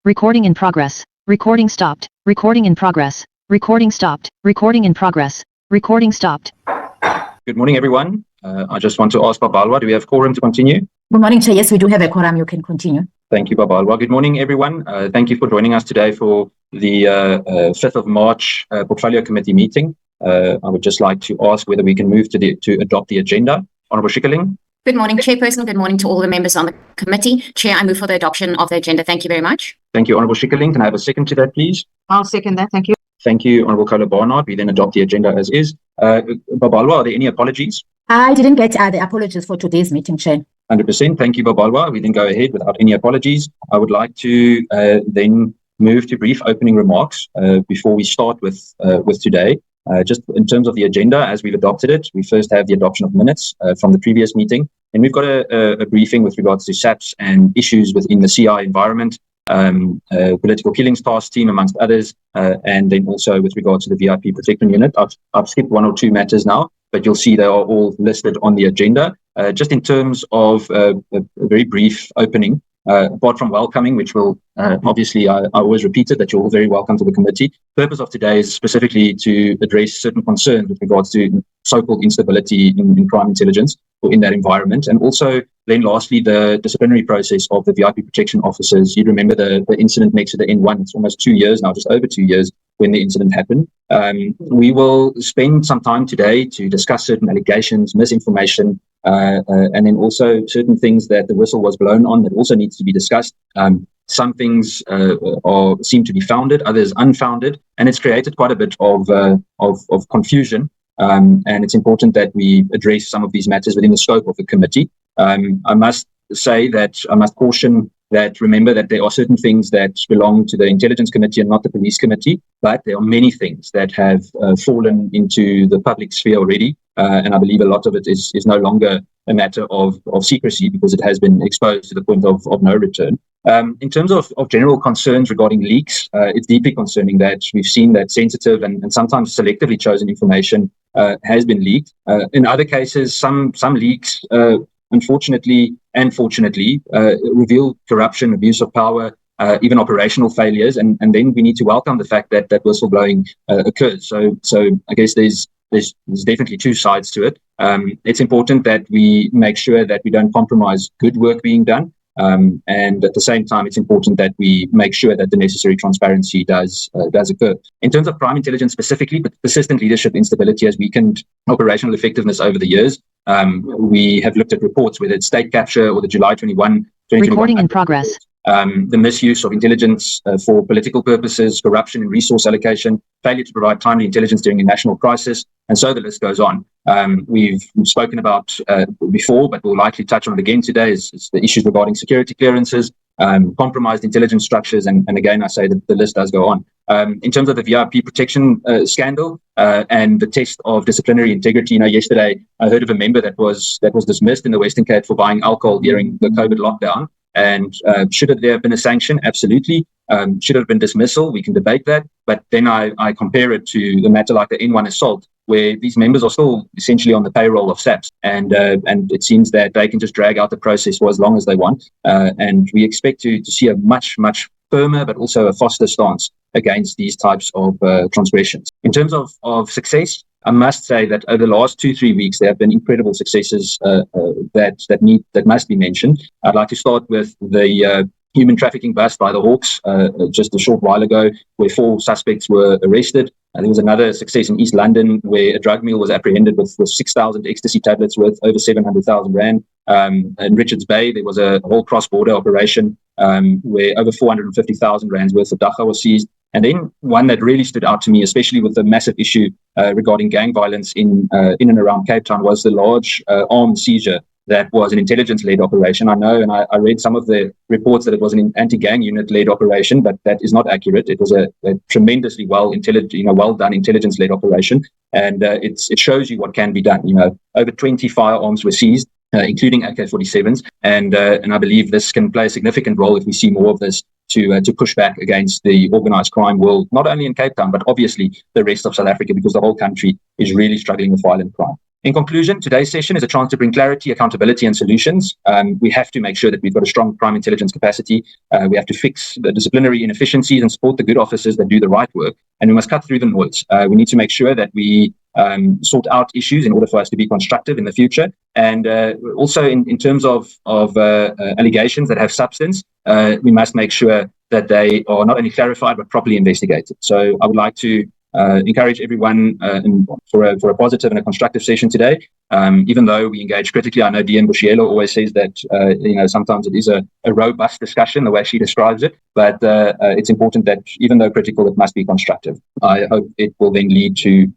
Recording in progress. Recording stopped. Recording in progress. Recording stopped. Recording in progress. Recording stopped. Good morning, everyone. I just want to ask Babalwa, do we have quorum to continue? Good morning, Chair. Yes, we do have a quorum. You can continue. Thank you, Babalwa. Good morning, everyone. Thank you for joining us today for the 5th of March Portfolio Committee meeting. I would just like to ask whether we can move to adopt the agenda. Honourable Schikkerling. Good morning, Chairperson. Good morning to all the members on the committee. Chair, I move for the adoption of the agenda. Thank you very much. Thank you, Honourable Schikkerling. Can I have a second to that, please? I'll second that. Thank you. Thank you, Honourable Kola Barnard. We then adopt the agenda as is. Babalwa, are there any apologies? I didn't get the apologies for today's meeting, Chair. 100%. Thank you, Babalwa. We then go ahead without any apologies. I would like to then move to brief opening remarks before we start with today. Just in terms of the agenda, as we've adopted it, we first have the adoption of minutes from the previous meeting. And we've got a briefing with regards to SAPS and issues within the CI environment, political killings task team, amongst others, and then also with regards to the VIP protection unit. I've skipped one or two matters now, but you'll see they are all listed on the agenda. Just in terms of a very brief opening, apart from welcoming, which will obviously I always repeated that you're all very welcome to the committee. The purpose of today is specifically to address certain concerns with regards to so-called instability in crime intelligence or in that environment, and also then lastly the disciplinary process of the VIP protection officers. You remember the incident next to the N1. It's almost 2 years now, just over 2 years when the incident happened. We will spend some time today to discuss certain allegations, misinformation, and then also certain things that the whistle was blown on that also needs to be discussed. Some things seem to be founded, others unfounded, and it's created quite a bit of confusion. And it's important that we address some of these matters within the scope of the committee. I must say that I must caution that remember that there are certain things that belong to the Intelligence Committee and not the Police Committee, but there are many things that have fallen into the public sphere already. And I believe a lot of it is no longer a matter of secrecy because it has been exposed to the point of no return. In terms of general concerns regarding leaks, it's deeply concerning that we've seen that sensitive and sometimes selectively chosen information has been leaked. In other cases, some leaks, unfortunately and fortunately, reveal corruption, abuse of power, even operational failures, and then we need to welcome the fact that whistleblowing occurs. So I guess there's definitely two sides to it. It's important that we make sure that we don't compromise good work being done. And at the same time, it's important that we make sure that the necessary transparency does occur. In terms of crime intelligence specifically, but persistent leadership instability has weakened operational effectiveness over the years. We have looked at reports, whether it's state capture or the July 2021 Recording in progress. The misuse of intelligence for political purposes, corruption in resource allocation, failure to provide timely intelligence during a national crisis, and so the list goes on. We've spoken about before, but we'll likely touch on it again today, is the issues regarding security clearances, compromised intelligence structures, and again, I say that the list does go on. In terms of the VIP protection scandal and the test of disciplinary integrity, yesterday I heard of a member that was dismissed in the Western Cape for buying alcohol during the COVID lockdown. And should there have been a sanction? Absolutely. Should have been dismissal? We can debate that. But then I compare it to the matter like the N1 assault, where these members are still essentially on the payroll of SAPS. And it seems that they can just drag out the process for as long as they want. And we expect to see a much, much firmer, but also a faster stance against these types of transgressions. In terms of success, I must say that over the last 2-3 weeks, there have been incredible successes that must be mentioned. I'd like to start with the human trafficking bust by the Hawks just a short while ago, where 4 suspects were arrested. And there was another success in East London where a drug mule was apprehended with 6,000 ecstasy tablets worth over 700,000 rand. In Richards Bay, there was a whole cross-border operation where over 450,000 rands worth of dagga was seized. And then one that really stood out to me, especially with the massive issue regarding gang violence in and around Cape Town, was the large armed seizure that was an intelligence-led operation. I know, and I read some of the reports that it was an anti-gang unit-led operation, but that is not accurate. It was a tremendously well done intelligence-led operation, and it shows you what can be done. Over 20 firearms were seized, including AK-47s, and I believe this can play a significant role if we see more of this to push back against the organised crime world, not only in Cape Town, but obviously the rest of South Africa, because the whole country is really struggling with violent crime. In conclusion, today's session is a chance to bring clarity, accountability, and solutions. We have to make sure that we've got a strong crime intelligence capacity. We have to fix the disciplinary inefficiencies and support the good officers that do the right work. And we must cut through the noise. We need to make sure that we sort out issues in order for us to be constructive in the future. And also in terms of allegations that have substance, we must make sure that they are not only clarified but properly investigated. So I would like to encourage everyone for a positive and a constructive session today. Even though we engage critically, I know Dean Bushielo always says that sometimes it is a robust discussion, the way she describes it, but it's important that even though critical, it must be constructive. I hope it will then lead to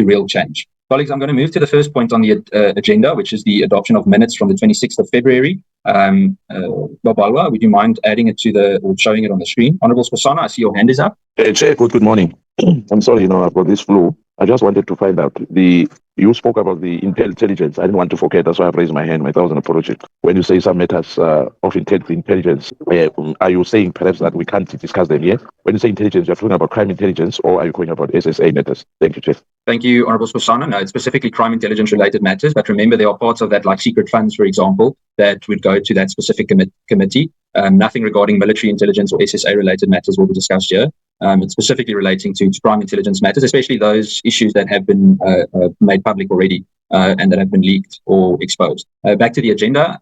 real change. Colleagues, I'm going to move to the first point on the agenda, which is the adoption of minutes from the 26th of February. Babalwa, would you mind adding it or showing it on the screen? Honorable Skhosana, I see your hand is up. Chair, good morning. I'm sorry, I've got this flu. I just wanted to find out you spoke about the intelligence. I didn't want to forget. That's why I've raised my hand, my thousand apologies. When you say some matters of intelligence, are you saying perhaps that we can't discuss them here? When you say intelligence, you're talking about crime intelligence, or are you talking about SSA matters? Thank you, Chair. Thank you, Honorable Skhosana. No, it's specifically crime intelligence related matters, but remember there are parts of that, like secret funds, for example, that would go to that specific committee. Nothing regarding military intelligence or SSA related matters will be discussed here. It's specifically relating to crime intelligence matters, especially those issues that have been made public already and that have been leaked or exposed. Back to the agenda.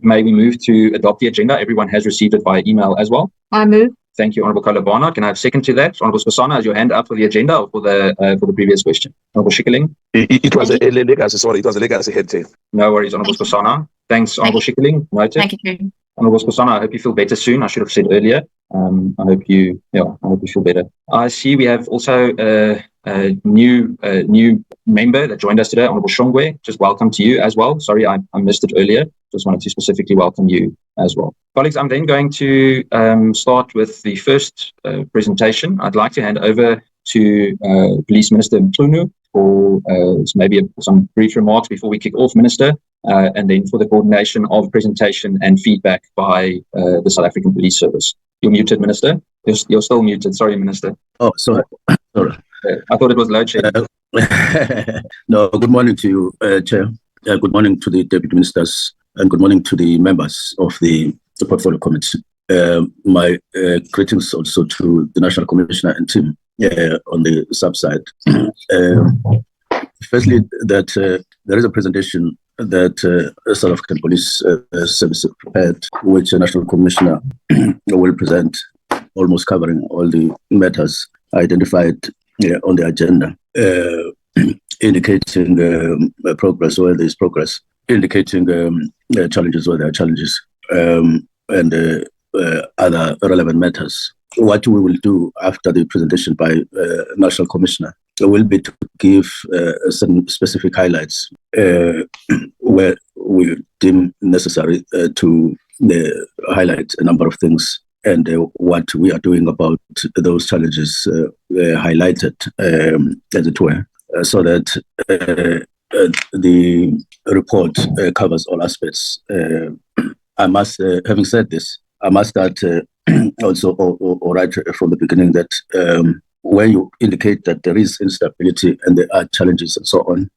May we move to adopt the agenda? Everyone has received it via email as well. I move. Thank you, Honorable Kalabana. Can I have a second to that? Honorable Skhosana, has your hand up for the agenda or for the previous question? Honorable Schikkeling? It was a legacy, sorry. It was a legacy head, Chair. No worries, Honorable Skhosana. Thanks, Honorable Schikkeling. Noted. Thank you, Chair. Honorable Skhosana, I hope you feel better soon. I should have said earlier. I hope you feel better. I see we have also a new member that joined us today, Honorable Shongwe. Just welcome to you as well. Sorry, I missed it earlier. Just wanted to specifically welcome you as well. Colleagues, I'm then going to start with the first presentation. I'd like to hand over to Police Minister Mkhunu for maybe some brief remarks before we kick off, Minister, and then for the coordination of presentation and feedback by the South African Police Service. You're muted, Minister. You're still muted. Sorry, Minister. Oh, sorry. I thought it was load shedding. No, good morning to you, Chair. Good morning to the Deputy Ministers, and good morning to the members of the Portfolio Committee. My greetings also to the National Commissioner and team on the SAPS side. Firstly, that there is a presentation that South African Police Service prepared, which the National Commissioner will present, almost covering all the matters identified on the agenda, indicating progress where there is progress, indicating challenges where there are challenges, and other relevant matters. What we will do after the presentation by National Commissioner will be to give some specific highlights where we deem necessary to highlight a number of things and what we are doing about those challenges highlighted, as it were, so that the report covers all aspects. I must, having said this, I must start also, or right from the beginning, that where you indicate that there is instability and there are challenges and so on,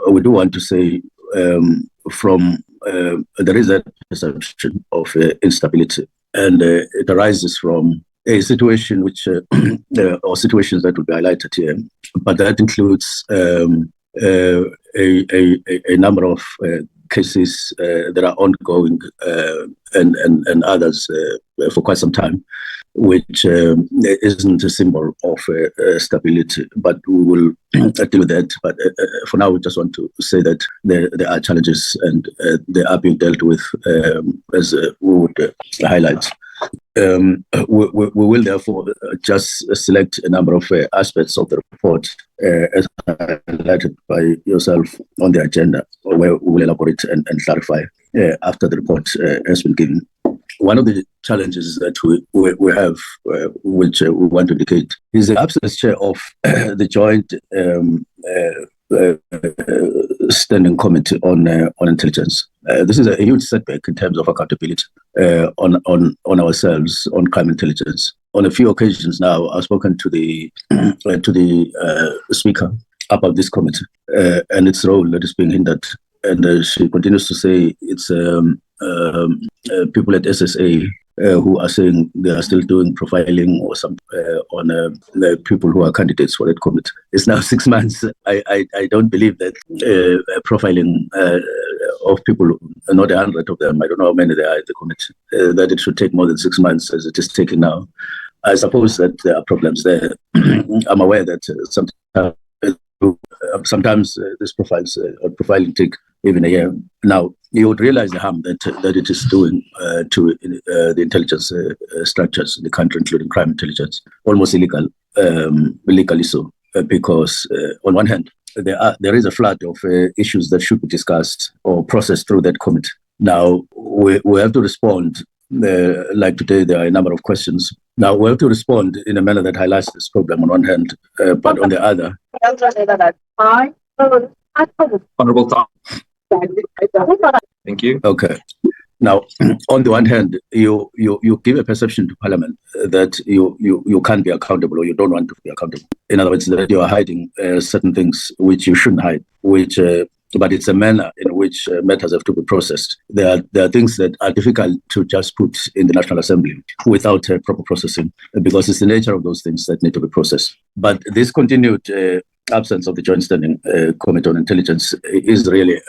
we do want to say there is a perception of instability, and it arises from a situation which, or situations that will be highlighted here, but that includes a number of cases that are ongoing and others for quite some time, which isn't a symbol of stability, but we will deal with that. But for now, we just want to say that there are challenges and they are being dealt with, as we would highlight. We will therefore just select a number of aspects of the report as highlighted by yourself on the agenda, where we will elaborate and clarify after the report has been given. One of the challenges that we have, which we want to indicate, is the absence, Chair, of the joint standing committee on intelligence. This is a huge setback in terms of accountability on ourselves on crime intelligence. On a few occasions now, I've spoken to the speaker about this committee and its role that is being hindered. And she continues to say it's people at SSA who are saying they are still doing profiling or some on the people who are candidates for that committee. It's now 6 months. I don't believe that profiling of people, not 100 of them, I don't know how many there are at the committee, that it should take more than 6 months as it is taking now. I suppose that there are problems there. I'm aware that sometimes these profiles or profiling take even a year. Now, you would realize the harm that it is doing to the intelligence structures in the country, including crime intelligence, almost illegally so, because on one hand, there is a flood of issues that should be discussed or processed through that committee. Now, we have to respond. Like today, there are a number of questions. Now, we have to respond in a manner that highlights this problem on one hand, but on the other. Honourable Tom. Thank you. Okay. Now, on the one hand, you give a perception to Parliament that you can't be accountable or you don't want to be accountable. In other words, that you are hiding certain things which you shouldn't hide, but it's a manner in which matters have to be processed. There are things that are difficult to just put in the National Assembly without proper processing, because it's the nature of those things that need to be processed. But this continued absence of the Joint Standing Committee on Intelligence is really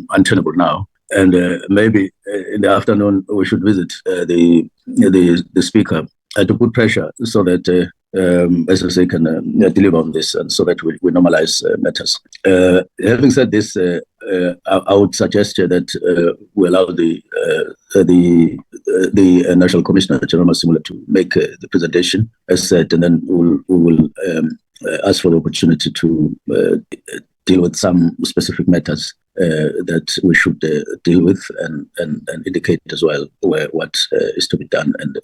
untenable now. And maybe in the afternoon we should visit the Speaker to put pressure so that SSA can deliver on this, and so that we normalize matters. Having said this, I would suggest that we allow the National Commissioner General Masimula to make the presentation, as said, and then we will ask for the opportunity to deal with some specific matters that we should deal with, and indicate as well what is to be done and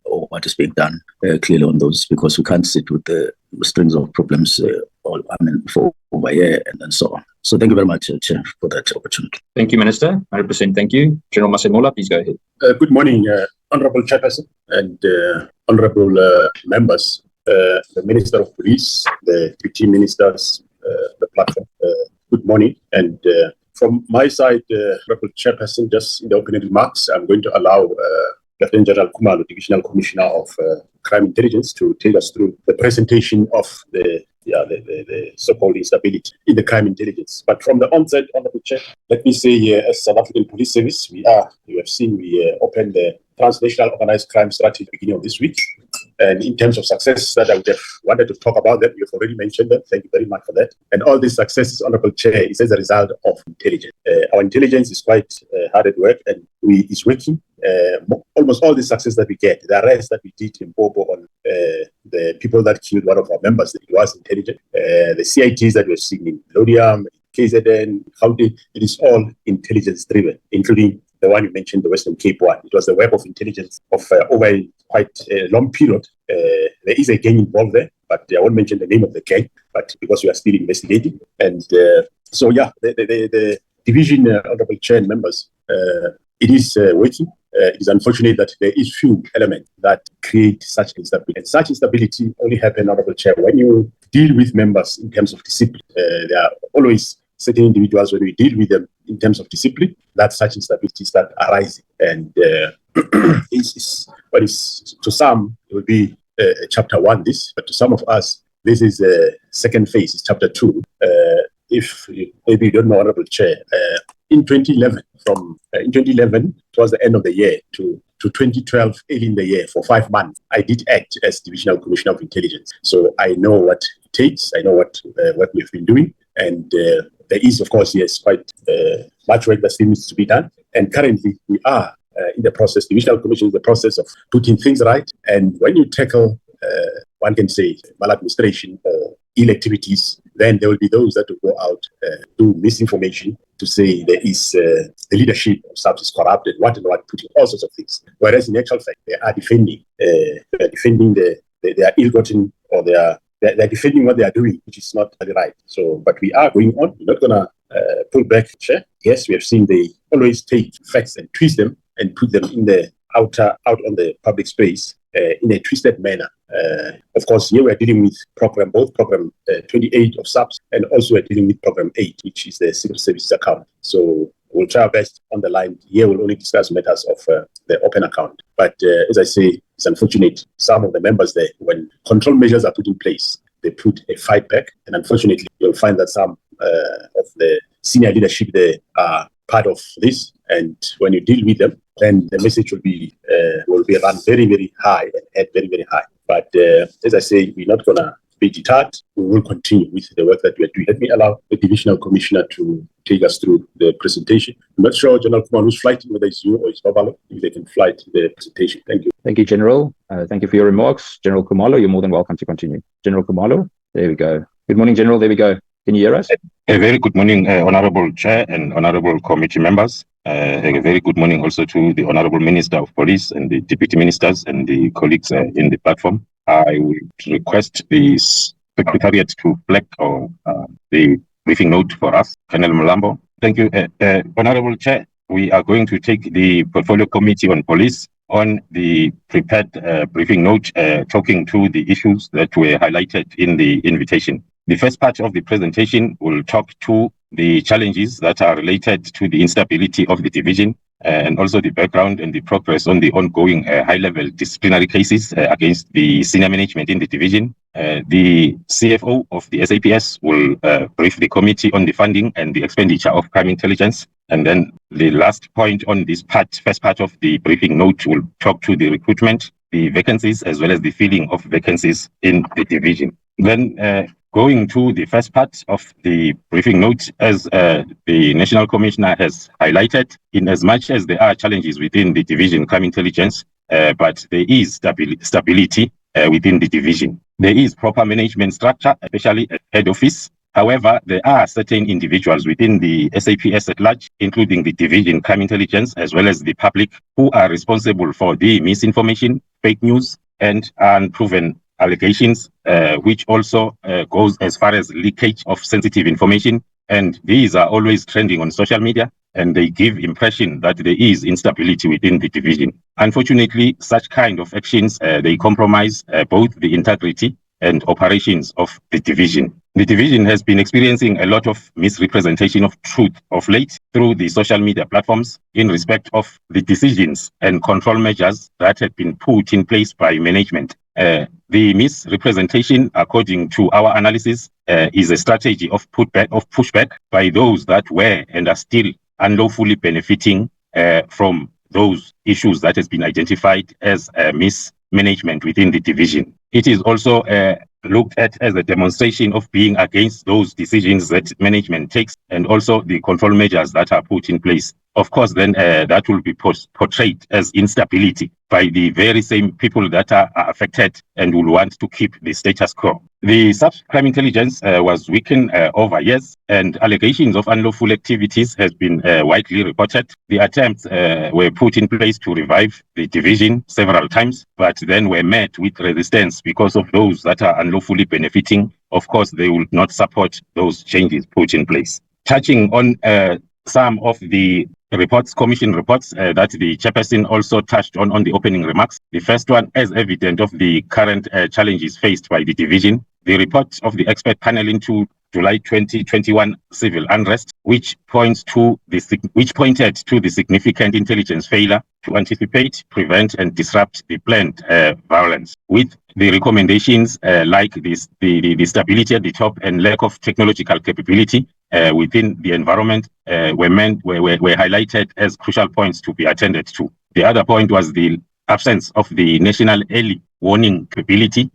or what is being done clearly on those, because we can't sit with the strings of problems for over a year and so on. So thank you very much, Chair, for that opportunity. Thank you, Minister. 100% thank you. General Masemola, please go ahead. Good morning, Honourable Chairperson and Honourable members, the Minister of Police, the PT Ministers, the platform. Good morning. And from my side, Honourable Chairperson, just in the opening remarks, I'm going to allow Lt-Gen General Khumalo, Divisional Commissioner of Crime Intelligence, to take us through the presentation of the so-called instability in the crime intelligence. But from the onset, Honourable Chair, let me say here, as South African Police Service, you have seen, we opened the transnational organized crime strategy at the beginning of this week. And in terms of success that I would have wanted to talk about, that you've already mentioned them. Thank you very much for that. And all these successes, Honourable Chair, is as a result of intelligence. Our intelligence is quite hard at work, and is working. Almost all the success that we get, the arrest that we did in Bobo on the people that killed one of our members, it was intelligent. The CITs that we're seeing in Lodium, KZN, Gauteng, it is all intelligence driven, including the one you mentioned, the Western Cape one. It was the web of intelligence of over quite a long period. There is a gang involved there, but I won't mention the name of the gang, but because we are still investigating. And so, yeah, the division, Honourable Chair and members, it is working. It is unfortunate that there is few elements that create such instability. And such instability only happens, Honourable Chair, when you deal with members in terms of discipline. There are always certain individuals, when we deal with them in terms of discipline, that such instabilities start arising. And to some, it will be chapter 1, this, but to some of us, this is the second phase, it's chapter 2. If maybe you don't know, Honourable Chair, in 2011, towards the end of the year to 2012, early in the year, for 5 months, I did act as Divisional Commissioner of Intelligence. So I know what it takes, I know what we've been doing, and there is, of course, yes, quite much work that still needs to be done. And currently, we are in the process, Divisional Commission is the process of putting things right. And when you tackle, one can say, maladministration or ill activities, then there will be those that will go out, do misinformation to say there is the leadership of SAPS is corrupt and what, putting all sorts of things. Whereas in actual fact, they are defending their ill-gotten, or they're defending what they are doing, which is not right. So, but we are going on. We're not going to pull back, Chair. Yes, we have seen they always take facts and twist them and put them in the out on the public space in a twisted manner. Of course, here we're dealing with both program 28 of SAPS, and also we're dealing with program 8, which is the civil services account. So we'll try our best on the line. Here we'll only discuss matters of the open account. But as I say, it's unfortunate. Some of the members there, when control measures are put in place, they put a fight back. And unfortunately, you'll find that some of the senior leadership there are part of this. And when you deal with them, then the message will be run very, very high and head very, very high. But as I say, we're not going to be deterred. We will continue with the work that we're doing. Let me allow the divisional commissioner to take us through the presentation. I'm not sure, General Khumalo, who's flighting, whether it's you or it's Babalo, if they can flight the presentation. Thank you. Thank you, General. Thank you for your remarks. General Khumalo, you're more than welcome to continue. General Khumalo, there we go. Good morning, General. There we go. Can you hear us? A very good morning, Honorable Chair and Honorable Committee members. A very good morning also to the Honorable Minister of Police and the Deputy Ministers and the colleagues in the platform. I would request the Secretariat to flag the briefing note for us, Colonel Mlambo. Thank you, Honorable Chair. We are going to take the Portfolio Committee on Police on the prepared briefing note, talking to the issues that were highlighted in the invitation. The first part of the presentation will talk to the challenges that are related to the instability of the division, and also the background and the progress on the ongoing high-level disciplinary cases against the senior management in the division. The CFO of the SAPS will brief the committee on the funding and the expenditure of crime intelligence. And then the last point on this first part of the briefing note will talk to the recruitment, the vacancies, as well as the filling of vacancies in the division. Then going to the first part of the briefing note, as the National Commissioner has highlighted, in as much as there are challenges within the division crime intelligence, but there is stability within the division. There is proper management structure, especially at head office. However, there are certain individuals within the SAPS at large, including the division crime intelligence, as well as the public, who are responsible for the misinformation, fake news, and unproven allegations, which also goes as far as leakage of sensitive information. And these are always trending on social media, and they give impression that there is instability within the division. Unfortunately, such kind of actions, they compromise both the integrity and operations of the division. The division has been experiencing a lot of misrepresentation of truth of late through the social media platforms in respect of the decisions and control measures that have been put in place by management. The misrepresentation, according to our analysis, is a strategy of pushback by those that were and are still unlawfully benefiting from those issues that has been identified as mismanagement within the division. It is also looked at as a demonstration of being against those decisions that management takes, and also the control measures that are put in place. Of course, then that will be portrayed as instability by the very same people that are affected and will want to keep the status quo. The SAPS crime intelligence was weakened over years, and allegations of unlawful activities has been widely reported. The attempts were put in place to revive the division several times, but then were met with resistance because of those that are unlawfully benefiting. Of course, they will not support those changes put in place. Touching on some of the commission reports that the chairperson also touched on the opening remarks. The first one, as evident of the current challenges faced by the division, the report of the expert panel into July 2021 civil unrest, which pointed to the significant intelligence failure to anticipate, prevent, and disrupt the planned violence. With the recommendations like this, the stability at the top and lack of technological capability within the environment were highlighted as crucial points to be attended to. The other point was the absence of the national early warning capability,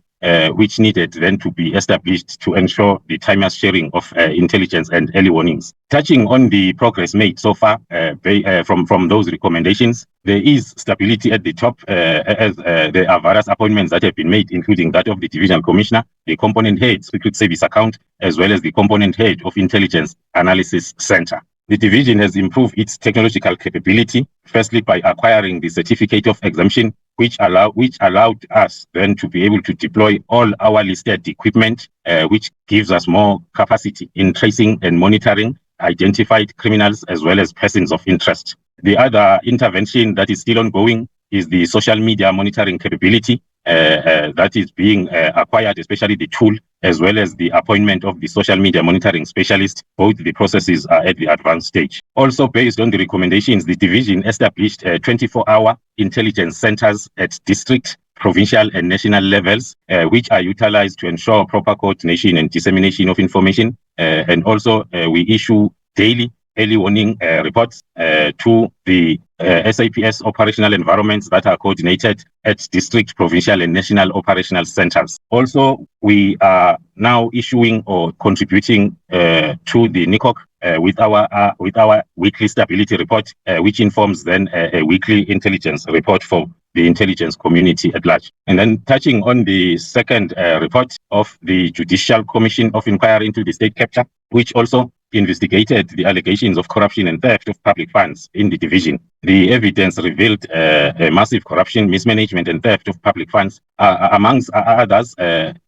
which needed then to be established to ensure the timeless sharing of intelligence and early warnings. Touching on the progress made so far from those recommendations, there is stability at the top as there are various appointments that have been made, including that of the divisional commissioner, the component head secret service account, as well as the component head of intelligence analysis center. The division has improved its technological capability, firstly by acquiring the certificate of exemption, which allowed us then to be able to deploy all our listed equipment, which gives us more capacity in tracing and monitoring identified criminals as well as persons of interest. The other intervention that is still ongoing is the social media monitoring capability, that is being acquired, especially the tool, as well as the appointment of the social media monitoring specialist. Both the processes are at the advanced stage. Also, based on the recommendations, the division established 24-hour intelligence centers at district, provincial and national levels, which are utilized to ensure proper coordination and dissemination of information. And also, we issue daily early warning reports to the SAPS operational environments that are coordinated at district, provincial and national operational centers. Also, we are now issuing or contributing to the NICOC with our weekly stability report, which informs then a weekly intelligence report for the intelligence community at large. And then touching on the second report of the Judicial Commission of Inquiry into the State Capture, which also investigated the allegations of corruption and theft of public funds in the division. The evidence revealed a massive corruption, mismanagement and theft of public funds. Amongst others,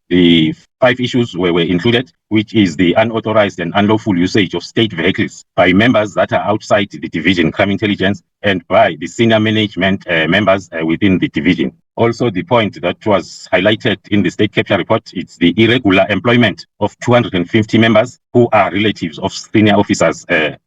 the 5 issues were included, which is the unauthorized and unlawful usage of state vehicles by members that are outside the division crime intelligence and by the senior management members within the division. Also, the point that was highlighted in the state capture report, it's the irregular employment of 250 members who are relatives of senior officers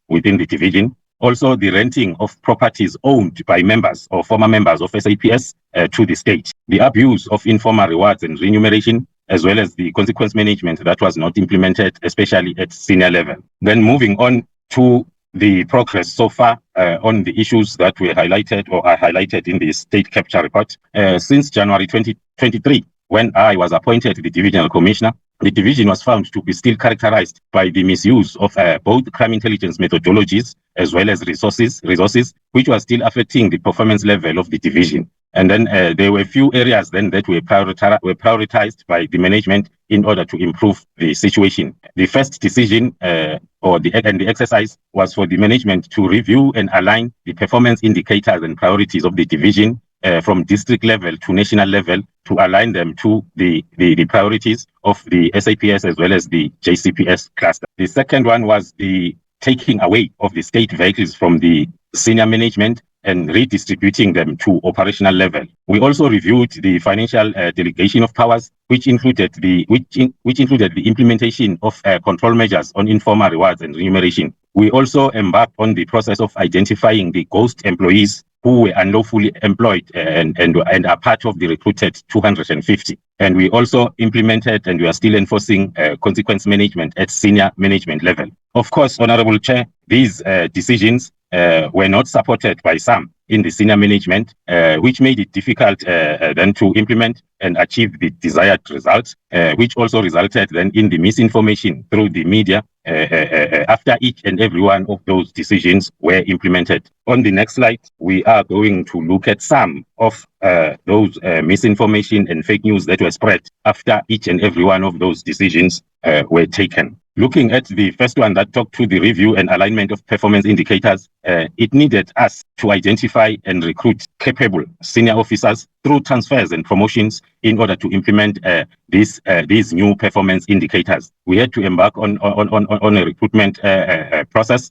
within the division. Also, the renting of properties owned by members or former members of SAPS to the state. The abuse of informal rewards and remuneration, as well as the consequence management that was not implemented, especially at senior level. Then moving on to the progress so far on the issues that were highlighted or are highlighted in the state capture report. Since January 2023, when I was appointed the divisional commissioner, the division was found to be still characterized by the misuse of both crime intelligence methodologies as well as resources, which was still affecting the performance level of the division. And then there were a few areas then that were prioritized by the management in order to improve the situation. The first decision or the exercise was for the management to review and align the performance indicators and priorities of the division from district level to national level to align them to the priorities of the SAPS as well as the JCPS cluster. The second one was the taking away of the state vehicles from the senior management and redistributing them to operational level. We also reviewed the financial delegation of powers, which included the implementation of control measures on informal rewards and remuneration. We also embarked on the process of identifying the ghost employees who were unlawfully employed and are part of the recruited 250. And we also implemented and we are still enforcing consequence management at senior management level. Of course, Honorable Chair, these decisions were not supported by some in the senior management, which made it difficult then to implement and achieve the desired results, which also resulted then in the misinformation through the media after each and every one of those decisions were implemented. On the next slide, we are going to look at some of those misinformation and fake news that were spread after each and every one of those decisions were taken. Looking at the first one that talked to the review and alignment of performance indicators, it needed us to identify and recruit capable senior officers through transfers and promotions in order to implement these new performance indicators. We had to embark on a recruitment process.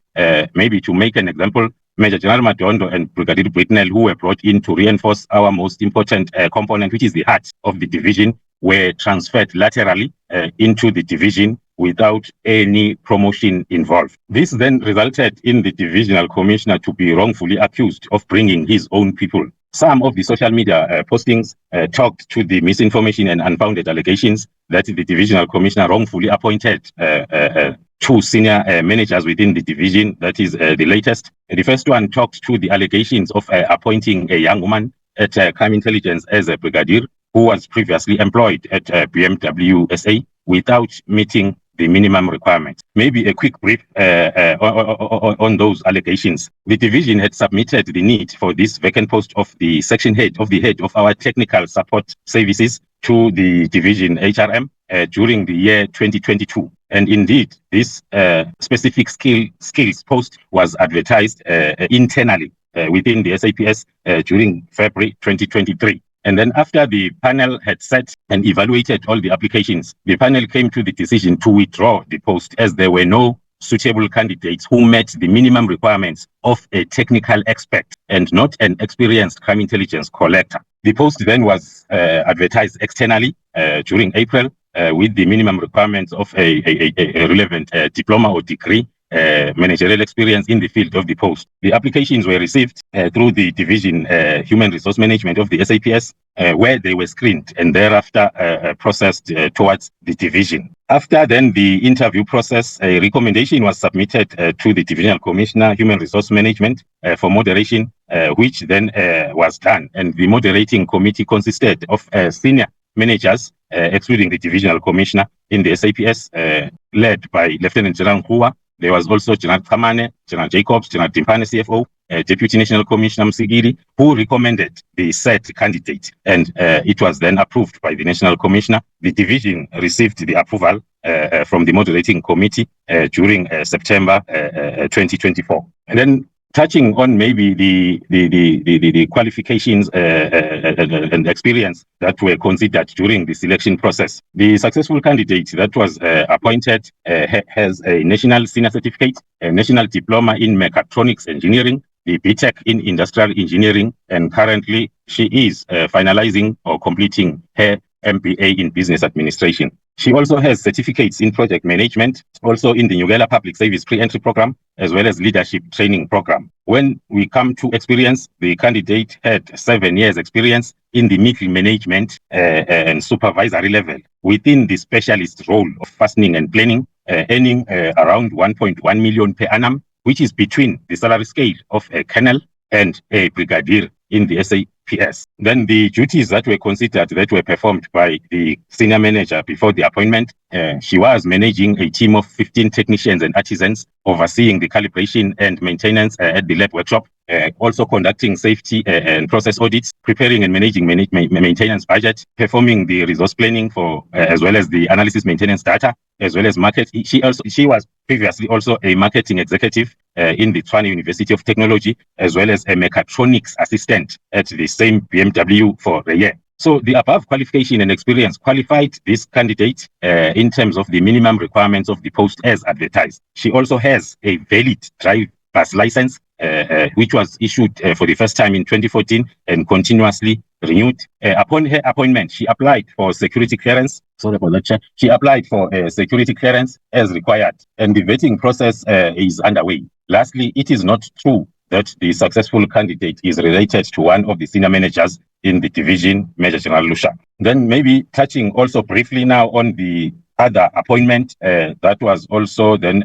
Maybe to make an example, Major General Madondo and Brigadier Britnell, who were brought in to reinforce our most important component, which is the heart of the division, were transferred laterally into the division without any promotion involved. This then resulted in the divisional commissioner to be wrongfully accused of bringing his own people. Some of the social media postings talked to the misinformation and unfounded allegations that the divisional commissioner wrongfully appointed 2 senior managers within the division. That is the latest. The first one talked to the allegations of appointing a young woman at crime intelligence as a brigadier who was previously employed at BMW SA without meeting the minimum requirements. Maybe a quick brief on those allegations. The division had submitted the need for this vacant post of the section head of our technical support services to the division HRM during the year 2022. And indeed, this specific skills post was advertised internally within the SAPS during February 2023. And then after the panel had set and evaluated all the applications, the panel came to the decision to withdraw the post as there were no suitable candidates who met the minimum requirements of a technical expert and not an experienced crime intelligence collector. The post then was advertised externally during April with the minimum requirements of a relevant diploma or degree, managerial experience in the field of the post. The applications were received through the division Human Resource Management of the SAPS, where they were screened and thereafter processed towards the division. After then the interview process, a recommendation was submitted to the Divisional Commissioner, Human Resource Management, for moderation, which then was done. And the moderating committee consisted of senior managers, excluding the Divisional Commissioner in the SAPS, led by Lt-Gen General Mkhwanazi. There was also General Kamane, General Jacobs, General Timpane, CFO, Deputy National Commissioner Msigiri, who recommended the said candidate. And it was then approved by the National Commissioner. The division received the approval from the moderating committee during September 2024. And then touching on maybe the qualifications and experience that were considered during the selection process. The successful candidate that was appointed has a national senior certificate, a national diploma in mechatronics engineering, the BTech in industrial engineering, and currently she is finalizing or completing her MBA in business administration. She also has certificates in project management, also in the Nhlanhla Public Service Pre-Entry Program, as well as leadership training program. When we come to experience, the candidate had 7 years experience in the middle management and supervisory level within the specialist role of fastening and planning, earning around 1.1 million per annum, which is between the salary scale of a colonel and a brigadier in the SAPS. Then the duties that were considered that were performed by the senior manager before the appointment, she was managing a team of 15 technicians and artisans, overseeing the calibration and maintenance at the lab workshop, also conducting safety and process audits, preparing and managing maintenance budget, performing the resource planning for as well as the analysis maintenance data, as well as market. She was previously also a marketing executive in the Tshwane University of Technology, as well as a mechatronics assistant at the same BMW for a year. So the above qualification and experience qualified this candidate in terms of the minimum requirements of the post as advertised. She also has a valid driver's license, which was issued for the first time in 2014 and continuously renewed. Upon her appointment, she applied for security clearance. Sorry for that, Chair. She applied for security clearance as required, and the vetting process is underway. Lastly, it is not true that the successful candidate is related to one of the senior managers in the division, Major General Nhlanhla. Then maybe touching also briefly now on the other appointment that was also then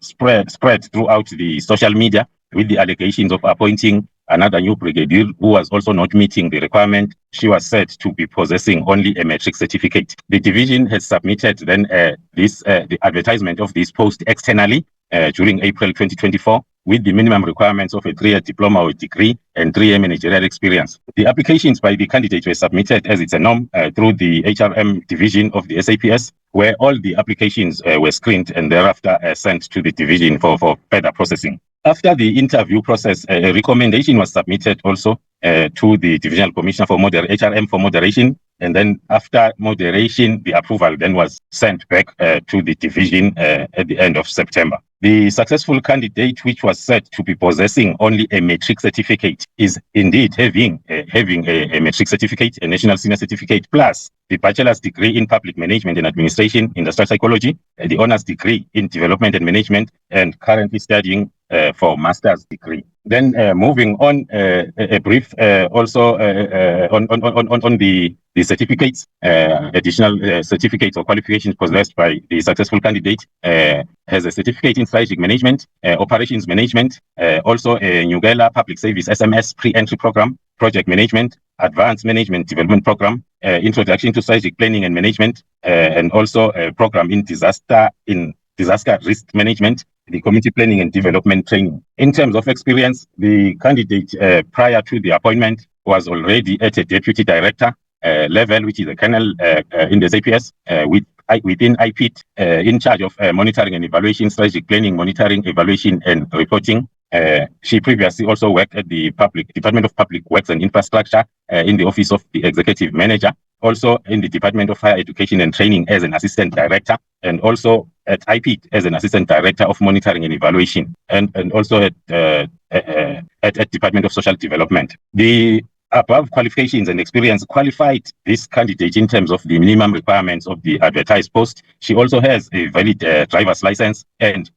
spread throughout the social media with the allegations of appointing another new brigadier who was also not meeting the requirement. She was said to be possessing only a matric certificate. The division has submitted then the advertisement of this post externally during April 2024 with the minimum requirements of a 3-year diploma or degree and 3-year managerial experience. The applications by the candidate were submitted as it's a norm through the HRM division of the SAPS, where all the applications were screened and thereafter sent to the division for further processing. After the interview process, a recommendation was submitted also to the Divisional Commissioner for HRM for moderation. And then after moderation, the approval then was sent back to the division at the end of September. The successful candidate, which was said to be possessing only a matric certificate, is indeed having a matric certificate, a national senior certificate, plus the bachelor's degree in public management and administration, industrial psychology, the honors degree in development and management, and currently studying for master's degree. Then moving on, a brief also on the certificates, additional certificates or qualifications possessed by the successful candidate, has a certificate in strategic management, operations management, also a Nhlanhla Public Service SMS pre-entry program, project management, advanced management development program, introduction to strategic planning and management, and also a program in disaster risk management, the community planning and development training. In terms of experience, the candidate prior to the appointment was already at a deputy director level, which is a colonel in the SAPS, within IPIT, in charge of monitoring and evaluation, strategic planning, monitoring, evaluation, and reporting. She previously also worked at the Department of Public Works and Infrastructure in the Office of the Executive Manager, also in the Department of Higher Education and Training as an Assistant Director, and also at IPIT as an Assistant Director of Monitoring and Evaluation, and also at Department of Social Development. The above qualifications and experience qualified this candidate in terms of the minimum requirements of the advertised post. She also has a valid driver's license, and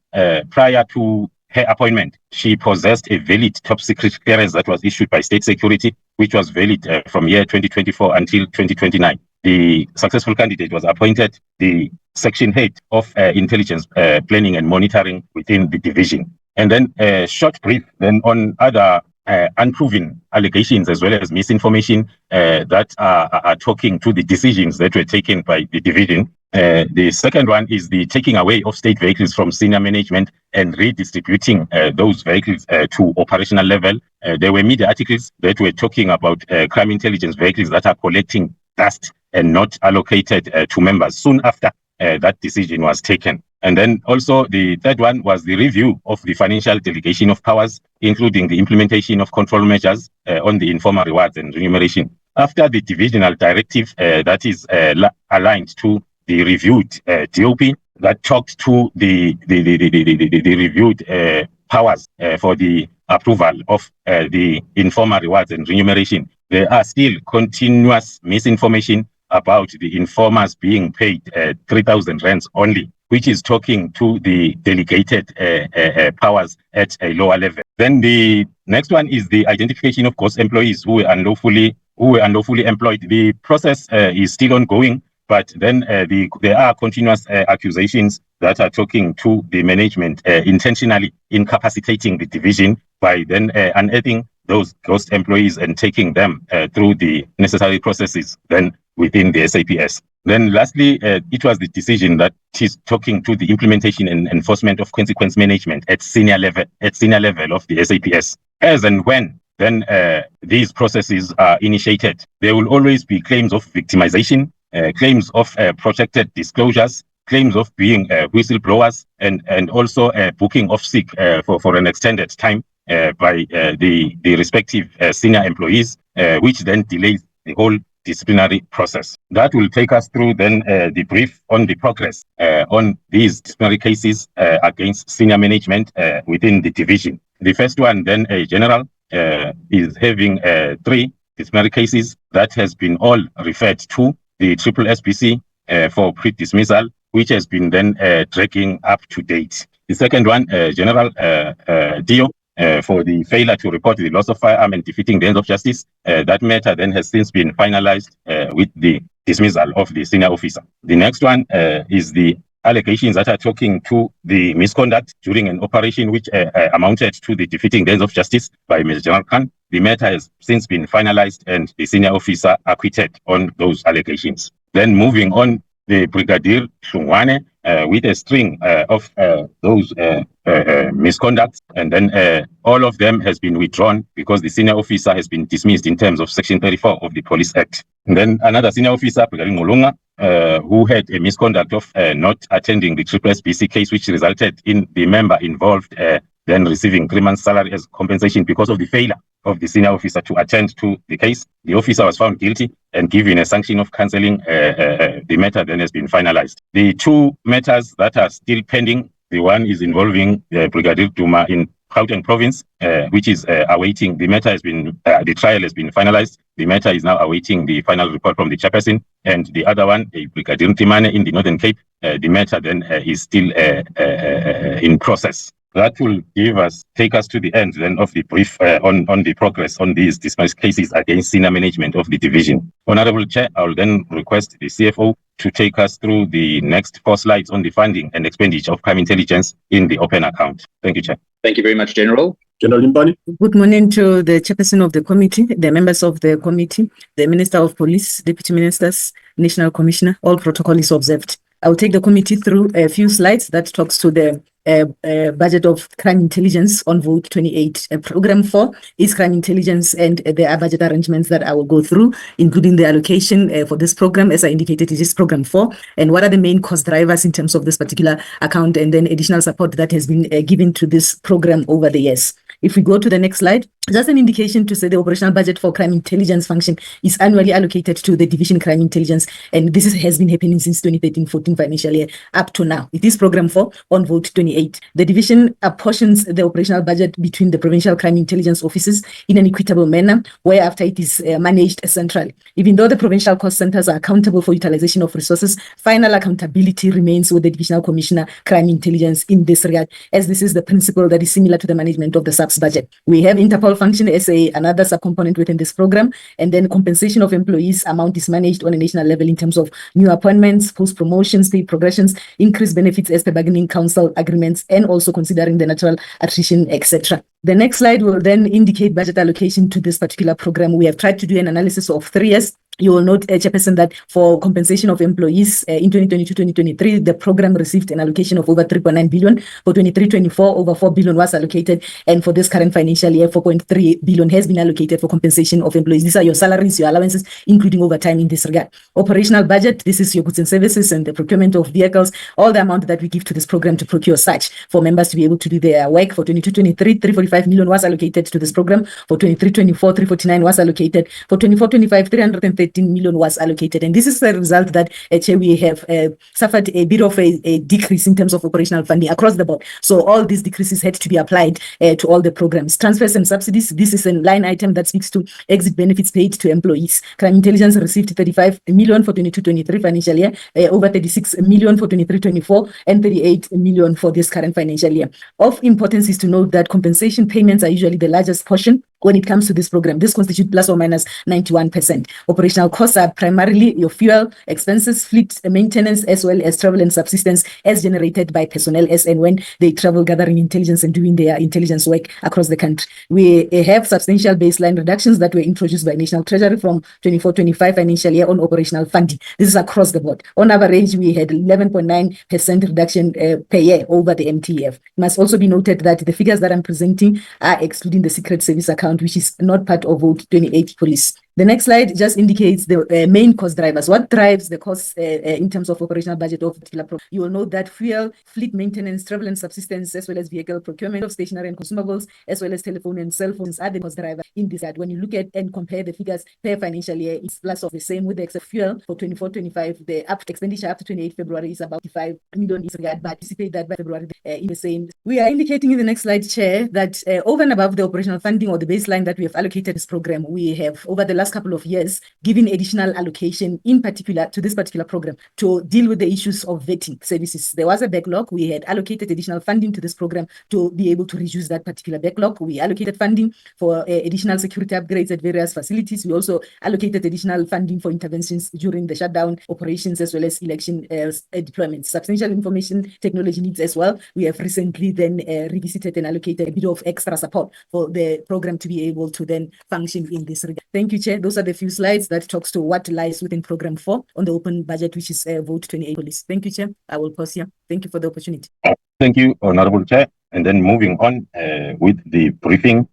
prior to her appointment, she possessed a valid top secret clearance that was issued by State Security, which was valid from year 2024 until 2029. The successful candidate was appointed the section head of intelligence planning and monitoring within the division. And then a short brief then on other unproven allegations as well as misinformation that are talking to the decisions that were taken by the division. The second one is the taking away of state vehicles from senior management and redistributing those vehicles to operational level. There were media articles that were talking about crime intelligence vehicles that are collecting dust and not allocated to members soon after that decision was taken. And then also the third one was the review of the financial delegation of powers, including the implementation of control measures on the informal rewards and remuneration. After the divisional directive that is aligned to the reviewed DOP that talked to the reviewed powers for the approval of the informal rewards and remuneration, there are still continuous misinformation about the informers being paid 3,000 rands only, which is talking to the delegated powers at a lower level. Then the next one is the identification of ghost employees who were unlawfully employed. The process is still ongoing, but then there are continuous accusations that are talking to the management intentionally incapacitating the division by then unearthing those ghost employees and taking them through the necessary processes then within the SAPS. Then lastly, it was the decision that is talking to the implementation and enforcement of consequence management at senior level of the SAPS. As and when then these processes are initiated, there will always be claims of victimization, claims of projected disclosures, claims of being whistleblowers, and also booking of sick for an extended time by the respective senior employees, which then delays the whole disciplinary process. That will take us through then the brief on the progress on these disciplinary cases against senior management within the division. The first one then, a general, is having 3 disciplinary cases that has been all referred to the Triple SBC for pre-dismissal, which has been then dragging up to date. The second one, General Dio, for the failure to report the loss of firearm and defeating the ends of justice. That matter then has since been finalized with the dismissal of the senior officer. The next one is the allegations that are talking to the misconduct during an operation which amounted to the defeating the ends of justice by Major General Khan. The matter has since been finalized and the senior officer acquitted on those allegations. Then moving on, the Brigadier Nhlanhla with a string of those misconducts, and then all of them has been withdrawn because the senior officer has been dismissed in terms of Section 34 of the Police Act. And then another senior officer, Brigadier Nhlanhla, who had a misconduct of not attending the Triple SBC case, which resulted in the member involved then receiving 3 months' salary as compensation because of the failure of the senior officer to attend to the case. The officer was found guilty and given a sanction of cancelling. The matter then has been finalized. The 2 matters that are still pending, the one is involving Brigadier Duma in Gauteng province, which is awaiting. The matter has been, the trial has been finalized. The matter is now awaiting the final report from the chairperson. And the other one, Brigadier Ntimane in the Northern Cape, the matter then is still in process. That will take us to the end then of the brief on the progress on these dismissed cases against senior management of the division. Honorable Chair, I will then request the CFO to take us through the next 4 slides on the funding and expenditure of crime intelligence in the open account. Thank you, Chair. Thank you very much, General. General Limbani. Good morning to the chairperson of the committee, the members of the committee, the Minister of Police, Deputy Ministers, National Commissioner. All protocol is observed. I will take the committee through a few slides that talks to the budget of crime intelligence on vote 28. Program 4 is crime intelligence, and there are budget arrangements that I will go through, including the allocation for this program. As I indicated, it is program 4, and what are the main cost drivers in terms of this particular account, and then additional support that has been given to this program over the years. If we go to the next slide, just an indication to say the operational budget for crime intelligence function is annually allocated to the division crime intelligence, and this has been happening since 2013-14 financial year up to now. It is program 4 on vote 28. 2028. The division apportions the operational budget between the provincial crime intelligence offices in an equitable manner, whereafter it is managed centrally. Even though the provincial cost centers are accountable for utilization of resources, final accountability remains with the Divisional Commissioner Crime Intelligence in this regard, as this is the principle that is similar to the management of the SAPS budget. We have Interpol function as another subcomponent within this program, and then compensation of employees amount is managed on a national level in terms of new appointments, post-promotions, pay progressions, increased benefits as per bargaining council agreements, and also considering the natural attrition, etc. The next slide will then indicate budget allocation to this particular program. We have tried to do an analysis of 3 years. You will note, Chairperson, that for compensation of employees in 2022-2023, the program received an allocation of over 3.9 billion. For 23-24, over 4 billion was allocated. And for this current financial year, 4.3 billion has been allocated for compensation of employees. These are your salaries, your allowances, including overtime in this regard. Operational budget, this is your goods and services and the procurement of vehicles, all the amount that we give to this program to procure such for members to be able to do their work. For 22-23, 345 million was allocated to this program. For 23-24, 349 was allocated. For 24-25, 313 million was allocated, and this is the result that we have suffered a bit of a decrease in terms of operational funding across the board. So all these decreases had to be applied to all the programs. Transfers and subsidies, this is a line item that speaks to exit benefits paid to employees. Crime intelligence received 35 million for 22-23 financial year, over 36 million for 23-24, and 38 million for this current financial year. Of importance is to note that compensation payments are usually the largest portion when it comes to this program. This constitutes plus or minus 91%. Operational costs are primarily your fuel expenses, fleet maintenance, as well as travel and subsistence as generated by personnel as and when they travel gathering intelligence and doing their intelligence work across the country. We have substantial baseline reductions that were introduced by National Treasury from 24-25 financial year on operational funding. This is across the board. On average, we had 11.9% reduction per year over the MTF. It must also be noted that the figures that I'm presenting are excluding the secret service account, which is not part of Vote 28 police. The next slide just indicates the main cost drivers. What drives the costs in terms of operational budget of particular program? You will note that fuel, fleet maintenance, travel and subsistence, as well as vehicle procurement of stationery and consumables, as well as telephone and cell phones are the cost driver in this. When you look at and compare the figures per financial year, it's plus of the same with the except fuel for 24-25. The expenditure after 28 February is about 55 million in this regard, but anticipate that by February in the same. We are indicating in the next slide, Chair, that over and above the operational funding or the baseline that we have allocated this program, we have over the last couple of years given additional allocation in particular to this particular program to deal with the issues of vetting services. There was a backlog. We had allocated additional funding to this program to be able to reduce that particular backlog. We allocated funding for additional security upgrades at various facilities. We also allocated additional funding for interventions during the shutdown operations as well as election deployments. Substantial information technology needs as well. We have recently then revisited and allocated a bit of extra support for the program to be able to then function in this regard. Thank you, Chair. Those are the few slides that talks to what lies within program 4 on the open budget, which is Vote 28 police. Thank you, Chair. I will pause here. Thank you for the opportunity. Thank you, Honorable Chair. And then moving on with the briefing,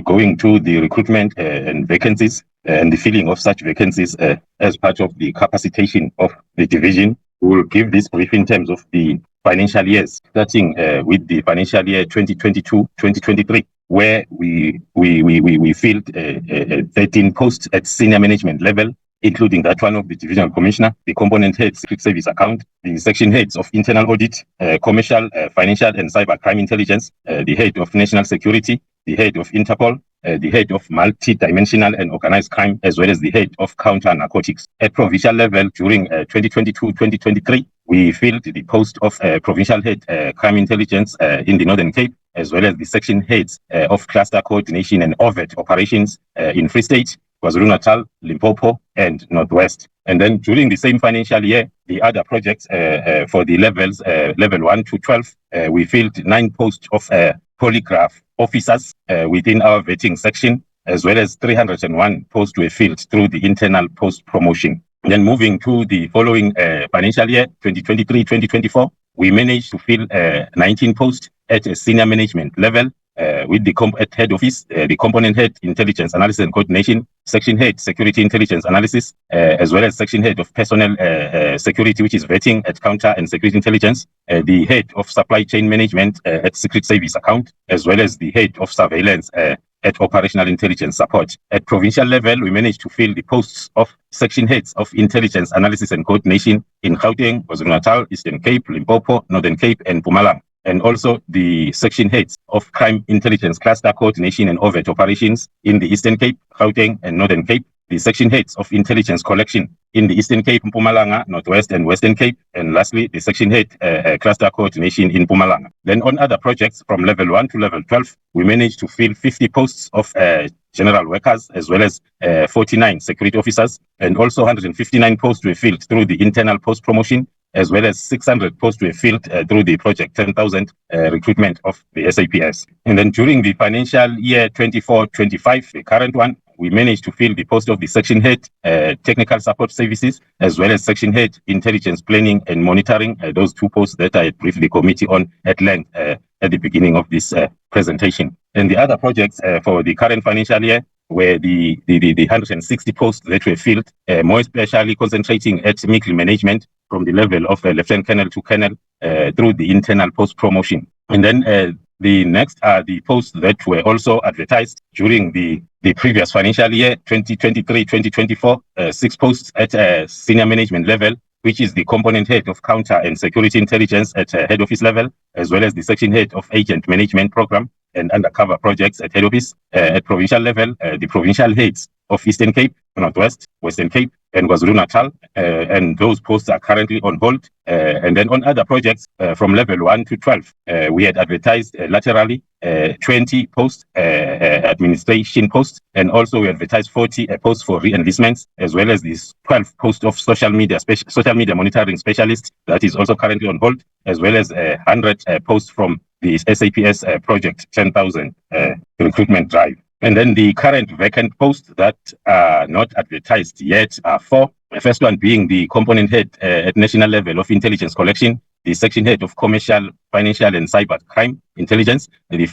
going to the recruitment and vacancies and the filling of such vacancies as part of the capacitation of the division. We will give this brief in terms of the financial years, starting with the financial year 2022-2023. Where we filled 13 posts at senior management level, including that one of the divisional commissioner, the component head secret service account, the section heads of internal audit, commercial, financial and cyber crime intelligence, the head of national security, the head of Interpol, the head of multi-dimensional and organized crime, as well as the head of counter narcotics. At provincial level during 2022-2023, we filled the post of provincial head crime intelligence in the Northern Cape, as well as the section heads of cluster coordination and overt operations in Free State, KwaZulu-Natal, Limpopo, and Northwest. And then during the same financial year, the other projects for the levels, level 1 to 12, we filled 9 posts of polygraph officers within our vetting section, as well as 301 posts were filled through the internal post promotion. Then moving to the following financial year, 2023-2024, we managed to fill 19 posts at a senior management level with the at head office, the component head intelligence analysis and coordination, section head security intelligence analysis, as well as section head of personnel security, which is vetting at counter and security intelligence, the head of supply chain management at secret service account, as well as the head of surveillance at operational intelligence support. At provincial level, we managed to fill the posts of section heads of intelligence analysis and coordination in Gauteng, KwaZulu-Natal, Eastern Cape, Limpopo, Northern Cape, and Mpumalanga. and also the section heads of crime intelligence cluster coordination and overt operations in the Eastern Cape, Gauteng, and Northern Cape, the section heads of intelligence collection in the Eastern Cape, Mpumalanga, Northwest, and Western Cape, and lastly, the section head cluster coordination in Mpumalanga. Then on other projects from level 1 to level 12, we managed to fill 50 posts of general workers, as well as 49 security officers, and also 159 posts were filled through the internal post promotion, as well as 600 posts were filled through the project 10,000 recruitment of the SAPS. And then during the financial year 24-25, the current one, we managed to fill the post of the section head technical support services, as well as section head intelligence planning and monitoring, those two posts that I briefed the committee on at length at the beginning of this presentation. And the other projects for the current financial year were the 160 posts that were filled, more especially concentrating at military management from the level of lieutenant colonel to colonel through the internal post promotion. And then the next are the posts that were also advertised during the previous financial year, 2023-2024, 6 posts at senior management level, which is the component head of counter and security intelligence at head office level, as well as the section head of agent management program and undercover projects at head office. At provincial level, the provincial heads of Eastern Cape, Northwest, Western Cape, and KwaZulu-Natal, and those posts are currently on hold. And then on other projects from level 1 to 12, we had advertised laterally 20 posts, administration posts, and also we advertised 40 posts for re-enlistments, as well as these 12 posts of social media monitoring specialists that is also currently on hold, as well as 100 posts from the SAPS project 10,000 recruitment drive. And then the current vacant posts that are not advertised yet are 4. The first one being the component head at national level of intelligence collection, the section head of commercial, financial, and cyber crime intelligence, the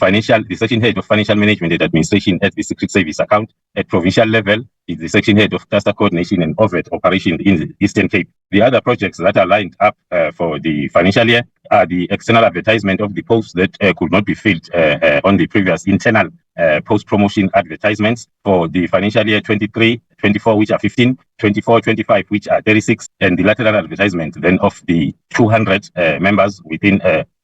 section head of financial management and administration at the Secret Service account. At provincial level is the section head of cluster coordination and overt operation in the Eastern Cape. The other projects that are lined up for the financial year are the external advertisement of the posts that could not be filled on the previous internal post-promotion advertisements for the financial year 23-24, which are 15, 24-25, which are 36, and the lateral advertisement then of the 200 members within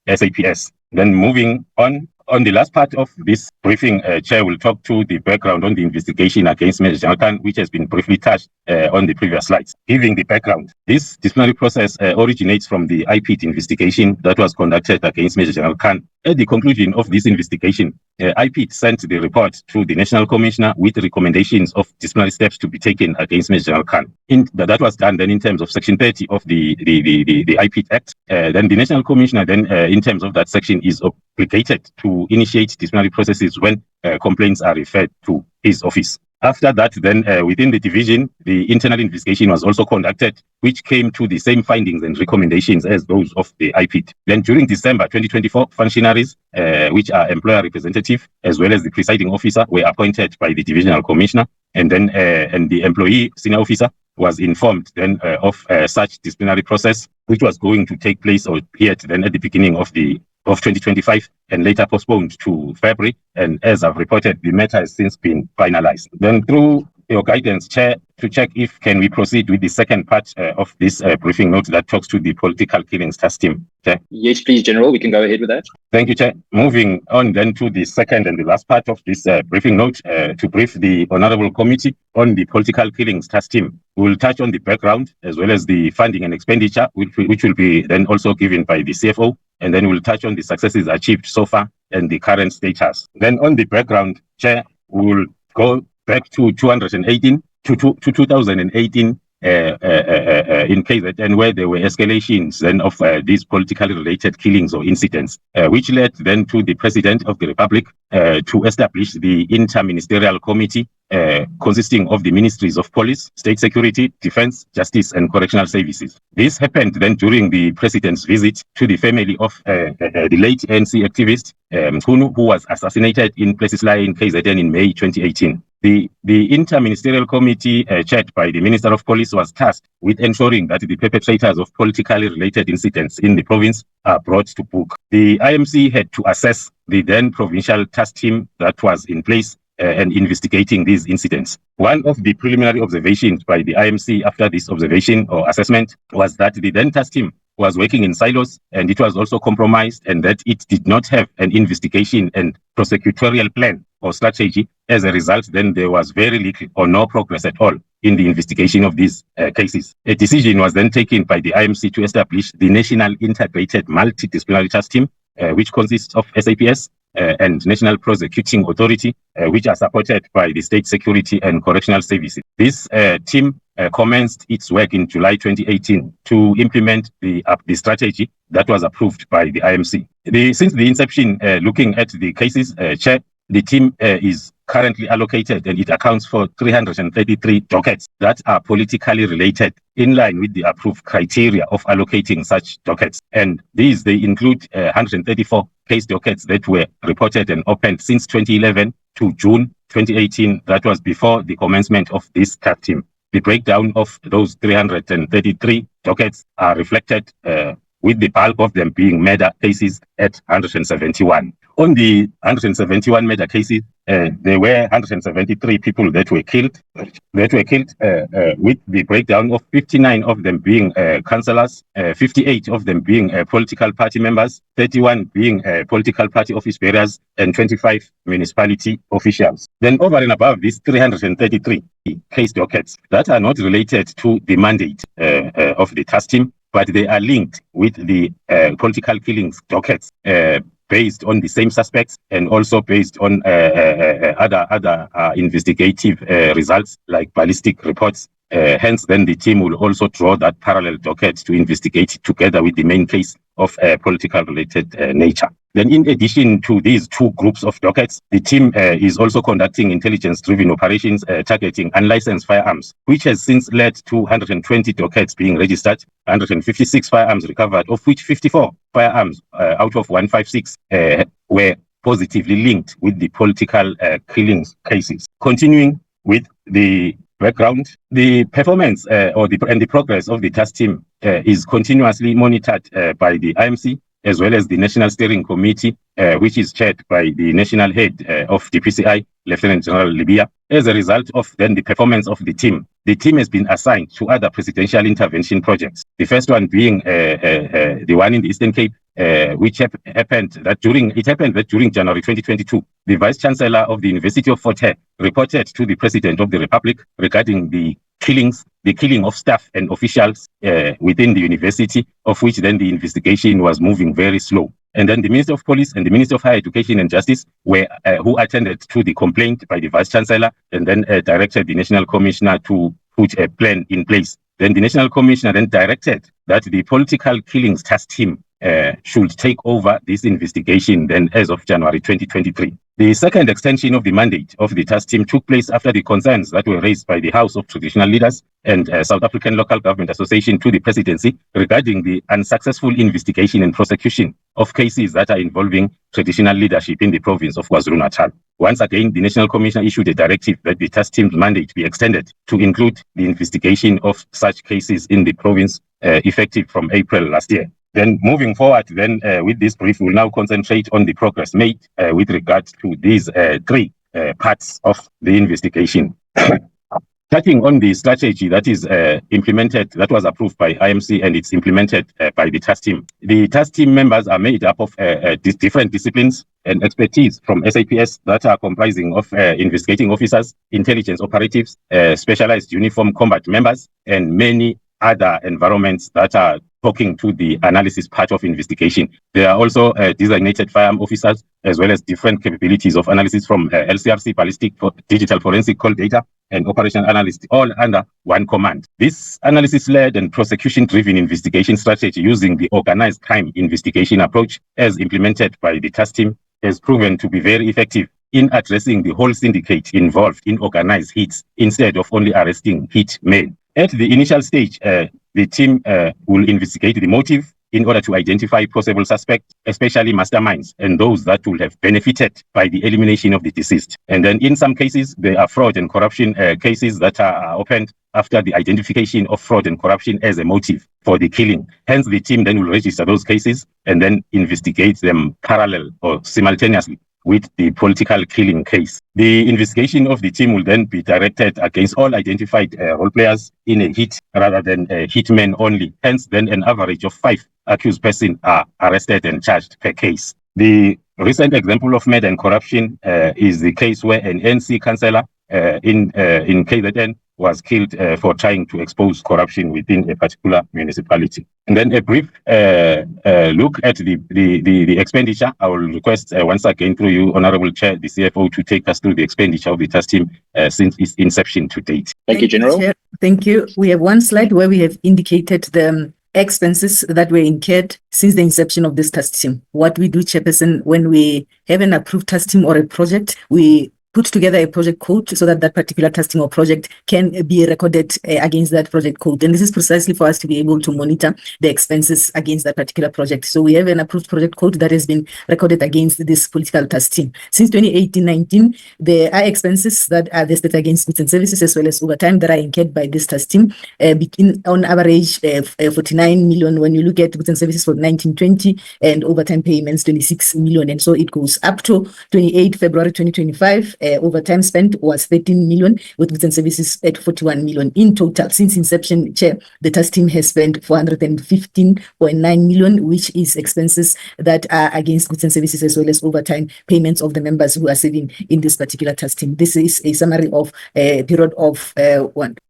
SAPS. Then moving on the last part of this briefing, Chair will talk to the background on the investigation against Major General Khan, which has been briefly touched on the previous slides. Giving the background, this disciplinary process originates from the IPIT investigation that was conducted against Major General Khan. At the conclusion of this investigation, IPIT sent the report to the National Commissioner with recommendations of disciplinary steps to be taken against Major General Khan. That was done then in terms of Section 30 of the IPIT Act. Then the National Commissioner then, in terms of that section, is obligated to initiate disciplinary processes when complaints are referred to his office. After that, then within the division, the internal investigation was also conducted, which came to the same findings and recommendations as those of the IPIT. Then during December 2024, functionaries, which are employer representative, as well as the presiding officer, were appointed by the divisional commissioner, and then and the employee senior officer was informed then of such disciplinary process, which was going to take place or appeared then at the beginning of 2025 and later postponed to February. And as I've reported, the matter has since been finalized. Then through your guidance, Chair, to check if can we proceed with the second part of this briefing note that talks to the political killings task team. Chair. Yes, please, General. We can go ahead with that. Thank you, Chair. Moving on then to the second and the last part of this briefing note to brief the Honourable Committee on the political killings task team. We will touch on the background as well as the funding and expenditure, which will be then also given by the CFO. And then we'll touch on the successes achieved so far and the current status. Then on the background, Chair, we will go back to 2018 in KZN, where there were escalations then of these politically related killings or incidents, which led then to the President of the Republic to establish the Inter-Ministerial Committee consisting of the Ministries of Police, State Security, Defense, Justice and Correctional Services. This happened then during the President's visit to the family of the late ANC activist Mkhunu, who was assassinated in Plesisla in KZN in May 2018. The Inter-Ministerial Committee chaired by the Minister of Police was tasked with ensuring that the perpetrators of politically related incidents in the province are brought to book. The IMC had to assess the then provincial task team that was in place and investigating these incidents. One of the preliminary observations by the IMC after this observation or assessment was that the then task team was working in silos, and it was also compromised, and that it did not have an investigation and prosecutorial plan or strategy. As a result, then there was very little or no progress at all in the investigation of these cases. A decision was then taken by the IMC to establish the National Integrated Multidisciplinary Task Team, which consists of SAPS and National Prosecuting Authority, which are supported by the State Security and Correctional Services. This team commenced its work in July 2018 to implement the strategy that was approved by the IMC. Since the inception, looking at the cases, Chair, the team is currently allocated, and it accounts for 333 dockets that are politically related, in line with the approved criteria of allocating such dockets. And they include 134 case dockets that were reported and opened since 2011 to June 2018. That was before the commencement of this task team. The breakdown of those 333 dockets are reflected with the bulk of them being murder cases at 171. On the 171 murder cases, there were 173 people that were killed, with the breakdown of 59 of them being councillors, 58 of them being political party members, 31 being political party office bearers, and 25 municipality officials. Then over and above these 333 case dockets that are not related to the mandate of the task team, but they are linked with the political killings dockets based on the same suspects, and also based on other investigative results like ballistic reports. Hence, then the team will also draw that parallel docket to investigate together with the main case of political related nature. Then, in addition to these two groups of dockets, the team is also conducting intelligence-driven operations targeting unlicensed firearms, which has since led to 120 dockets being registered, 156 firearms recovered, of which 54 firearms out of 156 were positively linked with the political killings cases. Continuing with the background, the performance and the progress of the task team is continuously monitored by the IMC, as well as the National Steering Committee, which is chaired by the national head of DPCI, Lt-Gen General Libya. As a result of then the performance of the team has been assigned to other presidential intervention projects. The first one being the one in the Eastern Cape, which happened during January 2022. The Vice Chancellor of the University of Fort Hare reported to the President of the Republic regarding the killing of staff and officials within the university, of which then the investigation was moving very slow. And then the Minister of Police and the Minister of Higher Education and Justice who attended to the complaint by the Vice Chancellor, and then directed the National Commissioner to put a plan in place. Then the National Commissioner then directed that the political killings task team should take over this investigation then as of January 2023. The second extension of the mandate of the task team took place after the concerns that were raised by the House of Traditional Leaders and South African Local Government Association to the Presidency regarding the unsuccessful investigation and prosecution of cases that are involving traditional leadership in the province of KwaZulu-Natal. Once again, the National Commissioner issued a directive that the task team's mandate be extended to include the investigation of such cases in the province, effective from April last year. Then moving forward, with this brief, we'll now concentrate on the progress made with regards to these three parts of the investigation. Touching on the strategy that is implemented, that was approved by IMC and it's implemented by the task team. The task team members are made up of different disciplines and expertise from SAPS that are comprising of investigating officers, intelligence operatives, specialized uniform combat members, and many other environments that are talking to the analysis part of investigation. There are also designated firearm officers, as well as different capabilities of analysis from LCRC, ballistic, digital forensic call data, and operational analyst, all under one command. This analysis-led and prosecution-driven investigation strategy using the organized crime investigation approach, as implemented by the task team, has proven to be very effective in addressing the whole syndicate involved in organized hits, instead of only arresting hit men. At the initial stage, the team will investigate the motive in order to identify possible suspects, especially masterminds and those that will have benefited by the elimination of the deceased. And then in some cases, there are fraud and corruption cases that are opened after the identification of fraud and corruption as a motive for the killing. Hence, the team then will register those cases and then investigate them parallel or simultaneously with the political killing case. The investigation of the team will then be directed against all identified role players in a hit rather than hitmen only. Hence, then an average of 5 accused persons are arrested and charged per case. The recent example of murder and corruption is the case where an NC councillor in KZN was killed for trying to expose corruption within a particular municipality. And then a brief look at the expenditure. I will request once again through you, Honorable Chair, the CFO, to take us through the expenditure of the task team since its inception to date. Thank you, General. Chair. Thank you. We have one slide where we have indicated the expenses that were incurred since the inception of this task team. What we do, Chairperson, when we have an approved task team or a project, we put together a project code so that that particular task team or project can be recorded against that project code. And this is precisely for us to be able to monitor the expenses against that particular project. So we have an approved project code that has been recorded against this political task team. Since 2018-19, there are expenses that are listed against goods and services as well as overtime that are incurred by this task team, on average 49 million when you look at goods and services for 1920 and overtime payments 26 million. And so it goes up to 28 February 2025. Overtime spent was 13 million, with goods and services at 41 million. In total, since inception, Chair, the task team has spent 415.9 million, which is expenses that are against goods and services as well as overtime payments of the members who are serving in this particular task team. This is a summary of a period of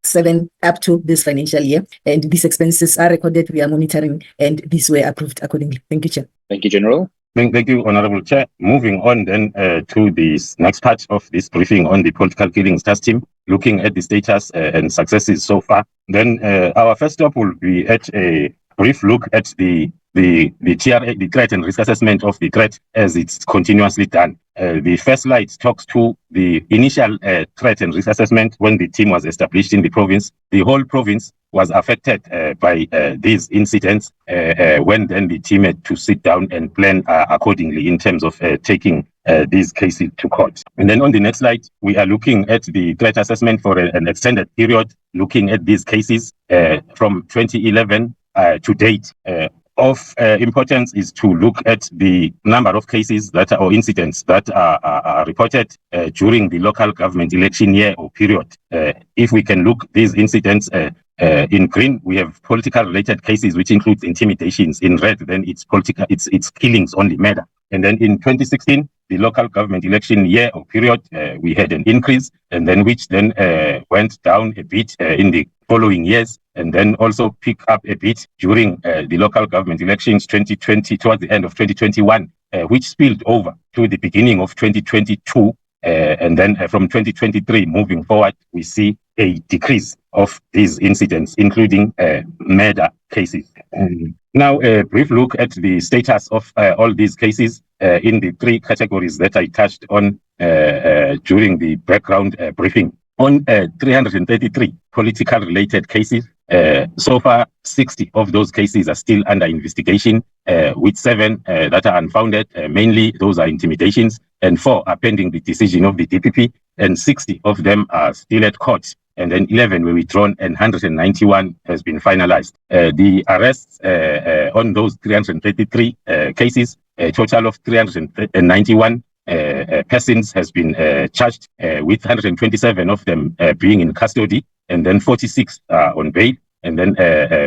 7 up to this financial year, and these expenses are recorded, we are monitoring, and these were approved accordingly. Thank you, Chair. Thank you, General. Thank you, Honorable Chair. Moving on then to this next part of this briefing on the political killings task team, looking at the status and successes so far. Then our first stop will be at a brief look at the TRA, the threat and risk assessment of the threat as it's continuously done. The first slide talks to the initial threat and risk assessment when the team was established in the province. The whole province was affected by these incidents when then the team had to sit down and plan accordingly in terms of taking these cases to court. And then on the next slide, we are looking at the threat assessment for an extended period, looking at these cases from 2011 to date. Of importance is to look at the number of cases that are, or incidents that are reported during the local government election year or period. If we can look these incidents in green, we have political related cases, which includes intimidations. In red, then it's political, it's killings only, murder. And then in 2016, the local government election year or period, we had an increase, and then which then went down a bit in the following years, and then also pick up a bit during the local government elections 2020, towards the end of 2021, which spilled over to the beginning of 2022. And then from 2023 moving forward, we see a decrease of these incidents, including murder cases. Now, a brief look at the status of all these cases in the 3 categories that I touched on during the background briefing. On 333 political related cases, so far 60 of those cases are still under investigation, with 7 that are unfounded. Mainly those are intimidations, and 4 are pending the decision of the DPP, and 60 of them are still at court. And then 11 were withdrawn and 191 has been finalized. The arrests on those 333 cases, a total of 391 persons has been charged, with 127 of them being in custody, and then 46 on bail, and then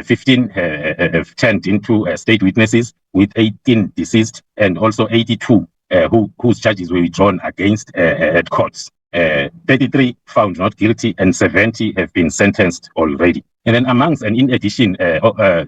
15 have turned into state witnesses, with 18 deceased and also 82 whose charges were withdrawn against at courts. 33 found not guilty and 70 have been sentenced already. And then amongst and in addition,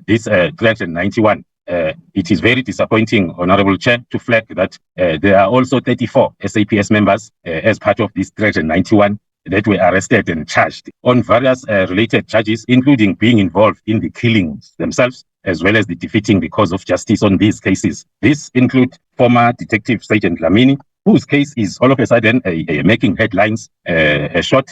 this 391, it is very disappointing, Honorable Chair, to flag that there are also 34 SAPS members as part of this 391 that were arrested and charged on various related charges, including being involved in the killings themselves, as well as the defeating the cause of justice on these cases. This include former Detective Sergeant Dlamini, whose case is all of a sudden making headlines. A short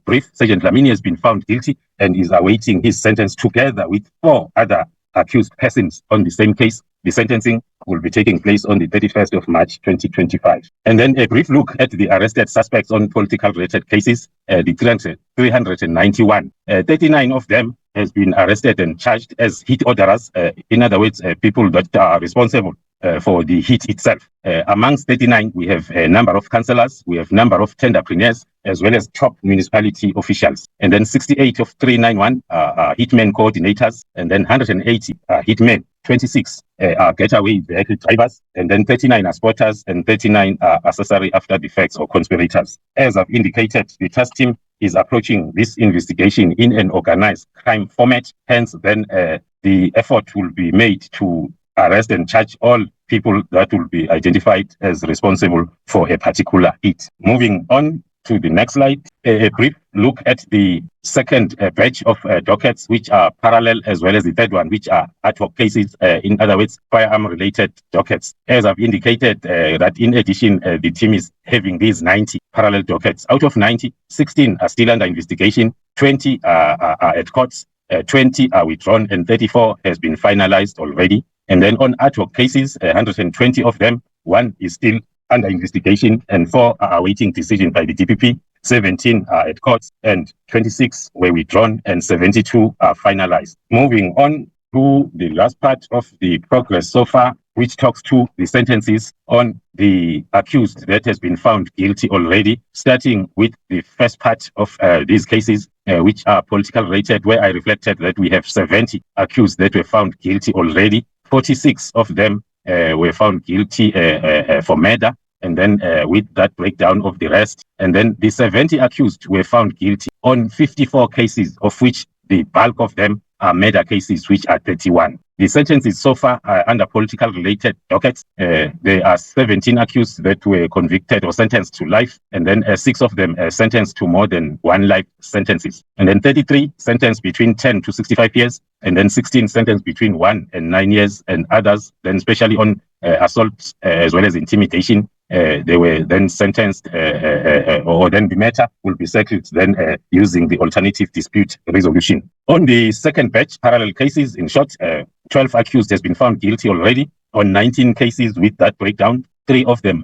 brief, Sergeant Dlamini has been found guilty and is awaiting his sentence together with 4 other accused persons on the same case. The sentencing will be taking place on the 31st of March 2025. And then a brief look at the arrested suspects on political related cases, the 391. 39 of them has been arrested and charged as hit orderers. In other words, people that are responsible for the heat itself. Amongst 39, we have a number of councillors, we have number of tenderpreneurs, as well as top municipality officials. And then 68 of 391 are hitmen coordinators, and then 180 are hitmen. 26 are getaway vehicle drivers, and then 39 are spotters, and 39 are accessory after the facts or conspirators. As I've indicated, the task team is approaching this investigation in an organized crime format. Hence, then the effort will be made to arrest and charge all people that will be identified as responsible for a particular hit. Moving on to the next slide, a brief look at the second batch of dockets, which are parallel, as well as the third one, which are ad hoc cases, in other words, firearm-related dockets. As I've indicated, that in addition, the team is having these 90 parallel dockets. Out of 90, 16 are still under investigation, 20 are at courts, 20 are withdrawn, and 34 has been finalized already. And then on ad hoc cases, 120 of them, 1 is still under investigation, and 4 are awaiting decision by the DPP, 17 are at courts, and 26 were withdrawn, and 72 are finalized. Moving on to the last part of the progress so far, which talks to the sentences on the accused that has been found guilty already, starting with the first part of these cases, which are political related, where I reflected that we have 70 accused that were found guilty already. 46 of them were found guilty for murder, and then with that breakdown of the rest. And then the 70 accused were found guilty on 54 cases, of which the bulk of them are murder cases, which are 31. The sentences so far are under political related dockets. There are 17 accused that were convicted or sentenced to life, and then 6 of them sentenced to more than 1 life sentences. And then 33 sentenced between 10 to 65 years, and then 16 sentenced between 1 and 9 years, and others, then especially on assault as well as intimidation, they were then sentenced, or then the matter will be settled then using the alternative dispute resolution. On the second batch, parallel cases, in short, 12 accused has been found guilty already on 19 cases with that breakdown. 3 of them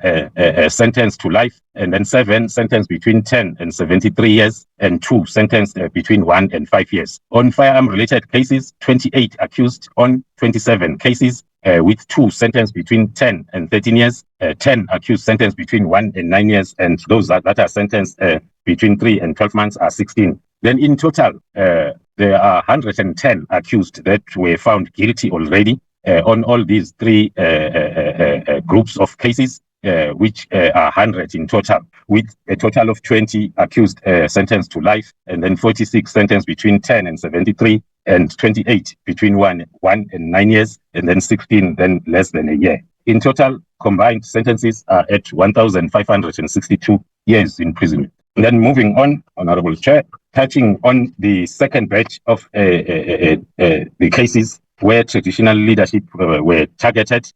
sentenced to life, and then 7 sentenced between 10 and 73 years, and 2 sentenced between 1 and 5 years. On firearm-related cases, 28 accused on 27 cases, with 2 sentenced between 10 and 13 years, 10 accused sentenced between 1 and 9 years, and those that are sentenced between 3 and 12 months are 16. Then in total, there are 110 accused that were found guilty already on all these 3 groups of cases, which are 100 in total, with a total of 20 accused sentenced to life, and then 46 sentenced between 10 and 73, and 28 between 1 and 9 years, and then 16 then less than a year. In total, combined sentences are at 1,562 years imprisonment. And then moving on, Honorable Chair, touching on the second batch of the cases where traditional leadership were targeted,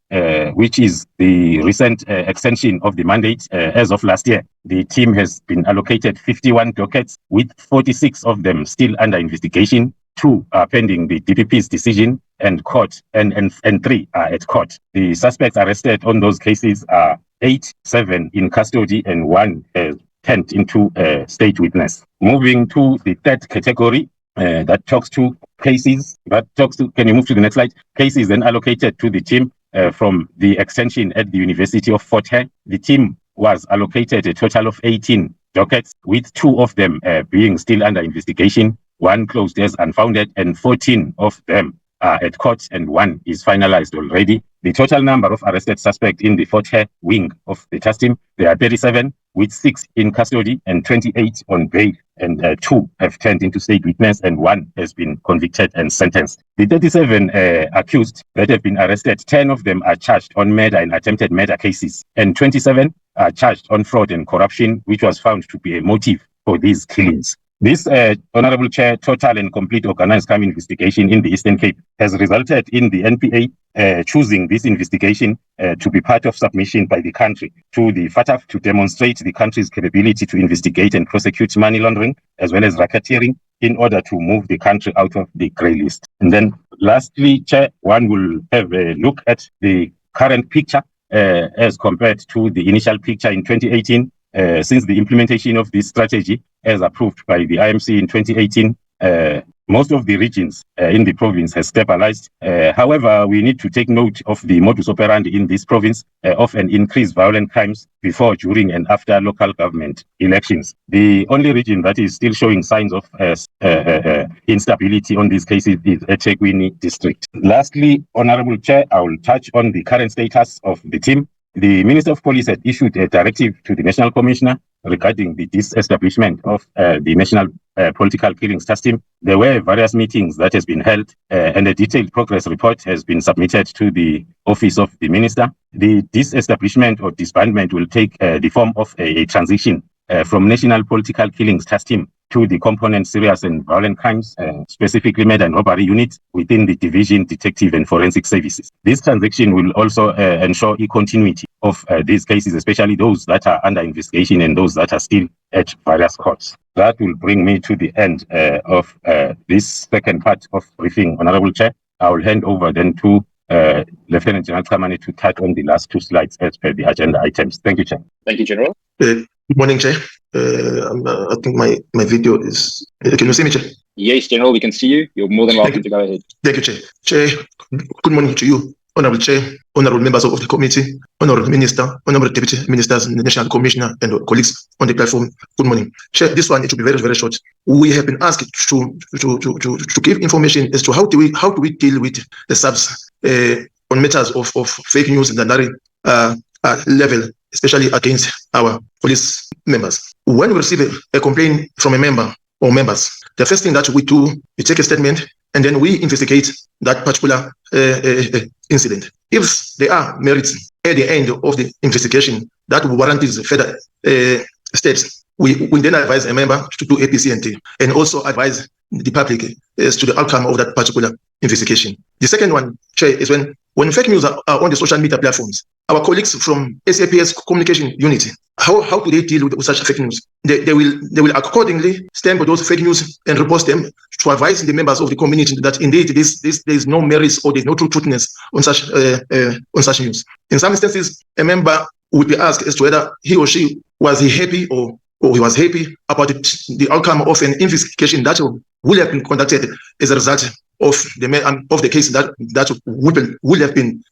which is the recent extension of the mandate as of last year. The team has been allocated 51 dockets, with 46 of them still under investigation. 2 are pending the DPP's decision and court, and 3 are at court. The suspects arrested on those cases are 8, 7 in custody, and 1 turned into a state witness. Moving to the third category, that talks to cases, can you move to the next slide? Cases then allocated to the team from the extension at the University of Fort Hare. The team was allocated a total of 18 dockets, with 2 of them being still under investigation, 1 closed as unfounded, and 14 of them are at court, and 1 is finalized already. The total number of arrested suspects in the Fort Hare wing of the task team, there are 37, with 6 in custody and 28 on bail, and 2 have turned into state witness, and 1 has been convicted and sentenced. The 37 accused that have been arrested, 10 of them are charged on murder and attempted murder cases, and 27 are charged on fraud and corruption, which was found to be a motive for these killings. This, Honorable Chair, total and complete organized crime investigation in the Eastern Cape has resulted in the NPA choosing this investigation to be part of submission by the country to the FATF to demonstrate the country's capability to investigate and prosecute money laundering as well as racketeering in order to move the country out of the grey list. And then lastly, Chair, one will have a look at the current picture as compared to the initial picture in 2018. Since the implementation of this strategy, as approved by the IMC in 2018, Most of the regions in the province has stabilized. However, we need to take note of the modus operandi in this province of an increased violent crimes before, during, and after local government elections. The only region that is still showing signs of instability on these cases is eThekwini district. Lastly, Honorable Chair, I will touch on the current status of the team. The Minister of Police had issued a directive to the National Commissioner regarding the disestablishment of the National Political Killings Task Team. There were various meetings that has been held and a detailed progress report has been submitted to the Office of the Minister. The disestablishment or disbandment will take the form of a transition from National Political Killings Task Team to the component serious and violent crimes, specifically murder and robbery unit within the Division Detective and Forensic Services. This transaction will also ensure a continuity of these cases, especially those that are under investigation and those that are still at various courts. That will bring me to the end of this second part of briefing, Honorable Chair. I will hand over then to Lt-Gen Nhlanhla Mkhwanazi to touch on the last two slides as per the agenda items. Thank you, Chair. Thank you, General. Good morning, Chair. I think my video is... Can you see me, Chair? Yes, General, we can see you. You're more than welcome to go ahead. Thank you, Chair. Chair, good morning to you, Honorable Chair, Honorable members of the committee, Honorable Minister, Honorable Deputy Ministers, the National Commissioner, and colleagues on the platform. Good morning. Chair, this one, it will be very, very short. We have been asked to give information as to how do we deal with the SAPS on matters of fake news in the level, especially against our police members. When we receive a complaint from a member or members, the first thing that we do, we take a statement and then we investigate that particular incident. If there are merits at the end of the investigation that warrants further steps, we then advise a member to do APC&T and also advise the public as to the outcome of that particular investigation. The second one, Chair, is when fake news are on the social media platforms, our colleagues from SAPS communication unit, how do they deal with such fake news? They will accordingly stamp those fake news and report them to advise the members of the community that indeed there is no merits or there is no truthness on such news. In some instances, a member would be asked as to whether he or she was happy or he was happy about the outcome of an investigation that would have been conducted as a result of the case that would have been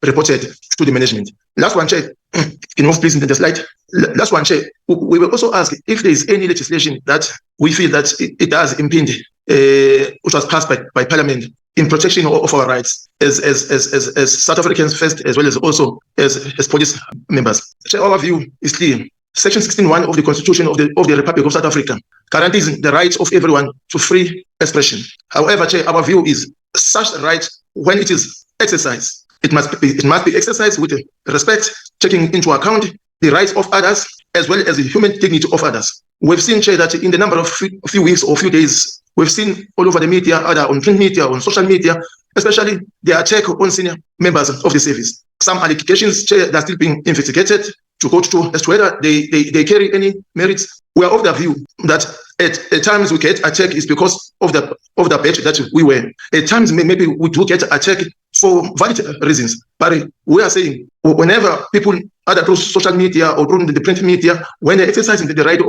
reported to the management. Last one, Chair, can you move please into the slide? Last one, Chair, we will also ask if there is any legislation that we feel that it does impede, which was passed by Parliament in protection of our rights as South Africans first, as well as also as police members. Chair, our view is clear. Section 16(1) of the Constitution of the Republic of South Africa guarantees the right of everyone to free expression. However, Chair, our view is such right, when it is exercised, it must be exercised with respect, taking into account the rights of others as well as the human dignity of others. We've seen, Chair, that in the number of few weeks or few days, we've seen all over the media, either on print media, on social media, especially the attack on senior members of the service. Some allegations, Chair, that are still being investigated to go to as to whether they carry any merits. We are of the view that at times we get attacked is because of the badge that we wear. At times maybe we do get attacked for valid reasons. But we are saying whenever people either through social media or through the print media, when they're exercising the right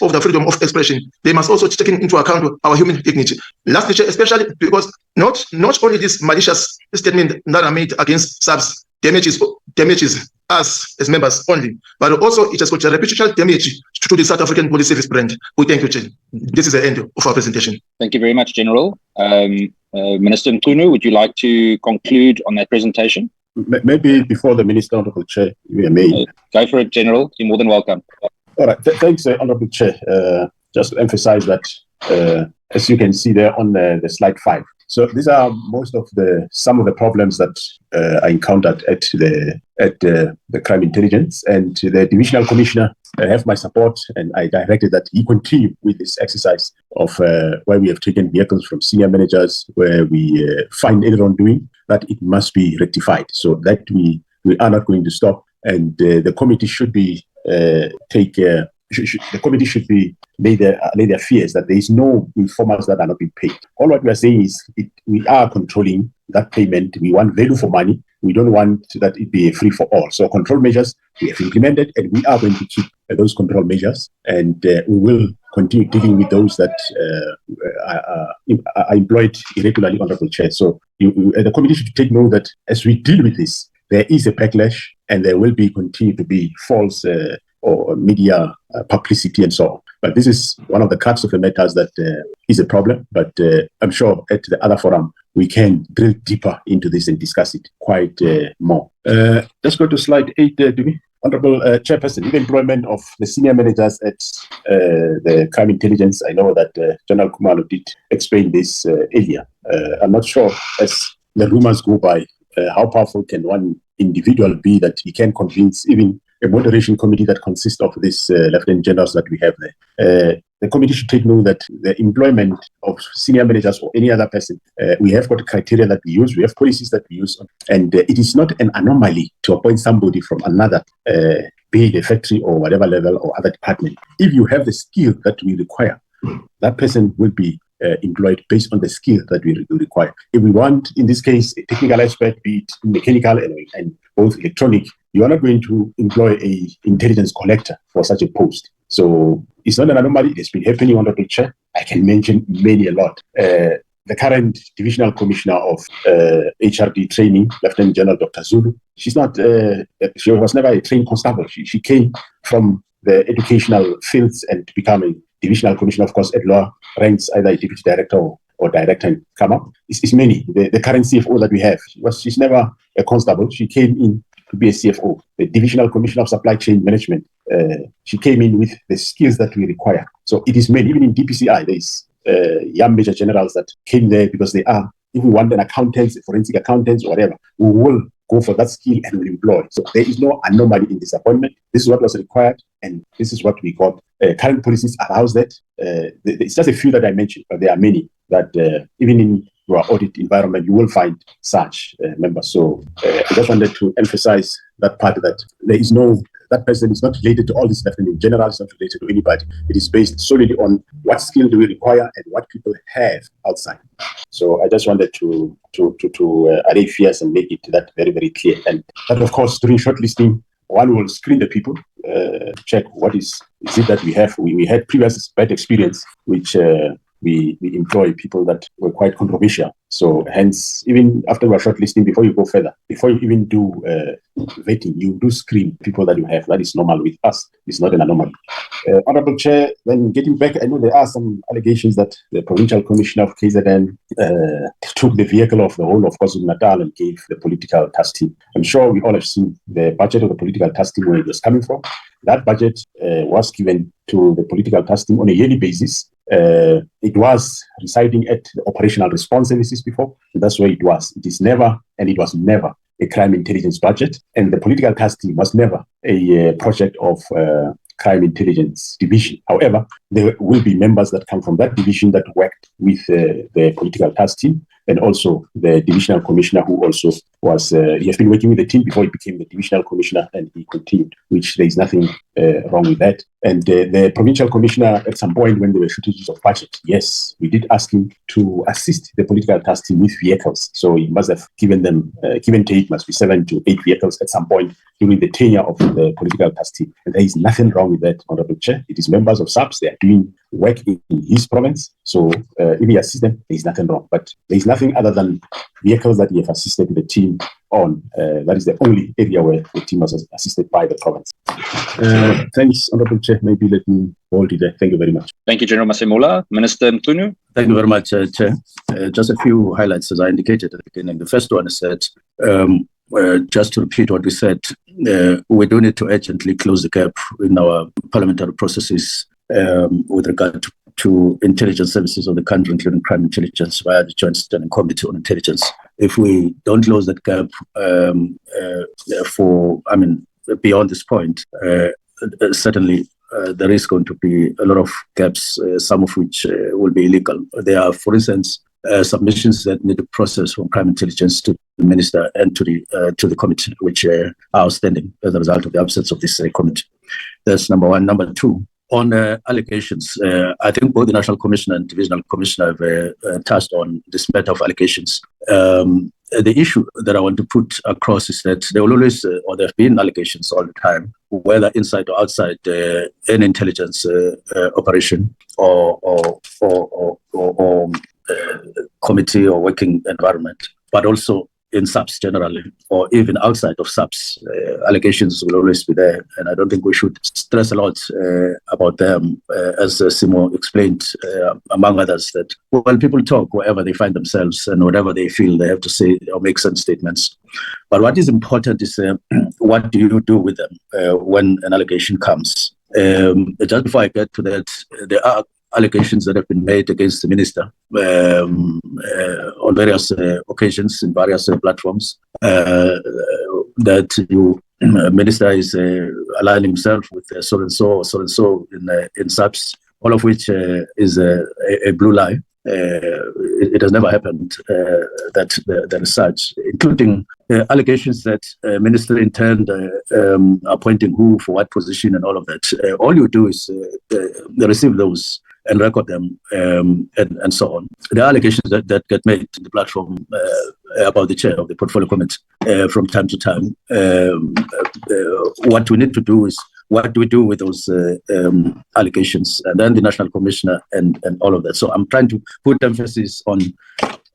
of the freedom of expression, they must also take into account our human dignity. Lastly, Chair, especially because not only this malicious statement that are made against SAPS damages us as members only, but also it has got a reputational damage to the South African Police Service brand. We thank you, Chair. This is the end of our presentation. Thank you very much, General. Minister Mkhunu, would you like to conclude on that presentation? Maybe before the Minister, Honourable Chair, you may. Go for it, General. You're more than welcome. All right. Thanks, Honourable Chair. Just to emphasize that, as you can see there on the slide 5. So these are some of the problems that I encountered at the crime intelligence, and the divisional commissioner have my support, and I directed that he continue with this exercise of where we have taken vehicles from senior managers where we find any wrongdoing, that it must be rectified. So that we are not going to stop, and the committee should be the committee should be lay their fears that there is no informers that are not being paid. All what we are saying is we are controlling that payment. We want value for money. We don't want that it be free for all. So control measures we have implemented, and we are going to keep those control measures, and we will continue dealing with those that are employed irregularly, Honorable Chair. So the committee should take note that as we deal with this, there is a backlash and there will continue to be false or media publicity and so on. But this is one of the crux of the matters that is a problem. But I'm sure at the other forum, we can drill deeper into this and discuss it quite more. Let's go to slide 8, do we? Honorable Chairperson, the employment of the senior managers at the crime intelligence, I know that General Khumalo did explain this earlier. I'm not sure, as the rumors go by, how powerful can one individual be that he can convince even a moderation committee that consists of these lieutenant generals that we have there. The committee should take note that the employment of senior managers or any other person, we have got criteria that we use, we have policies that we use, and it is not an anomaly to appoint somebody from another, be it a factory or whatever level or other department. If you have the skill that we require, that person will be employed based on the skill that we require. If we want, in this case, a technical aspect, be it mechanical and both electronic, you are not going to employ a intelligence collector for such a post. So it's not an anomaly. It's been happening on the picture. I can mention many a lot. The current divisional commissioner of HRD training, Lieutenant General Dr. Zulu, she's not. She was never a trained constable. She came from the educational fields and to become a divisional commissioner. Of course, at law ranks either a deputy director or director and come up. It's many. The current CFO that we have, she's never a constable. She came in to be a CFO, the divisional commissioner of supply chain management. She came in with the skills that we require. So it is many. Even in DPCI, there is young major generals that came there because they are. If we want an accountant, forensic accountants, or whatever, we will go for that skill and will employ. So there is no anomaly in disappointment. This is what was required, and this is what we got. Current policies allows that. It's just a few that I mentioned, but there are many that even in your audit environment, you will find such members. So I just wanted to emphasize that part, that there is no, that person is not related to all these lieutenant generals, not related to anybody. It is based solely on what skill do we require and what people have outside. So I just wanted to allay fears and make it that very, very clear. And that, of course, during shortlisting, one will screen the people, check what is it that we have. We had previous bad experience, which we employ people that were quite controversial. So hence, even after we are shortlisting, before you go further, before you even do vetting, you do screen people that you have. That is normal with us. It's not an anomaly. Honorable Chair, then getting back, I know there are some allegations that the Provincial Commissioner of KZN took the vehicle of the whole of KwaZulu-Natal and gave the political task team. I'm sure we all have seen the budget of the political task team, where it was coming from. That budget was given to the political task team on a yearly basis. It was residing at the operational response services before, and that's where it was. It is never, and it was never, a crime intelligence budget, and the political task team was never a project of crime intelligence division. However, there will be members that come from that division that worked with the political task team, and also the divisional commissioner, who also was, he has been working with the team before he became the divisional commissioner, and he continued, which there is nothing wrong with that. And the provincial commissioner, at some point when there were shortages of budget, yes, we did ask him to assist the political task team with vehicles. So he must have given them, give and take, must be 7 to 8 vehicles at some point during the tenure of the political task team. And there is nothing wrong with that, Honorable Chair. It is members of SAPS, they are doing work in his province. So if he assists them, there is nothing wrong. But there is nothing other than vehicles that he has assisted the team on. That is the only area where the team was assisted by the province. Thanks, Honorable Chair. Maybe let me hold it there. Thank you very much. Thank you, General Masemola. Minister Mkhwanazi. Thank you very much, Chair. Just a few highlights, as I indicated at the beginning. The first one is that, just to repeat what we said, we do need to urgently close the gap in our parliamentary processes with regard to intelligence services of the country, including crime intelligence, via the Joint Standing Committee on Intelligence. If we don't close that gap beyond this point, certainly there is going to be a lot of gaps, some of which will be illegal. There are, for instance, submissions that need to process from crime intelligence to the minister and to the committee, which are outstanding as a result of the absence of this committee. That's number one. Number two, On allegations, I think both the National Commissioner and Divisional Commissioner have touched on this matter of allegations. The issue that I want to put across is that there will always, or there have been allegations all the time, whether inside or outside an intelligence operation or committee or working environment, but also in SAPS generally, or even outside of SAPS, allegations will always be there. And I don't think we should stress a lot about them, as Simo explained, among others, that when people talk wherever they find themselves and whatever they feel they have to say or make certain statements. But what is important is what do you do with them when an allegation comes? Just before I get to that, there are allegations that have been made against the minister on various occasions in various platforms, that the minister is aligning himself with so and so in SAPS, all of which is a blue lie. It has never happened that is such, including allegations that minister intend appointing who for what position and all of that. All you do is receive those and record them, and so on. There are allegations that get made in the platform about the chair of the portfolio committee from time to time. What we need to do is, what do we do with those allegations? And then the National Commissioner and all of that. So I'm trying to put emphasis on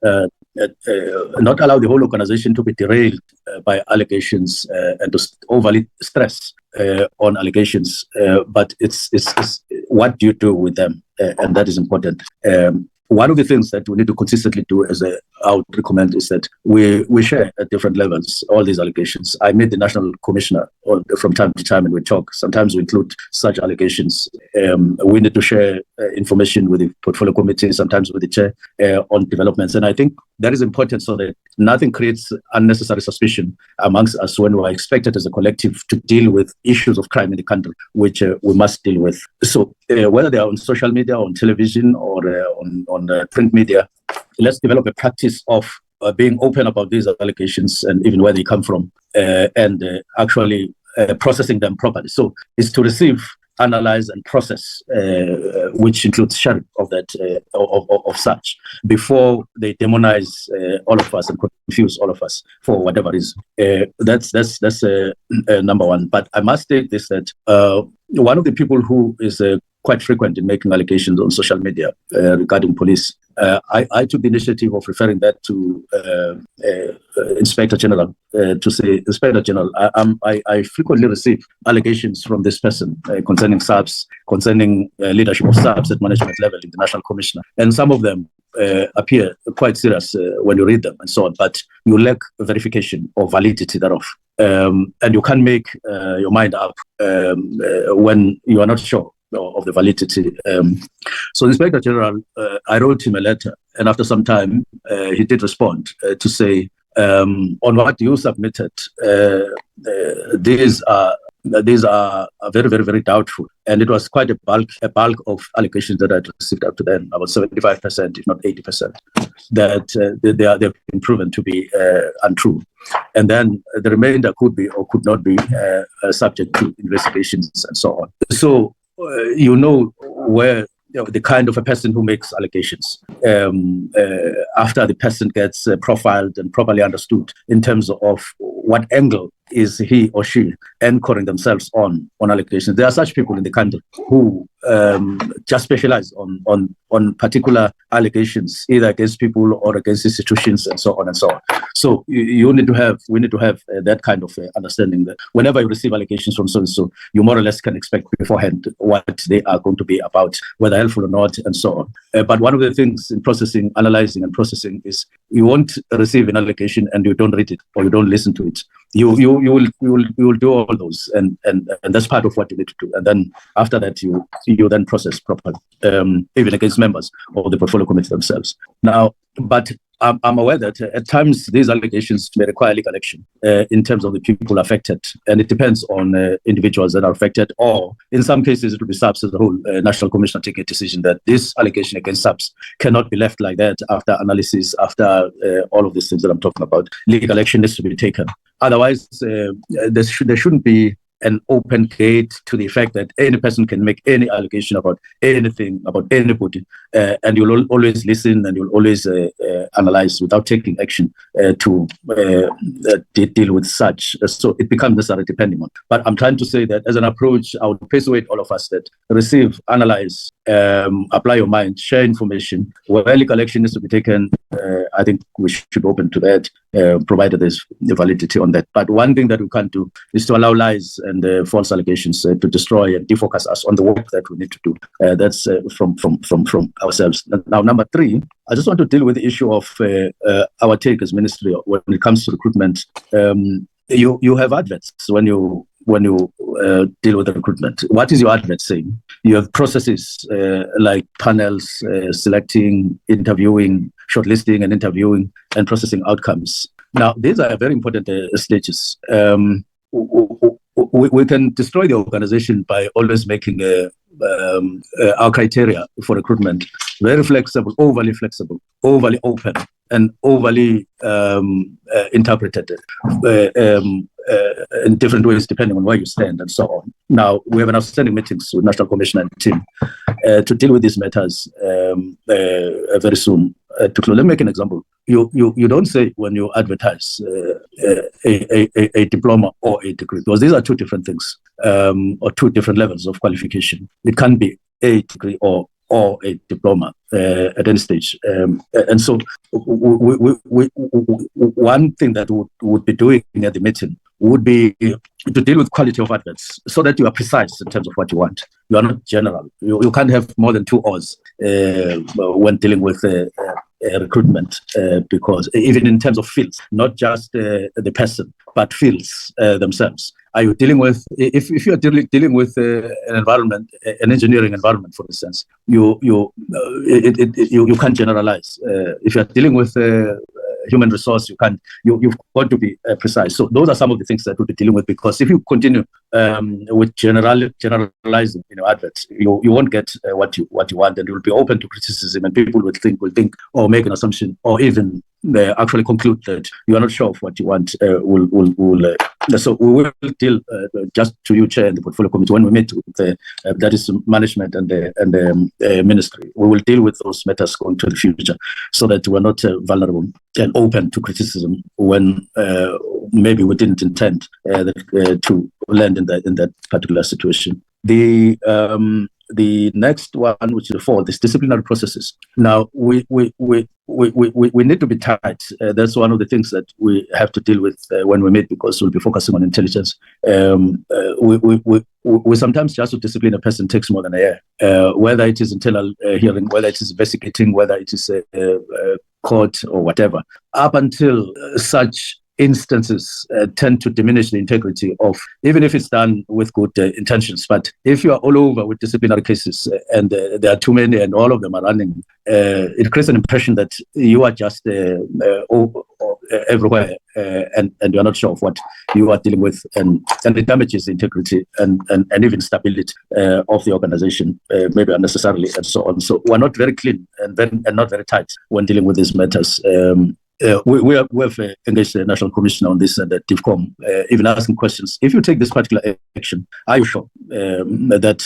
not allow the whole organization to be derailed by allegations and to overly stress on allegations, but it's what do you do with them, and that is important. One of the things that we need to consistently do, as I would recommend, is that we share at different levels all these allegations. I meet the National Commissioner from time to time and we talk. Sometimes we include such allegations. We need to share information with the portfolio committee, sometimes with the chair, on developments. And I think that is important so that nothing creates unnecessary suspicion amongst us when we are expected as a collective to deal with issues of crime in the country, which we must deal with. So whether they are on social media, on television, or on print media, let's develop a practice of being open about these allegations and even where they come from, and actually processing them properly. So it's to receive, analyze, and process, which includes sharing of that of such, before they demonize all of us and confuse all of us for whatever reason. That's number one. But I must state this, that one of the people who is quite frequent in making allegations on social media regarding police, I took the initiative of referring that to Inspector General, to say, Inspector General, I frequently receive allegations from this person concerning SAPS, concerning leadership of SAPS at management level in the National Commissioner. And some of them appear quite serious when you read them and so on, but you lack verification or validity thereof. And you can't make your mind up when you are not sure of the validity. So the Inspector General, I wrote him a letter, and after some time, he did respond to say, on what you submitted, these are very, very, very doubtful. And it was quite a bulk of allegations that I'd received up to then, about 75%, if not 80%, that they've been proven to be untrue. And then the remainder could be or could not be subject to investigations and so on. So you know where the kind of a person who makes allegations, after the person gets profiled and properly understood in terms of what angle is he or she anchoring themselves on allegations. There are such people in the country who just specialize on particular allegations, either against people or against institutions and so on and so on. So we need to have that kind of understanding that whenever you receive allegations from so-and-so, you more or less can expect beforehand what they are going to be about, whether helpful or not, and so on. But one of the things in processing, analyzing and processing is you won't receive an allegation and you don't read it or you don't listen to it. You will do all those, and that's part of what you need to do. And then after that, you then process properly, even against members of the portfolio committee themselves. Now, but I'm aware that at times these allegations may require legal action in terms of the people affected, and it depends on individuals that are affected, or in some cases it will be SAPS as a whole. National Commissioner take a decision that this allegation against SAPS cannot be left like that after analysis, after all of these things that I'm talking about. Legal action needs to be taken. Otherwise, there shouldn't be an open gate to the effect that any person can make any allegation about anything, about anybody, and you'll always listen and you'll always analyze without taking action to deal with such. So it becomes necessary depending on. But I'm trying to say that as an approach, I would persuade all of us that receive, analyze, apply your mind, share information. Where legal action is to be taken, I think we should be open to that, provided there's validity on that. But one thing that we can't do is to allow lies and false allegations to destroy and defocus us on the work that we need to do. That's from ourselves. Now, number three, I just want to deal with the issue of our take as ministry when it comes to recruitment. You have adverts when you deal with the recruitment. What is your advert saying? You have processes like panels, selecting, interviewing, shortlisting and interviewing, and processing outcomes. Now, these are very important stages. We can destroy the organization by always making our criteria for recruitment very flexible, overly open, and overly interpreted in different ways depending on where you stand and so on. Now, we have an outstanding meetings with National Commissioner and team to deal with these matters very soon. Let me make an example. You don't say when you advertise a diploma or a degree, because these are two different things or two different levels of qualification. It can be a degree or a diploma at any stage. And so one thing that we would be doing at the meeting would be to deal with quality of adverts so that you are precise in terms of what you want. You are not general. You can't have more than two O's when dealing with recruitment, because even in terms of fields, not just the person, but fields themselves. Are you dealing with, if you are dealing with an environment, an engineering environment, for instance, you can't generalize. If you are dealing with human resource, you've got to be precise. So those are some of the things that we'll be dealing with, because if you continue with generalizing adverts, you won't get what you want, and you will be open to criticism, and people will think or make an assumption or even actually conclude that you are not sure of what you want. So we will deal, just to you, Chair, and the Portfolio Committee, when we meet with that is management and the ministry, we will deal with those matters going to the future so that we're not vulnerable and open to criticism when maybe we didn't intend to land in that particular situation. The next one, which is the fourth, is disciplinary processes. Now, we need to be tight. That's one of the things that we have to deal with when we meet, because we'll be focusing on intelligence. We sometimes just to discipline a person takes more than a year, whether it is internal hearing, whether it is investigating, whether it is a court or whatever. Up until such instances tend to diminish the integrity of, even if it's done with good intentions. But if you are all over with disciplinary cases and there are too many and all of them are running, it creates an impression that you are just everywhere and you're not sure of what you are dealing with, and it damages the integrity and even stability of the organization, maybe unnecessarily, and so on. So we're not very clean and not very tight when dealing with these matters. We have engaged the National Commissioner on this and the DIFCOM, even asking questions. If you take this particular action, are you sure that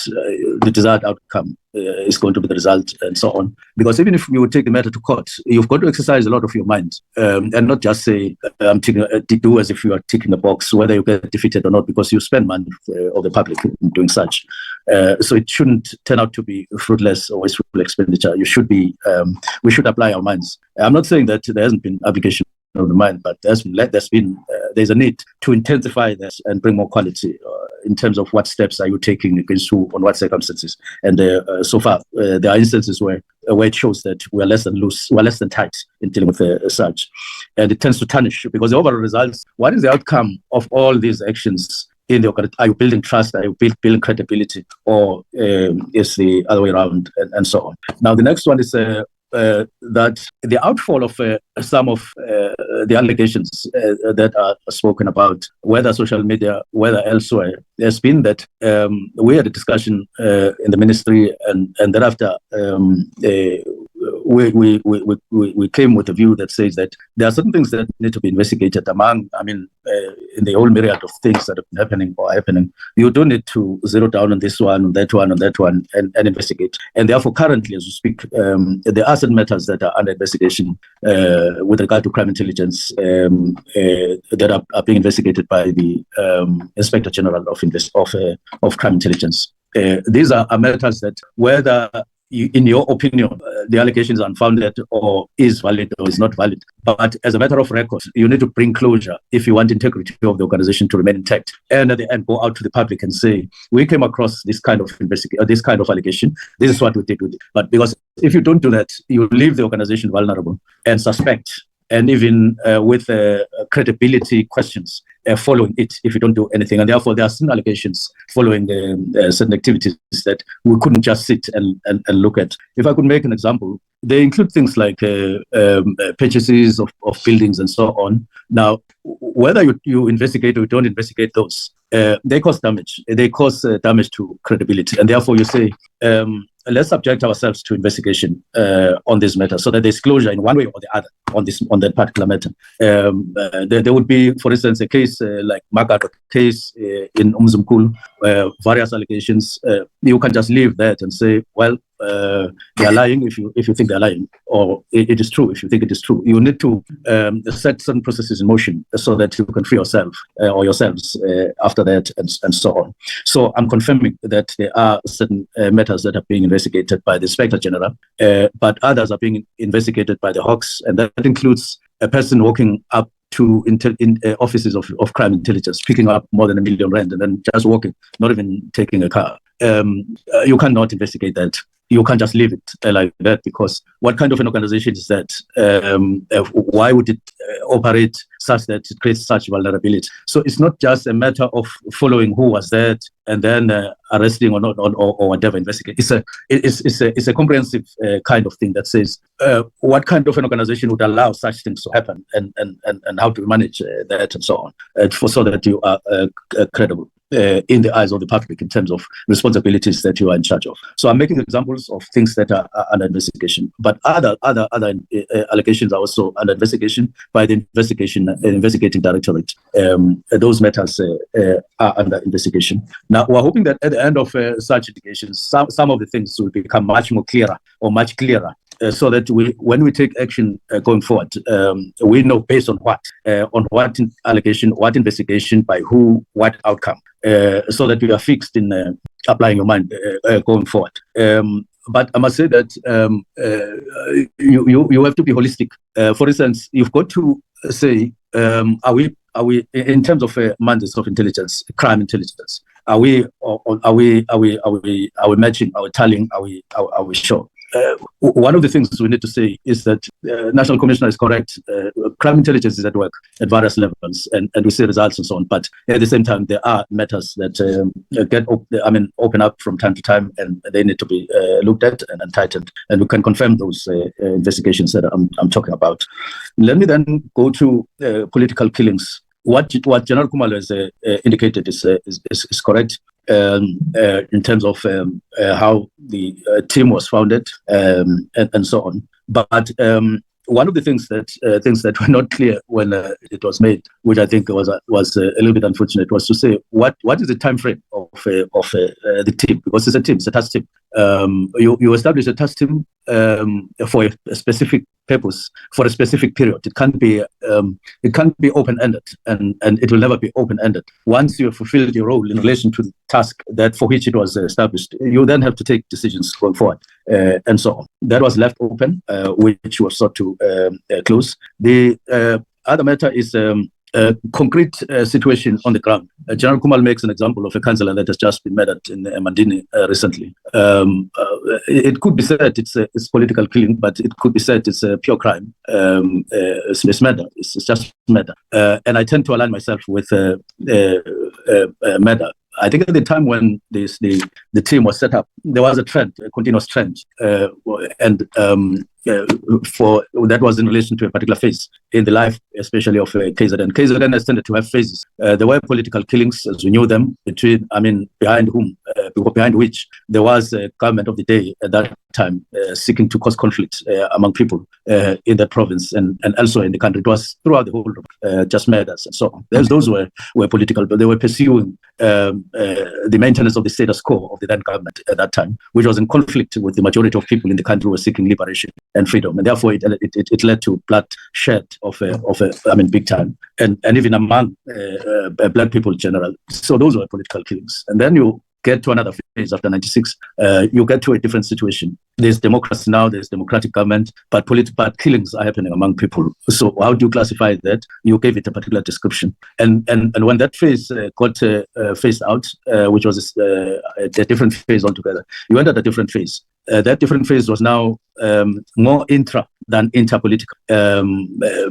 the desired outcome is going to be the result, and so on? Because even if you would take the matter to court, you've got to exercise a lot of your mind and not just say, do as if you are ticking a box, whether you get defeated or not, because you spend money of the public in doing such. So it shouldn't turn out to be fruitless or wasteful expenditure. We should apply our minds. I'm not saying that there hasn't been application of the mind, but there's a need to intensify this and bring more quality in terms of what steps are you taking against who, on what circumstances. And so far, there are instances where it shows that we are less than loose, we are less than tight in dealing with such. And it tends to tarnish, because the overall results, what is the outcome of all these actions in the organization? Are you building trust? Are you building credibility? Or is the other way around, and so on? Now, the next one is that the outfall of some of the allegations that are spoken about, whether social media, whether elsewhere, has been that we had a discussion in the ministry, and thereafter we came with a view that says that there are certain things that need to be investigated among, in the whole myriad of things that have been happening or happening. You don't need to zero down on this one, on that one, on that one, and investigate. And therefore, currently, as we speak, there are certain matters that are under investigation with regard to crime intelligence that are being investigated by the Inspector General of Crime Intelligence. These are matters that, whether in your opinion, the allegations are unfounded or is valid or is not valid. But as a matter of record, you need to bring closure if you want integrity of the organization to remain intact. And at the end, go out to the public and say, we came across this kind of this kind of allegation. This is what we did with it. But because if you don't do that, you leave the organization vulnerable and suspect, and even with credibility questions following it if you don't do anything. And therefore, there are some allegations following certain activities that we couldn't just sit and look at. If I could make an example, they include things like purchases of buildings and so on. Now, whether you investigate or you don't investigate those, they cause damage. They cause damage to credibility. And therefore, you say, let's subject ourselves to investigation on this matter so that there's closure in one way or the other on that particular matter. There would be, for instance, a case like Magato case in Umzumkulu, various allegations. You can just leave that and say, well, they are lying if you think they're lying, or it is true if you think it is true. You need to set certain processes in motion so that you can free yourself or yourselves after that and so on. So I'm confirming that there are certain matters that are being investigated by the Inspector General, but others are being investigated by the Hawks, and that includes a person walking up to offices of crime intelligence, picking up more than R1 million and then just walking, not even taking a car. You cannot investigate that. You can't just leave it like that, because what kind of an organization is that? Why would it operate such that it creates such vulnerability? So it's not just a matter of following who was that and then arresting or not or whatever, investigate. It's a comprehensive kind of thing that says what kind of an organization would allow such things to happen and how to manage that and so on, so that you are credible in the eyes of the public in terms of responsibilities that you are in charge of. So I'm making examples of things that are under investigation, but other allegations are also under investigation by the investigating directorate. Those matters are under investigation. Now, we're hoping that at the end of such investigations, some of the things will become much clearer, so that when we take action going forward, we know based on what allegation, what investigation, by who, what outcome, so that we are fixed in applying your mind going forward. But I must say that you have to be holistic. For instance, you've got to say, are we in terms of mandates of intelligence, crime intelligence? Are we matching? Are we tallying? Are we sure? One of the things we need to say is that National Commissioner is correct. Crime intelligence is at work at various levels, and we see results and so on. But at the same time, there are matters that open up from time to time, and they need to be looked at and tightened. And we can confirm those investigations that I'm talking about. Let me then go to political killings. What General Khumalo has indicated is correct. In terms of how the team was founded and so on. But one of the things that were not clear when it was made, which I think was a little bit unfortunate, was to say what is the time frame of the team, because it's a team, it's a task team. You establish a task team for a specific purpose, for a specific period. It can't be open-ended, and it will never be open-ended. Once you have fulfilled your role in relation to the task that for which it was established, you then have to take decisions going forward, and so on. That was left open, which was sought to close. The other matter is a concrete situation on the ground. General Khumalo makes an example of a councillor that has just been murdered in Mandini recently. It could be said it's political killing, but it could be said it's a pure crime. It's murder. It's just murder. And I tend to align myself with murder. I think at the time when the team was set up, there was a trend, a continuous trend, and that was in relation to a particular phase in the life, especially of KZN. KZN has tended to have phases. There were political killings, as we knew them, behind which there was a government of the day at that time seeking to cause conflict among people in that province and elsewhere in the country. It was throughout the whole just murders and so on. Those were political, but they were pursuing the maintenance of the status quo of the then government at that time, which was in conflict with the majority of people in the country who were seeking liberation and freedom, and therefore it led to bloodshed of big time, and even among black people in general. So those were political killings, and then you get to another phase after 96, you get to a different situation. There's democracy now, there's democratic government, but killings are happening among people. So how do you classify that? You gave it a particular description. And when that phase got phased out, which was a different phase altogether, you entered a different phase. That different phase was now more intra than interpolitical.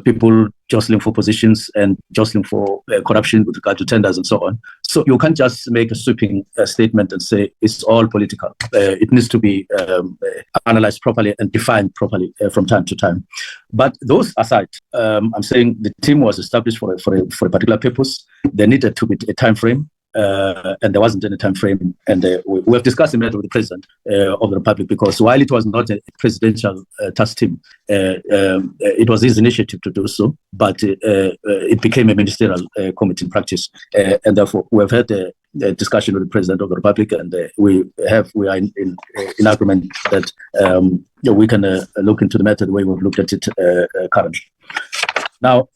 People jostling for positions and jostling for corruption with regard to tenders and so on. So you can't just make a sweeping statement and say it's all political. It needs to be analyzed properly and defined properly from time to time. But those aside, I'm saying the team was established for a particular purpose. There needed to be a time frame. And there wasn't any time frame, and we have discussed it with the President of the Republic, because while it was not a presidential task team, it was his initiative to do so, but it became a ministerial committee in practice, and therefore we have had a discussion with the President of the Republic, and we are in agreement that we can look into the matter the way we've looked at it currently. Now,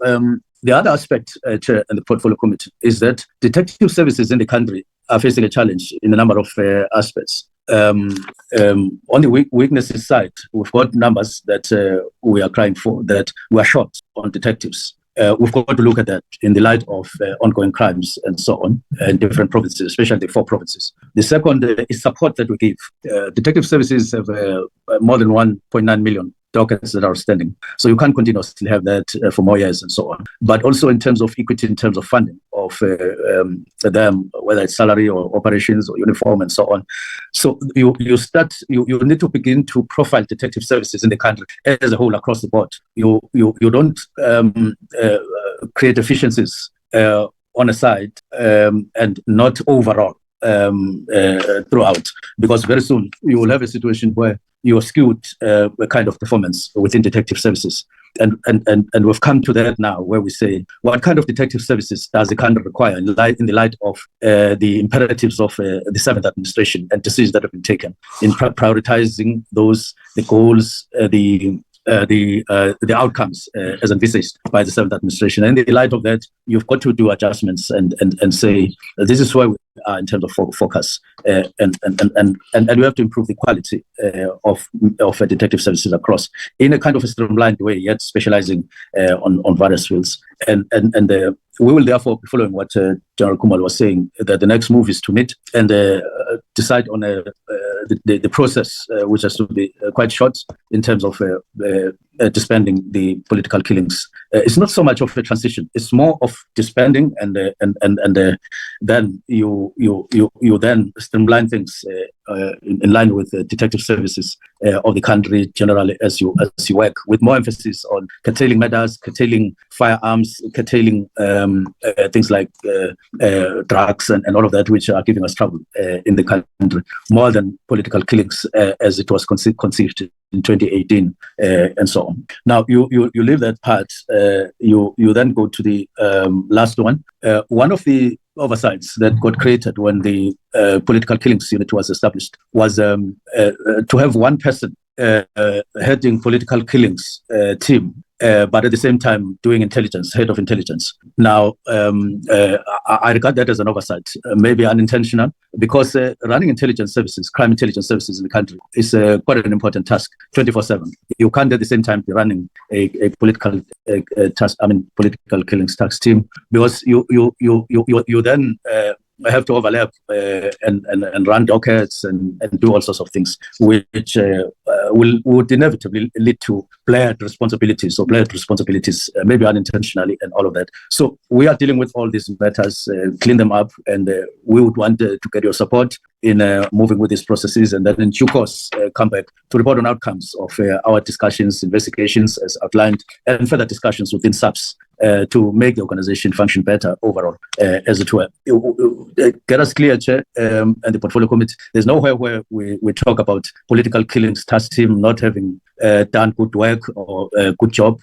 the other aspect, Chair, and the Portfolio Committee, is that detective services in the country are facing a challenge in a number of aspects. On the weaknesses side, we've got numbers that we are crying for, that we are short on detectives. We've got to look at that in the light of ongoing crimes and so on in different provinces, especially the 4 provinces. The second is support that we give. Detective services have more than 1.9 million tokens that are outstanding. So you can't continuously have that for more years and so on. But also in terms of equity, in terms of funding of them, whether it's salary or operations or uniform and so on. So you need to begin to profile detective services in the country as a whole across the board. You don't create efficiencies on a side and not overall throughout, because very soon you will have a situation where you are skewed a kind of performance within detective services. And we've come to that now, where we say, what kind of detective services does the country require in the light of the imperatives of the 7th administration and decisions that have been taken in prioritizing the goals, the outcomes as envisaged by the 7th administration. And in the light of that, you've got to do adjustments and say, this is where we are in terms of focus, and we have to improve the quality of detective services across in a kind of a streamlined way, yet specializing on various fields. And we will therefore be following what General Kumal was saying, that the next move is to meet and decide on the process, which has to be quite short in terms of disbanding the political killings. It's not so much of a transition; it's more of disbanding, and then you then streamline things in line with the detective services of the country generally as you work, with more emphasis on curtailing matters, curtailing firearms, curtailing things like drugs and all of that, which are giving us trouble in the country, more than political killings as it was conceived in 2018 and so on. Now you leave that part. You then go to the last one. One of the oversights that got created when the political killings unit was established was to have one person heading political killings team, but at the same time doing intelligence, head of intelligence. Now, I regard that as an oversight, maybe unintentional, because running intelligence services, crime intelligence services in the country is quite an important task, 24/7. You can't at the same time be running a political task, political killings task team, because you then have to overlap and run dockets and do all sorts of things, which would inevitably lead to blared responsibilities maybe unintentionally and all of that. So we are dealing with all these matters, clean them up, and we would want to get your support in moving with these processes, and then in due course come back to report on outcomes of our discussions, investigations as outlined, and further discussions within SAPS to make the organization function better overall, as it were. Get us clear, Chair, and the Portfolio Committee. There's nowhere where we talk about political killings, task team not having done good work or good job,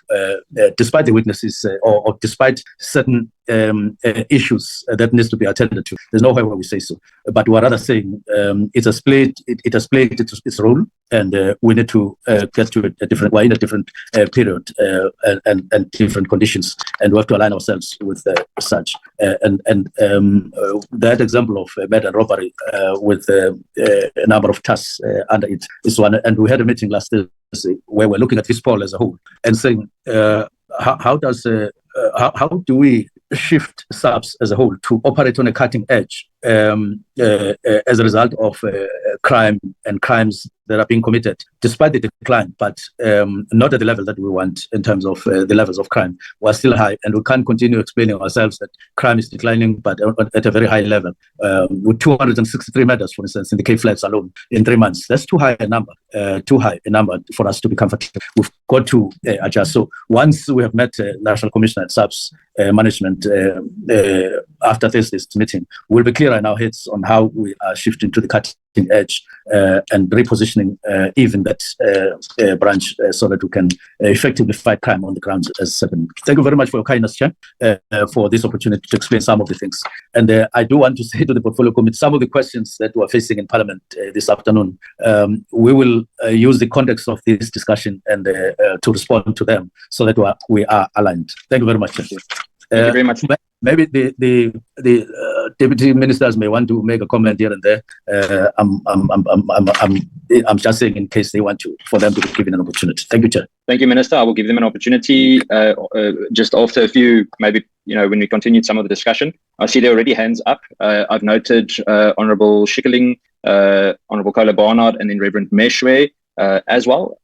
despite the weaknesses or despite certain issues that needs to be attended to. There's nowhere where we say so, but we're rather saying it has played its role, and we need to get to a different way in a different period and different conditions, and we have to align ourselves with such. That example of murder and robbery with a number of tasks under it is one, and we had a meeting last Thursday where we're looking at this poll as a whole and saying how do we shift SAPS as a whole to operate on a cutting edge as a result of crime and crimes that are being committed, despite the decline, but not at the level that we want in terms of the levels of crime. We're still high, and we can't continue explaining ourselves that crime is declining, but at a very high level. With 263 murders, for instance, in the Cape Flats alone in 3 months, that's too high a number for us to be comfortable. We've got to adjust. So once we have met National Commissioner and SAPS management after Thursday's meeting, we'll be clearer in our heads on how we are shifting to the cutting edge and repositioning even that branch so that we can effectively fight crime on the ground as happening. Thank you very much for your kindness, Chair, for this opportunity to explain some of the things. And I do want to say to the Portfolio Committee, some of the questions that we're facing in Parliament this afternoon, we will use the context of this discussion and to respond to them so that we are aligned. Thank you very much, Chair. Thank you very much. Maybe the deputy ministers may want to make a comment here and there. I'm just saying in case they want to, for them to be given an opportunity. Thank you, Chair. Thank you, Minister. I will give them an opportunity just after a few, maybe, when we continued some of the discussion. I see there are already hands up. I've noted Honourable Schikkeling, Honourable Kola Barnard, and then Reverend Meshwe as well.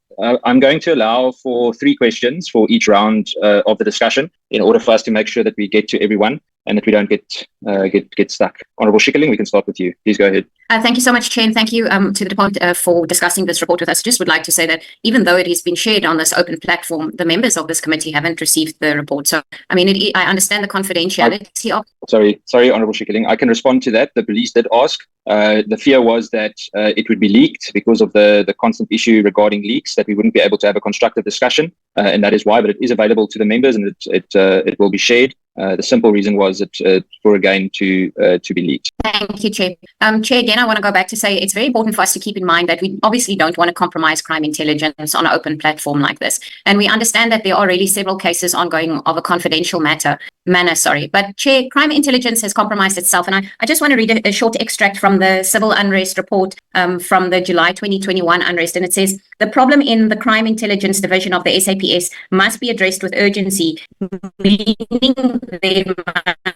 I'm going to allow for 3 questions for each round of the discussion in order for us to make sure that we get to everyone and that we don't get stuck. Honourable Schikkeling, we can start with you. Please go ahead. Thank you so much, Chair, and thank you to the department for discussing this report with us. Just would like to say that even though it has been shared on this open platform, the members of this committee haven't received the report. So, I mean, I understand the confidentiality of... Sorry, Honourable Schikkeling. I can respond to that. The police did ask. The fear was that it would be leaked because of the constant issue regarding leaks, that we wouldn't be able to have a constructive discussion, and that is why, but it is available to the members and it will be shared. The simple reason was that for again to be leaked. Thank you, Chair. Chair, again, I want to go back to say it's very important for us to keep in mind that we obviously don't want to compromise crime intelligence on an open platform like this. And we understand that there are really several cases ongoing of a confidential manner. But Chair, crime intelligence has compromised itself. And I just want to read a short extract from the civil unrest report from the July 2021 unrest. And it says, the problem in the crime intelligence division of the SAPS must be addressed with urgency, meaning there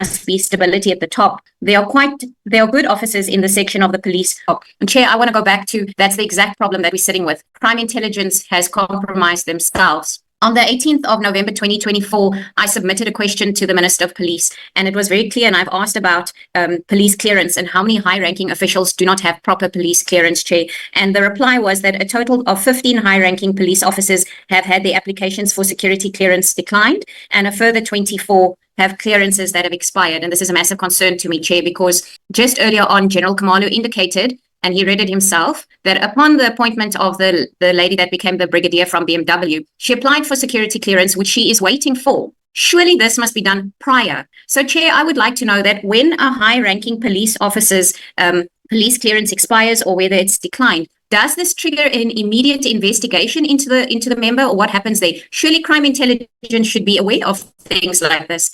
must be stability at the top. There are good officers in the section of the police. And Chair, I want to go back to, that's the exact problem that we're sitting with. Crime intelligence has compromised themselves. On the 18th of November 2024, I submitted a question to the Minister of Police, and it was very clear, and I've asked about police clearance and how many high-ranking officials do not have proper police clearance, Chair. And the reply was that a total of 15 high-ranking police officers have had their applications for security clearance declined, and a further 24 have clearances that have expired. And this is a massive concern to me, Chair, because just earlier on, General Khumalo indicated, and he read it himself, that upon the appointment of the lady that became the brigadier from BMW, she applied for security clearance, which she is waiting for. Surely this must be done prior. So, Chair, I would like to know that when a high-ranking police officer's police clearance expires or whether it's declined, does this trigger an immediate investigation into the member, or what happens there? Surely crime intelligence should be aware of things like this.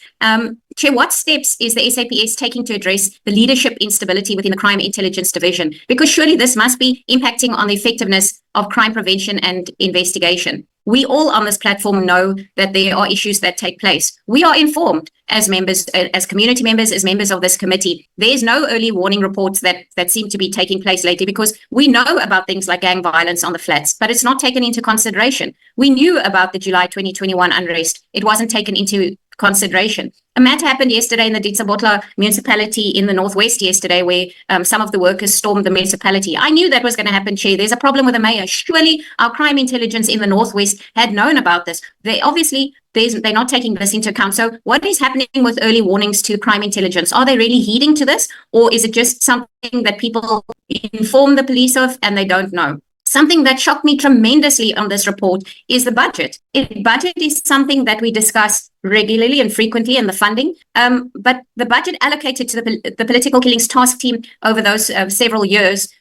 Chair, what steps is the SAPS taking to address the leadership instability within the crime intelligence division? Because surely this must be impacting on the effectiveness of crime prevention and investigation. We all on this platform know that there are issues that take place. We are informed as members, as community members, as members of this committee. There's no early warning reports that seem to be taking place lately because we know about things like gang violence on the flats, but it's not taken into consideration. We knew about the July 2021 unrest. It wasn't taken into consideration. A matter happened yesterday in the Disbandment municipality in the northwest yesterday where some of the workers stormed the municipality. I knew that was going to happen, Chair. There's a problem with the mayor. Surely our crime intelligence in the northwest had known about this. They obviously, they're not taking this into account. So what is happening with early warnings to crime intelligence? Are they really heeding to this? Or is it just something that people inform the police of and they don't know? Something that shocked me tremendously on this report is the budget. Budget is something that we discuss regularly and frequently in the funding, but the budget allocated to the political killings task team over those several years,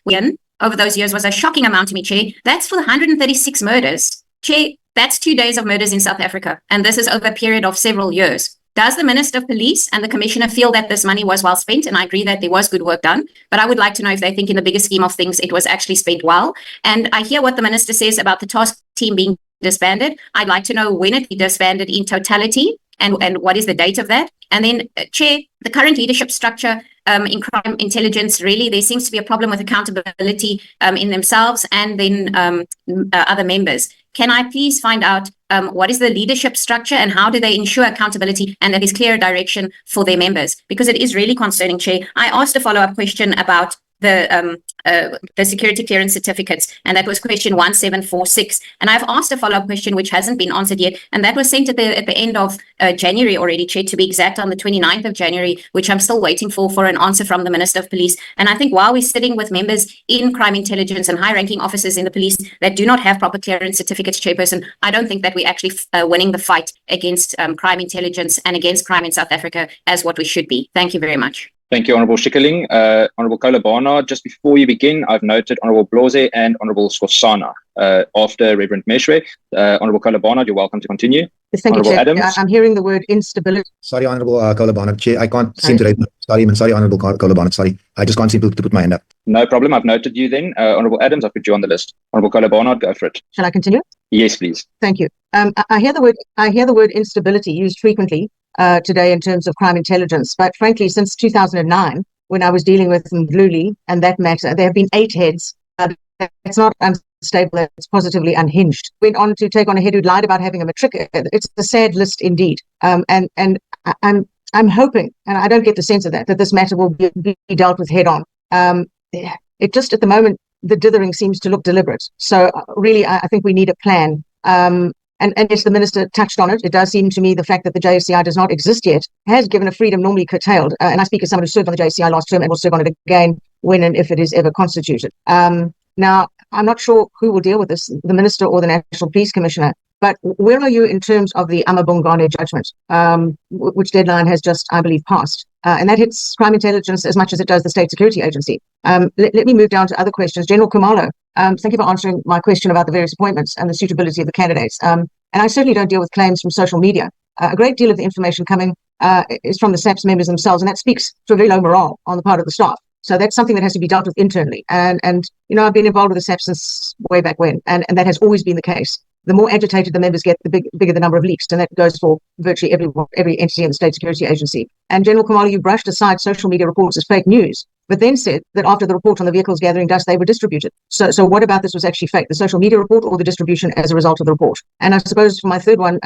over those years was a shocking amount to me, Chair. That's for 136 murders. Chair, that's 2 days of murders in South Africa, and this is over a period of several years. Does the Minister of Police and the Commissioner feel that this money was well spent? And I agree that there was good work done, but I would like to know if they think in the bigger scheme of things, it was actually spent well. And I hear what the Minister says about the task team being disbanded. I'd like to know when it disbanded in totality and what is the date of that. And then, Chair, the current leadership structure in crime intelligence, really, there seems to be a problem with accountability in themselves and then other members. Can I please find out what is the leadership structure and how do they ensure accountability and that is clear direction for their members? Because it is really concerning, Chair. I asked a follow-up question about the security clearance certificates, and that was question 1746. And I've asked a follow-up question which hasn't been answered yet, and that was sent at the end of January already, Chair, to be exact, on the 29th of January, which I'm still waiting for an answer from the Minister of Police. And I think while we're sitting with members in crime intelligence and high-ranking officers in the police that do not have proper clearance certificates, Chairperson, I don't think that we're actually winning the fight against crime intelligence and against crime in South Africa as what we should be. Thank you very much. Thank you, Honourable Schikkeling. Honourable Kolobana, just before you begin, I've noted Honourable Bloze and Honourable Skosana after Reverend Meshwe. Honourable Kolobana, you're welcome to continue. Yes, thank Honourable you, Chair. Adams. I'm hearing the word instability. Sorry, Honourable Kolobana. Chair, I can't seem to raise my sorry, man. Sorry, Honourable Kolobana. Sorry. I just can't seem to put my hand up. No problem. I've noted you then. Honourable Adams, I've put you on the list. Honourable Kolobana, go for it. Shall I continue? Yes, please. Thank you. I hear the word instability used frequently today in terms of crime intelligence, but frankly, since 2009, when I was dealing with Mdluli and that matter, there have been 8 heads. It's not unstable, it's positively unhinged. Went on to take on a head who lied about having a matric. It's a sad list indeed. And I'm hoping, and I don't get the sense of that this matter will be dealt with head on. It just at the moment, the dithering seems to look deliberate. So really, I think we need a plan. And yes, the Minister touched on it. It does seem to me the fact that the JSCI does not exist yet has given a freedom normally curtailed. And I speak as someone who served on the JSCI last term and will serve on it again when and if it is ever constituted. Now, I'm not sure who will deal with this, the Minister or the National Police Commissioner, but where are you in terms of the Amabongane judgment, which deadline has just, I believe, passed? And that hits crime intelligence as much as it does the State Security Agency. Let me move down to other questions. General Khumalo, thank you for answering my question about the various appointments and the suitability of the candidates. And I certainly don't deal with claims from social media. A great deal of the information coming is from the SAPS members themselves, and that speaks to a very low morale on the part of the staff. So that's something that has to be dealt with internally. And you know, I've been involved with the SAPS since way back when, and that has always been the case. The more agitated the members get, the bigger the number of leaks, and that goes for virtually every entity in the State Security Agency. And General Khumalo, you brushed aside social media reports as fake news, but then said that after the report on the vehicles gathering dust, they were distributed. So what about this was actually fake, the social media report or the distribution as a result of the report? And I suppose for my third one,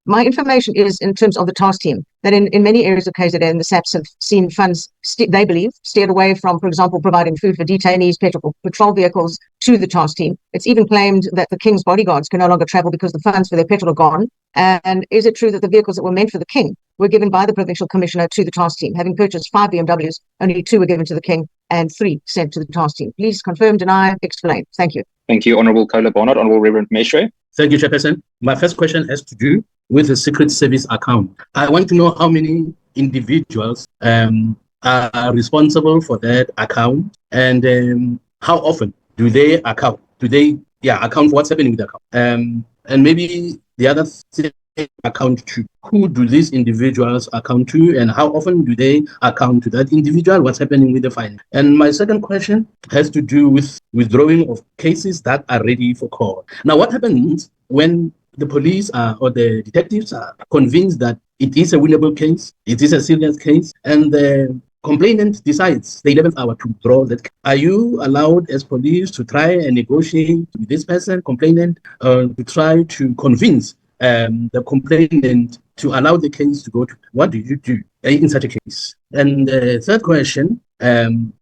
my information is in terms of the task team, that in many areas of KZN, the SAPS have seen funds, they believe, steered away from, for example, providing food for detainees, patrol vehicles to the task team. It's even claimed that the King's bodyguards can no longer travel because the funds for their petrol are gone. And is it true that the vehicles that were meant for the King were given by the Provincial Commissioner to the task team? Having purchased 5 BMWs, only 2 were given to the King and 3 sent to the task team. Please confirm, deny, explain. Thank you. Thank you, Honourable Kolobana. Honourable Reverend Meshwe. Thank you, Chairperson. My first question has to do with the Secret Service account. I want to know how many individuals are responsible for that account, and how often do they account? Do they account for what's happening with the account? And maybe the other thing, account to who do these individuals account to, and how often do they account to that individual? What's happening with the fine? And my second question has to do with withdrawing of cases that are ready for court. Now, what happens when the police or the detectives are convinced that it is a winnable case, it is a serious case, and the complainant decides the 11th hour to withdraw that, are you allowed as police to try and negotiate with this person, complainant, to try to convince the complainant to allow the case to go to? What do you do in such a case? And the third question,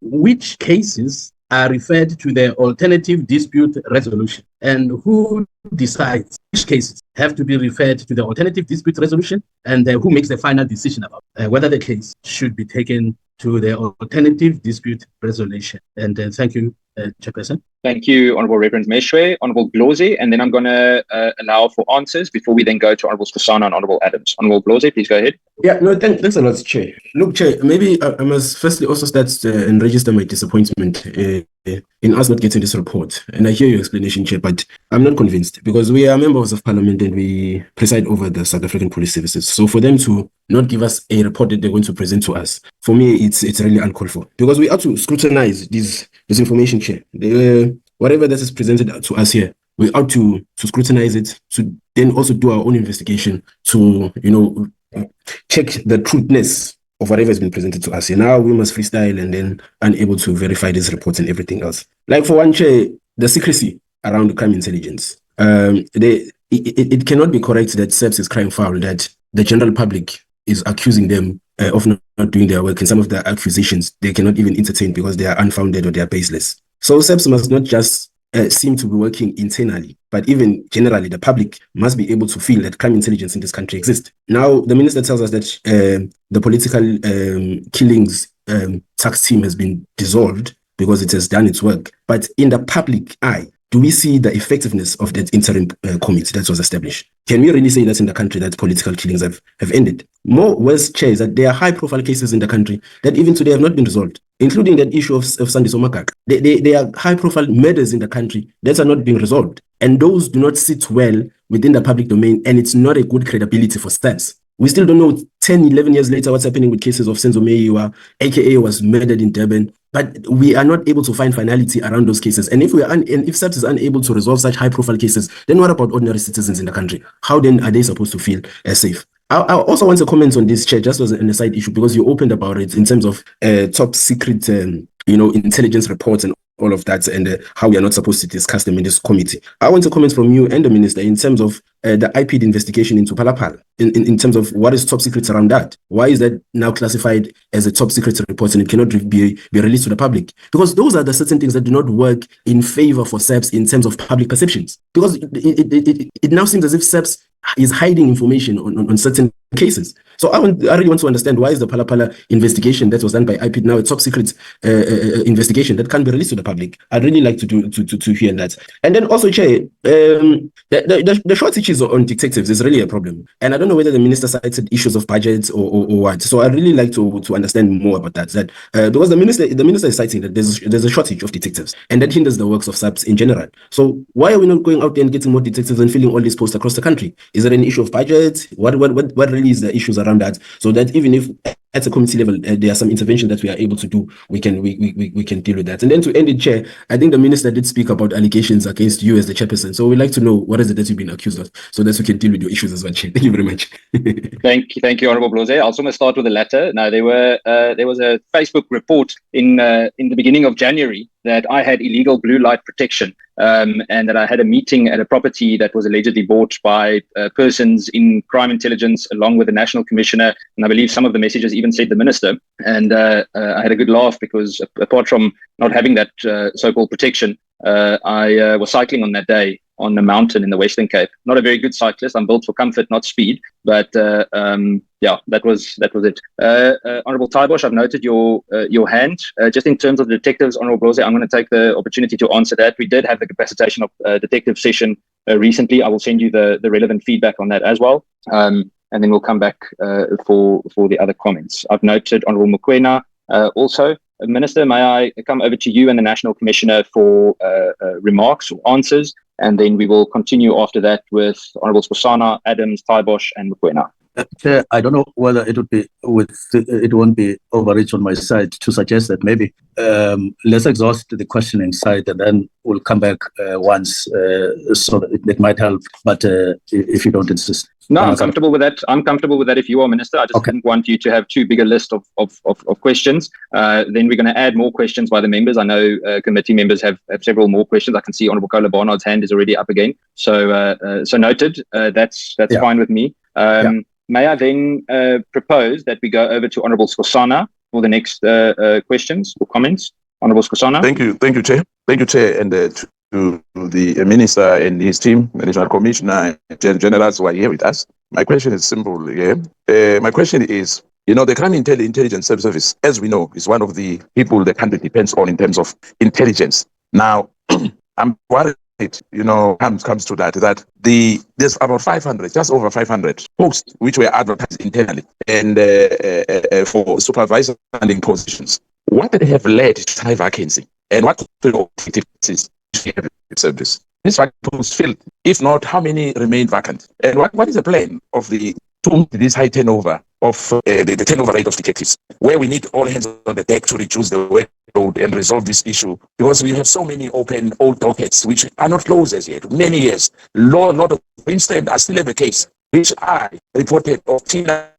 which cases are referred to the alternative dispute resolution, and who decides which cases have to be referred to the alternative dispute resolution, and who makes the final decision about whether the case should be taken to the alternative dispute resolution? And thank you, Chairperson. Thank you, Honourable Reverend Meshwe, Honourable Bloze, and then I'm going to allow for answers before we then go to Honourable Skhosana and Honourable Adams. Honourable Bloze, please go ahead. Yeah, no, thanks a lot, Chair. Look, Chair, maybe I must firstly also start and register my disappointment in us not getting this report. And I hear your explanation, Chair, but I'm not convinced, because we are members of Parliament and we preside over the South African Police Services. So for them to not give us a report that they're going to present to us, for me, it's really uncalled for, because we have to scrutinize this information, Chair. Whatever that is presented to us here, we ought to scrutinize it, to then also do our own investigation to, check the truthness of whatever has been presented to us. And now we must freestyle and then unable to verify these reports and everything else. Like for one, Chair, the secrecy around crime intelligence. It cannot be correct that SAPS is crying foul, that the general public is accusing them of not doing their work, and some of the accusations they cannot even entertain because they are unfounded or they are baseless. So SAPS must not just seem to be working internally, but even generally, the public must be able to feel that crime intelligence in this country exists. Now, the minister tells us that the political killings tax team has been dissolved because it has done its work. But in the public eye, do we see the effectiveness of that interim committee that was established? Can we really say that in the country that political killings have ended? More worse, Chair, is that there are high-profile cases in the country that even today have not been resolved, including that issue of Sandiso Makaka. There are high-profile murders in the country that are not being resolved, and those do not sit well within the public domain, and it's not a good credibility for SAPS. We still don't know 10, 11 years later what's happening with cases of Senzo Meyiwa, aka was murdered in Durban, but we are not able to find finality around those cases. And if SAPS is unable to resolve such high-profile cases, then what about ordinary citizens in the country? How then are they supposed to feel safe? I also want to comment on this, Chair, just as an aside issue, because you opened about it in terms of top secret, intelligence reports and all of that, and how we are not supposed to discuss them in this committee. I want to comment from you and the minister in terms of the IP investigation into Palapala, in terms of what is top secrets around that. Why is that now classified as a top secret report and it cannot be released to the public? Because those are the certain things that do not work in favor for SAPS in terms of public perceptions. Because it now seems as if SAPS is hiding information on certain cases. So I really want to understand, why is the Palapala investigation that was done by IP now a top secret investigation that can't be released to the public? I'd really like to hear that. And then also, Chair, the shortages on detectives is really a problem. And I don't know whether the minister cited issues of budgets or what. So I'd really like to understand more about that. Because the minister is citing that there's a shortage of detectives, and that hinders the works of SAPS in general. So why are we not going out there and getting more detectives and filling all these posts across the country? Is there an issue of budget? What really is the issues around that? So that even if at a committee level there are some intervention that we are able to do, we can deal with that. And then to end it, Chair, I think the minister did speak about allegations against you as the chairperson. So we'd like to know what is it that you've been accused of, so that we can deal with your issues as well, Chair. Thank you very much. Thank you, Honourable Bloze. I'll also going to start with the latter. Now, there was a Facebook report in the beginning of January that I had illegal blue light protection, and that I had a meeting at a property that was allegedly bought by persons in crime intelligence along with the National Commissioner, and I believe some of the messages even said the minister. And I had a good laugh because apart from not having that so-called protection, I was cycling on that day on a mountain in the Western Cape. Not a very good cyclist. I'm built for comfort, not speed. But yeah, that was it. Honourable Taibosh, I've noted your hand. Just in terms of the detectives, Honourable Bloze, I'm going to take the opportunity to answer that. We did have the capacitation of detective session recently. I will send you the relevant feedback on that as well. And then we'll come back for the other comments. I've noted Honourable Mkhwanazi also. Minister, may I come over to you and the National Commissioner for remarks or answers, and then we will continue after that with Honourable Skhosana, Adams, Taibosh, and Mkhwanazi. Chair, I don't know whether it won't be overreach on my side to suggest that maybe let's exhaust the questioning side and then we'll come back once so that it might help. But if you don't insist. No, I'm comfortable with that. I'm comfortable with that if you are, Minister. I just didn't want you to have too big a list of questions. Then we're going to add more questions by the members. I know committee members have several more questions. I can see Honourable Kola Barnard's hand is already up again. So so noted. That's fine with me. May I then propose that we go over to Honourable Skosana for the next questions or comments? Honourable Skosana. Thank you, Chair. Thank you, Chair, and to the Minister and his team, the National Commissioner, and generals who are here with us. My question is simple. My question is, the Crime Intelligence Service, as we know, is one of the people the country depends on in terms of intelligence. Now, I'm worried, comes to that there's about 500, just over 500 posts which were advertised internally and for supervisor funding positions. What they have led to high vacancy and what activities have service? These posts filled. If not, how many remain vacant? And what is the plan of this high turnover of the turnover rate of detectives, where we need all hands on the deck to reduce the workload and resolve this issue? Because we have so many open old dockets which are not closed as yet, many years. Lot of incidents are still in the case, which I reported of Tina.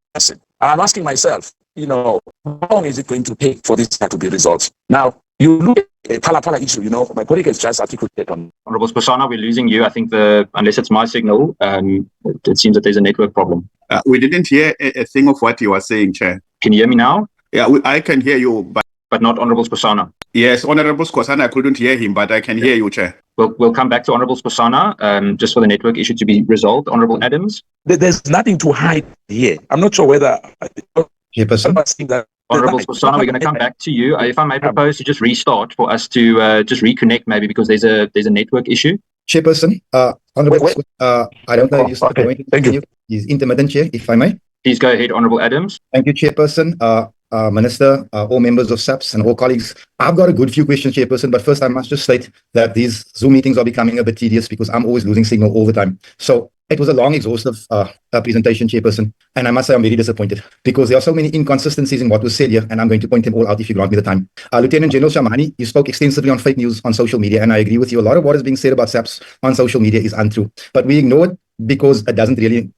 I'm asking myself, how long is it going to take for this to be resolved? Now, you look at a Pala issue, my colleague has just articulated on. Honourable Skosana, we're losing you. I think unless it's my signal, it seems that there's a network problem. We didn't hear a thing of what you were saying, Chair. Can you hear me now? Yeah, I can hear you, but not Honourable Skosana. Yes, Honourable Skosana, I couldn't hear him, but I can hear you, Chair. We'll come back to Honourable Skosana, just for the network issue to be resolved. Honourable Adams? There's nothing to hide here. I'm not sure whether... Honourable Skosana, we're going to come back to you. If I may propose to just restart for us to just reconnect, maybe because there's a network issue. Chairperson, Honourable, I don't know if you start going. Thank you. He's intermittent, Chair, if I may. Please go ahead, Honourable Adams. Thank you, Chairperson. Minister, all members of SAPS and all colleagues. I've got a good few questions, Chairperson, but first I must just state that these Zoom meetings are becoming a bit tedious because I'm always losing signal all the time. So it was a long, exhaustive presentation, Chairperson, and I must say I'm very disappointed because there are so many inconsistencies in what was said here, and I'm going to point them all out if you grant me the time. Lt-Gen General Nhlanhla, you spoke extensively on fake news on social media, and I agree with you. A lot of what is being said about SAPS on social media is untrue, but we ignore it because it doesn't really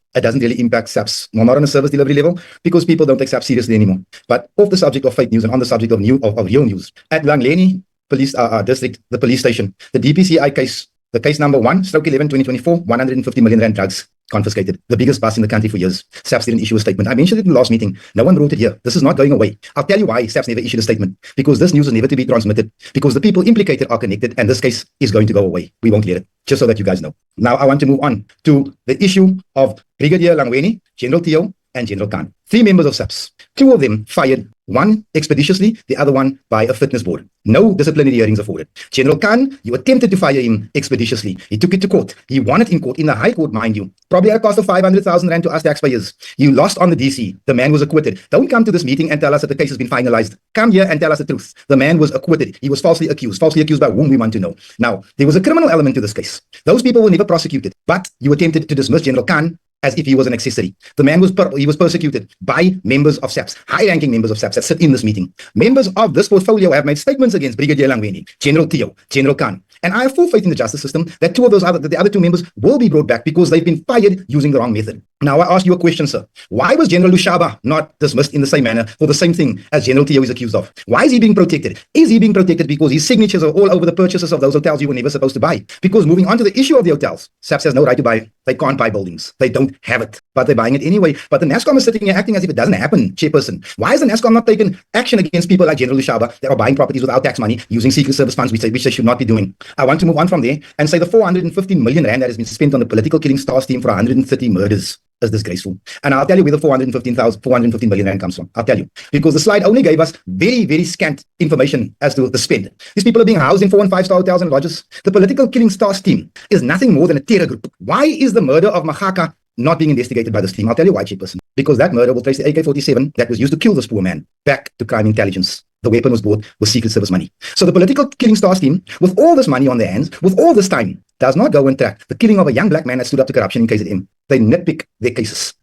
impact SAPS, not on a service delivery level, because people don't take SAPS seriously anymore. But off the subject of fake news and on the subject of real news, at Nhlanhla Police District, the police station, the DPCI case, the case number 1/11/2024, 150 million rand drugs confiscated, the biggest bust in the country for years. SAPS didn't issue a statement. I mentioned it in the last meeting. No one wrote it here. This is not going away. I'll tell you why SAPS never issued a statement. Because this news is never to be transmitted. Because the people implicated are connected, and this case is going to go away. We won't let it. Just so that you guys know. Now I want to move on to the issue of Brigadier Langweni, General Theo, and General Khan. 3 members of SAPS. 2 of them fired, one expeditiously, the other one by a fitness board. No disciplinary hearings afforded. General Khan, you attempted to fire him expeditiously. He took it to court. He won it in court, in the High Court, mind you. Probably at a cost of 500,000 rand to us taxpayers. You lost on the DC. The man was acquitted. Don't come to this meeting and tell us that the case has been finalized. Come here and tell us the truth. The man was acquitted. He was falsely accused. Falsely accused by whom we want to know. Now, there was a criminal element to this case. Those people were never prosecuted, but you attempted to dismiss General Khan as if he was an accessory. The man was persecuted by members of SAPS, high-ranking members of SAPS that sit in this meeting. Members of this portfolio have made statements against Brigadier Langweni, General Theo, General Khan. And I have full faith in the justice system that the other 2 members will be brought back because they've been fired using the wrong method. Now I ask you a question, sir. Why was General Lushaba not dismissed in the same manner for the same thing as General Theo is accused of? Why is he being protected? Is he being protected because his signatures are all over the purchases of those hotels you were never supposed to buy? Because moving on to the issue of the hotels, SAPS has no right to buy. They can't buy buildings. They don't have it, but they're buying it anyway. But the NASCOM is sitting here acting as if it doesn't happen, Chairperson. Why is the NASCOM not taking action against people like General Lushaba that are buying properties without tax money using secret service funds, which they should not be doing? I want to move on from there and say the 450 million rand that has been spent on the political killing stars team for 130 murders is disgraceful. And I'll tell you where the 415 million rand comes from. I'll tell you. Because the slide only gave us very, very scant information as to the spend. These people are being housed in 4- and 5-star hotels and lodges. The political killing stars team is nothing more than a terror group. Why is the murder of Mahaka not being investigated by this team? I'll tell you why, Chairperson. Because that murder will trace the AK-47 that was used to kill this poor man back to crime intelligence. The weapon was bought with secret service money. So the political killing stars team, with all this money on their hands, with all this time, does not go and track the killing of a young black man that stood up to corruption in KZN. They nitpick their cases.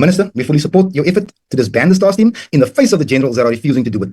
Minister, we fully support your effort to disband the STARS team in the face of the generals that are refusing to do it.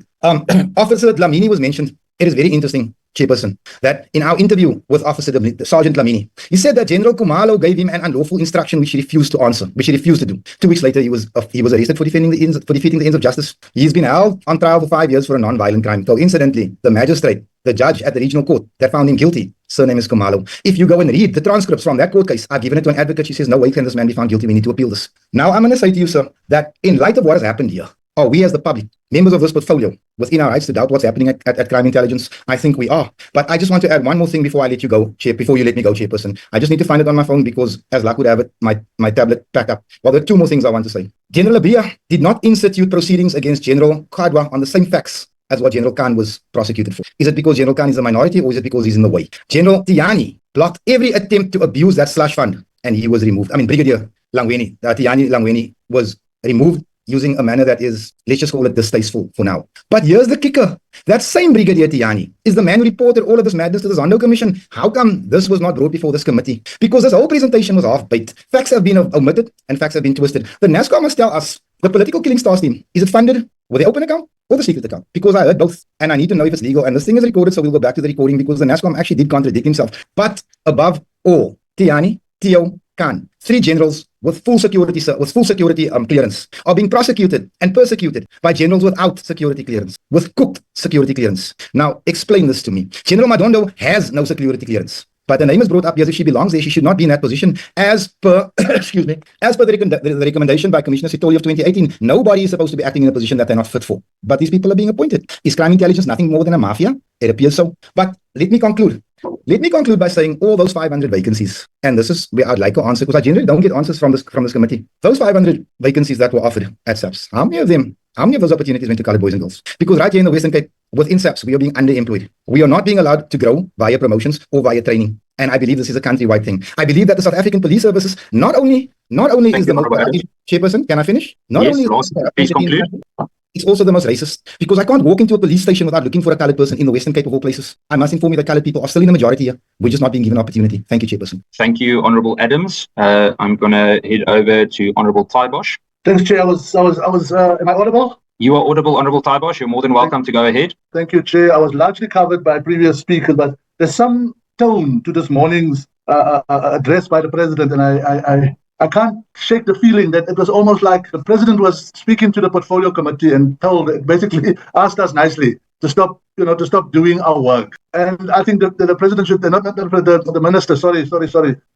Officer Dlamini was mentioned. It is very interesting, Chairperson, that in our interview with Sergeant Dlamini, he said that General Khumalo gave him an unlawful instruction which he refused to answer, which he refused to do. 2 weeks later, he was arrested for defeating the ends of justice. He's been held on trial for 5 years for a non-violent crime. Coincidentally, the magistrate, the judge at the regional court that found him guilty, surname is Khumalo. If you go and read the transcripts from that court case, I've given it to an advocate. She says, no way can this man be found guilty. We need to appeal this. Now, I'm going to say to you, sir, that in light of what has happened here, are we as the public, members of this portfolio, within our rights to doubt what's happening at crime intelligence? I think we are. But I just want to add one more thing before I let you go, before you let me go, Chairperson. I just need to find it on my phone because, as luck would have it, my tablet packed up. Well, there are 2 more things I want to say. General Abia did not institute proceedings against General Khadwa on the same facts as what General Khan was prosecuted for. Is it because General Khan is a minority or is it because he's in the way? General Tiani blocked every attempt to abuse that slush fund and he was removed. I mean, Brigadier Langweni, Tiani Langweni was removed using a manner that is, let's just call it distasteful for now. But here's the kicker. That same Brigadier Tiani is the man who reported all of this madness to the Zondo Commission. How come this was not brought before this committee? Because this whole presentation was half-baked. Facts have been omitted and facts have been twisted. The NASCOM must tell us, the political killing STARS team, is it funded with the open account or the secret account? Because I heard both and I need to know if it's legal. And this thing is recorded, so we'll go back to the recording because the NASCOM actually did contradict himself. But above all, Tiani, Tio, Khan, 3 generals with full security clearance are being prosecuted and persecuted by generals without security clearance, with cooked security clearance. Now, explain this to me. General Madondo has no security clearance, but the name is brought up as if she belongs there. She should not be in that position as per, the recommendation by Commissioner Sitoli of 2018. Nobody is supposed to be acting in a position that they're not fit for. But these people are being appointed. Is crime intelligence nothing more than a mafia? It appears so. But let me conclude. Let me conclude by saying all those 500 vacancies, and this is where I'd like to answer because I generally don't get answers from this committee. Those 500 vacancies that were offered at SAPS, how many of those opportunities went to colored boys and girls? Because right here in the Western Cape, within SAPS, we are being underemployed. We are not being allowed to grow via promotions or via training. And I believe this is a countrywide thing. I believe that the South African police services not only is the most Chairperson, can I finish? Please conclude. It's also the most racist because I can't walk into a police station without looking for a colored person in the Western Cape of all places. I must inform you that colored people are still in the majority here. We're just not being given opportunity. Thank you, Chairperson. Thank you, Honourable Adams. I'm going to head over to Honourable Taibosh. Thanks, Chair. Am I audible? You are audible, Honourable Taibosh. You're more than welcome to go ahead. Thank you, Chair. I was largely covered by previous speakers, but there's some tone to this morning's address by the President, and I can't shake the feeling that it was almost like the President was speaking to the Portfolio Committee and basically asked us nicely to stop doing our work. And I think that the President should, the Minister,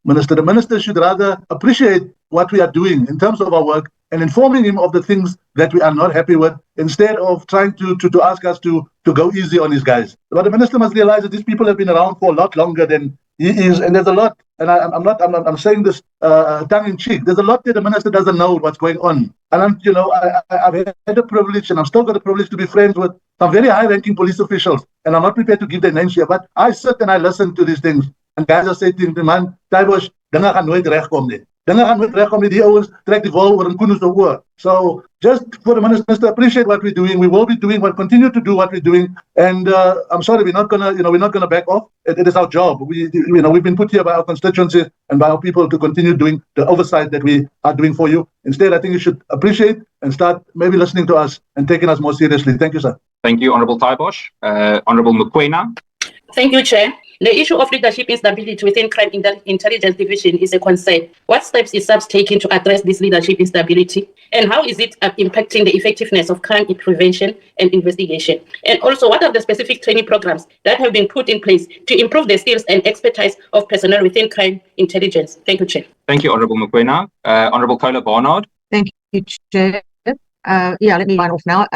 Minister, the Minister should rather appreciate what we are doing in terms of our work and informing him of the things that we are not happy with instead of trying to ask us to go easy on these guys. But the Minister must realize that these people have been around for a lot longer than he is, and there's a lot, and I'm saying this tongue in cheek. There's a lot that the Minister doesn't know what's going on. And I've had the privilege, and I'm still got the privilege to be friends with some very high-ranking police officials, and I'm not prepared to give their names here, but I sit and I listen to these things. And guys are saying to me, man, Taibosh, dinge gaan nooit regkom nie. Dinge gaan nooit regkom nie. Die ouens trek die wol oor en koen ons oor. So just for the Minister to appreciate what we're doing, we will be doing, we'll continue to do what we're doing. And I'm sorry, we're not gonna back off. It is our job. We've been put here by our constituency and by our people to continue doing the oversight that we are doing for you. Instead, I think you should appreciate and start maybe listening to us and taking us more seriously. Thank you, sir. Thank you, Honourable Taibosh. Honourable Mkhwanazi. Thank you, Chair. The issue of leadership instability within Crime Intelligence Division is a concern. What steps is SAPS taking to address this leadership instability? And how is it impacting the effectiveness of crime prevention and investigation? And also, what are the specific training programs that have been put in place to improve the skills and expertise of personnel within crime intelligence? Thank you, Chair. Thank you, Honourable Mkhwanazi. Honourable Kola Barnard. Thank you, Chair. Let me line off now.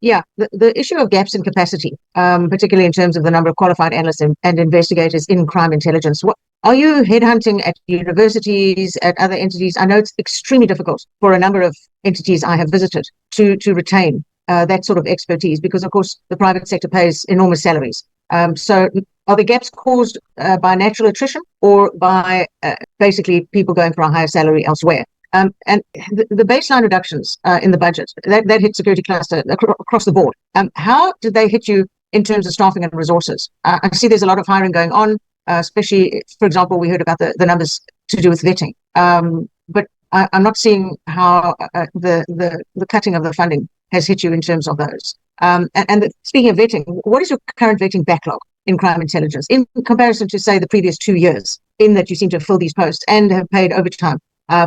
The issue of gaps in capacity, particularly in terms of the number of qualified analysts and investigators in crime intelligence. Are you headhunting at universities, at other entities? I know it's extremely difficult for a number of entities I have visited to retain that sort of expertise because, of course, the private sector pays enormous salaries. So are the gaps caused by natural attrition or by basically people going for a higher salary elsewhere? And the baseline reductions in the budget, that hit security cluster across the board. How did they hit you in terms of staffing and resources? I see there's a lot of hiring going on, especially, for example, we heard about the numbers to do with vetting. But I'm not seeing how the cutting of the funding has hit you in terms of those. Speaking of vetting, what is your current vetting backlog in crime intelligence in comparison to, say, the previous 2 years, in that you seem to have filled these posts and have paid overtime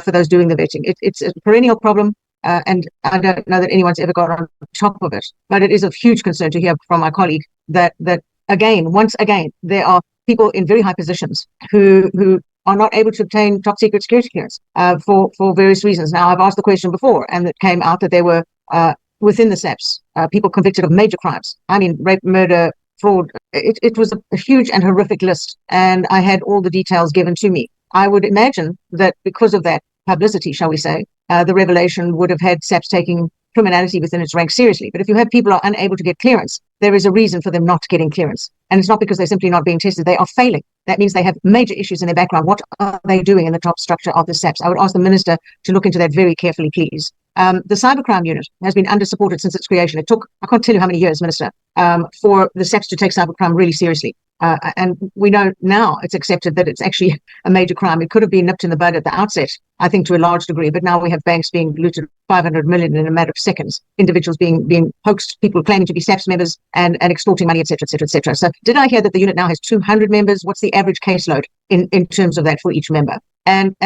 for those doing the vetting? It's a perennial problem, and I don't know that anyone's ever got on top of it. But it is of huge concern to hear from my colleague that once again, there are people in very high positions who are not able to obtain top secret security clearance for various reasons. Now, I've asked the question before, and it came out that there were within the SAPS people convicted of major crimes. I mean, rape, murder, fraud. It was a huge and horrific list, and I had all the details given to me. I would imagine that because of that publicity, shall we say, the revelation would have had SAPS taking criminality within its ranks seriously. But if you have people who are unable to get clearance, there is a reason for them not getting clearance. And it's not because they're simply not being tested. They are failing. That means they have major issues in their background. What are they doing in the top structure of the SAPS? I would ask the Minister to look into that very carefully, please. The cybercrime unit has been under-supported since its creation. It took, I can't tell you how many years, Minister, for the SAPS to take cybercrime really seriously. And we know now it's accepted that it's actually a major crime. It could have been nipped in the bud at the outset, I think, to a large degree. But now we have banks being looted 500 million in a matter of seconds, individuals being hoaxed, people claiming to be SAPS members and extorting money, etc., etc., etc. So did I hear that the unit now has 200 members? What's the average caseload in terms of that for each member? And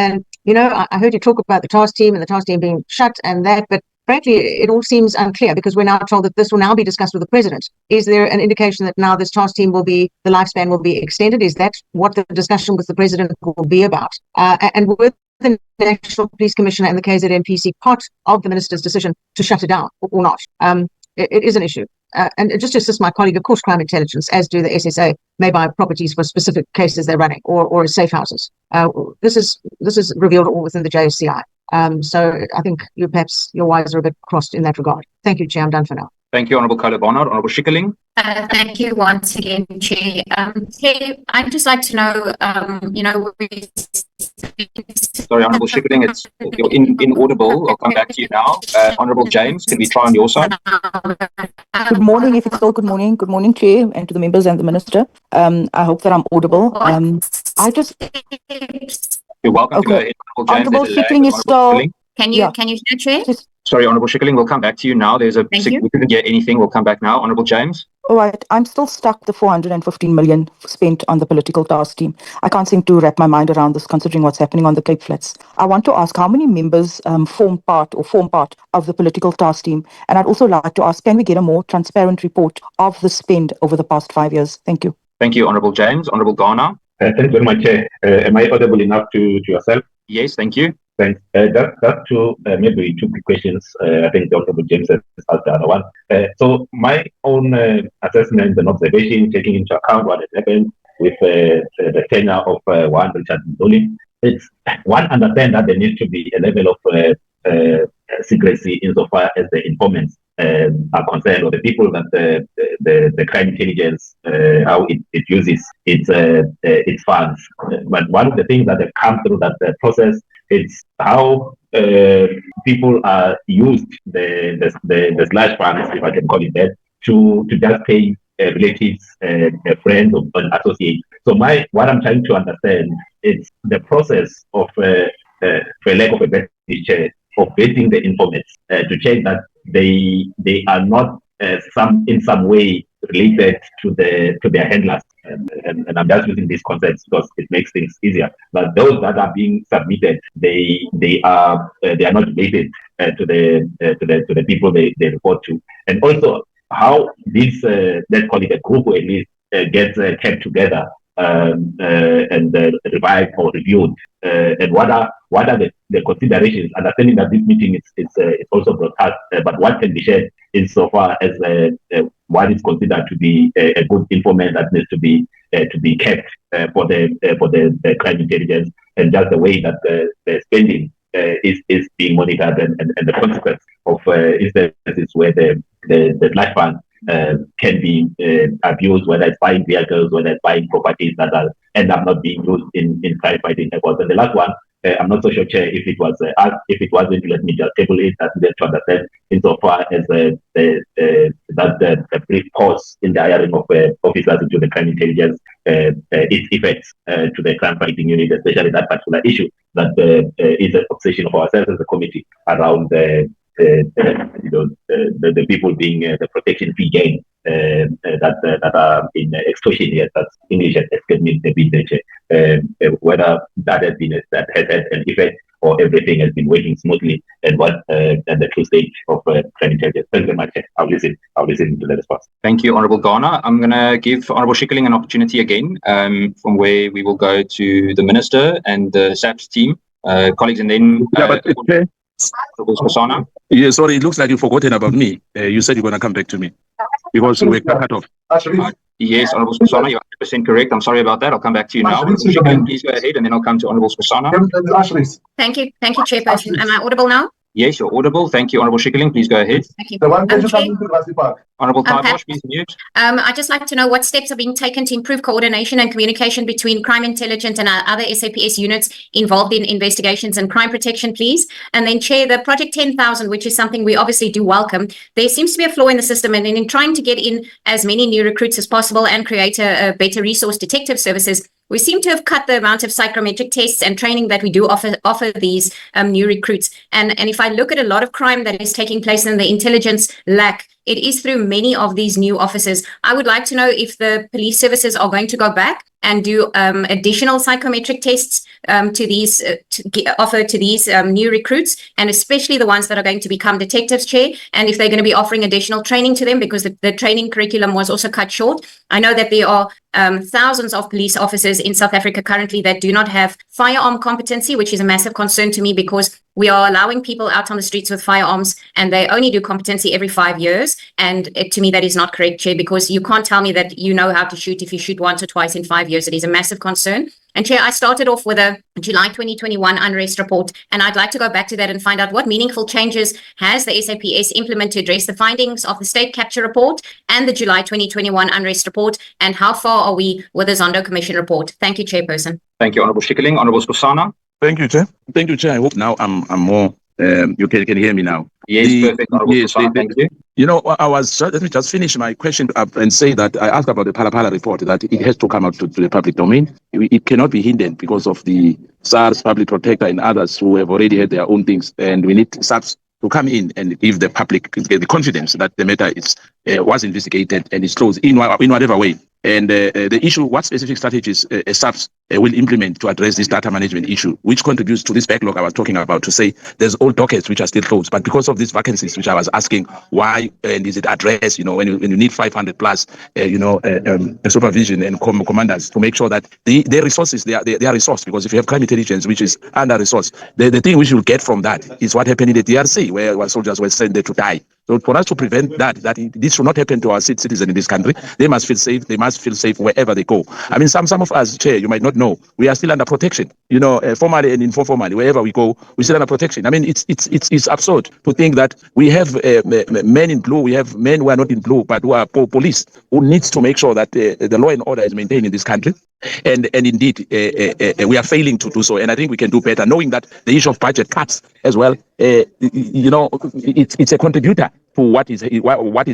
you know, I heard you talk about the task team and the task team being shut and that, but frankly, it all seems unclear because we're now told that this will now be discussed with the president. Is there an indication that now this task team the lifespan will be extended? Is that what the discussion with the president will be about? And with the National Police Commissioner and the KZNPC part of the minister's decision to shut it down or not? It is an issue. And just to assist my colleague, of course, crime intelligence, as do the SSA, may buy properties for specific cases they're running or as safe houses. This is revealed all within the JSCI. So I think perhaps your wires are a bit crossed in that regard. Thank you, Chair. I'm done for now. Thank you, Honourable Kolobana. Honourable Schikkerling. Thank you once again, Chair. Chair, I'd just like to know, Sorry, Honourable Schikkerling, you're inaudible. I'll come back to you now. Honourable James, can we try on your side? Good morning, if it's all good morning. Good morning, Chair, and to the members and the Minister. I hope that I'm audible. You're welcome to go ahead, Honourable Schikkerling is still... Can you hear, Chair? Sorry, Honourable Schikkerling, we'll come back to you now. We couldn't get anything. We'll come back now. Honourable James. All right, I'm still stuck the 415 million spent on the political task team. I can't seem to wrap my mind around this considering what's happening on the Cape Flats. I want to ask how many members form part of the political task team? And I'd also like to ask, can we get a more transparent report of the spend over the past 5 years? Thank you. Thank you, Honourable James. Honourable Ghana. Thank you very much, Chair. Am I audible enough to yourself? Yes, thank you. Thanks. That maybe two quick questions. I think the Honourable James has asked the other one. So my own assessment and observation, taking into account what has happened with the tenure of one Richard Nduli, it's one understand that there needs to be a level of secrecy insofar as the informants are concerned, or the people that the crime intelligence how it uses its funds. But one of the things that have come through that process, it's how people are used the slash funds, if I can call it that, to just pay relatives, friends, or associates. So what I'm trying to understand is the process of, for lack of a better picture, of vetting the informants to check that they are not in some way related to their handlers. And I'm just using these concepts because it makes things easier. But those that are being submitted, they are not related to the people they report to. And also how this let's call it a group, or at least gets kept together and revived or reviewed. And what are the considerations? Understanding that this meeting is also broadcast, but what can be shared insofar as what is considered to be a good informant that needs to be kept for the crime intelligence, and just the way that the spending is being monitored, and the consequence of instances where the life fund can be abused, whether it's buying vehicles, whether it's buying properties that end up not being used in crime fighting efforts. And the last one, I'm not so sure, Chair, if it was if it wasn't, let me just table it and to understand insofar as the brief pause in the hiring of officers into the crime intelligence, its effects to the crime fighting unit, especially that particular issue that is an obsession of ourselves as a committee around the people being the protection fee gain that are in extortion here. That's English and escapement whether that has had an effect or everything has been working smoothly and what and the true state of crime intelligence. Thank you very much. I'll listen to the response. Thank you, Honourable Ghana. I'm going to give Honourable Schikkeling an opportunity again, from where we will go to the Minister and the SAPS team, colleagues, and then Honourable Skhosana. Yeah, sorry, it looks like you've forgotten about me. You said you're going to come back to me because we're cut off. Yes, Honourable Skhosana, you're 100% correct. I'm sorry about that. I'll come back to you now. Honourable Schikkeling, please go ahead, and then I'll come to Honourable Skhosana. Thank you, Chairperson. Am I audible now? Yes, you're audible. Thank you, Honourable Schikkeling. Please go ahead. Thank you. Honourable Taibosh, please mute. I'd just like to know what steps are being taken to improve coordination and communication between crime intelligence and other SAPS units involved in investigations and crime protection, please. And then, Chair, the Project 10,000, which is something we obviously do welcome, there seems to be a flaw in the system, and in trying to get in as many new recruits as possible and create a better resource detective services, we seem to have cut the amount of psychometric tests and training that we do offer these new recruits. And if I look at a lot of crime that is taking place in the intelligence lack, it is through many of these new officers. I would like to know if the police services are going to go back and do additional psychometric tests offer to these new recruits, and especially the ones that are going to become detectives, Chair, and if they're going to be offering additional training to them, because the training curriculum was also cut short. I know that there are thousands of police officers in South Africa currently that do not have firearm competency, which is a massive concern to me, because we are allowing people out on the streets with firearms and they only do competency every 5 years. And to me, that is not correct, Chair, because you can't tell me that you know how to shoot if you shoot once or twice in 5 years. It is a massive concern. And Chair, I started off with a July 2021 unrest report, and I'd like to go back to that and find out what meaningful changes has the SAPS implemented to address the findings of the state capture report and the July 2021 unrest report, and how far are we with the Zondo Commission report? Thank you, Chairperson. Thank you, Honourable Schikkeling. Honourable Skhosana. Thank you, Chair. Thank you, Chair. I hope now I'm more. You can hear me now. Yes, perfect. Honourable Skhosana, thank you. You know, let me just finish my question up and say that I asked about the Phala report, that it has to come out to the public domain. It cannot be hindered because of the SARS, Public Protector, and others who have already had their own things. And we need SAPS to come in and give the public the confidence that the matter was investigated and is closed in whatever way. And the issue, what specific strategies SAPS will implement to address this data management issue, which contributes to this backlog I was talking about, to say there's old dockets which are still closed. But because of these vacancies, which I was asking, why and is it addressed, when you need 500 plus, supervision and commanders to make sure that their resources, they are resourced. Because if you have crime intelligence, which is under-resourced, the thing which you get from that is what happened in the DRC, where soldiers were sent there to die. So for us to prevent that this should not happen to our citizens in this country, they must feel safe. They must feel safe wherever they go. I mean, some of us, Chair, you might not know, we are still under protection. Formally and informally, wherever we go, we're still under protection. I mean, it's absurd to think that we have men in blue, we have men who are not in blue, but who are police, who needs to make sure that the law and order is maintained in this country. And indeed, we are failing to do so. And I think we can do better, knowing that the issue of budget cuts as well, it's a contributor to what is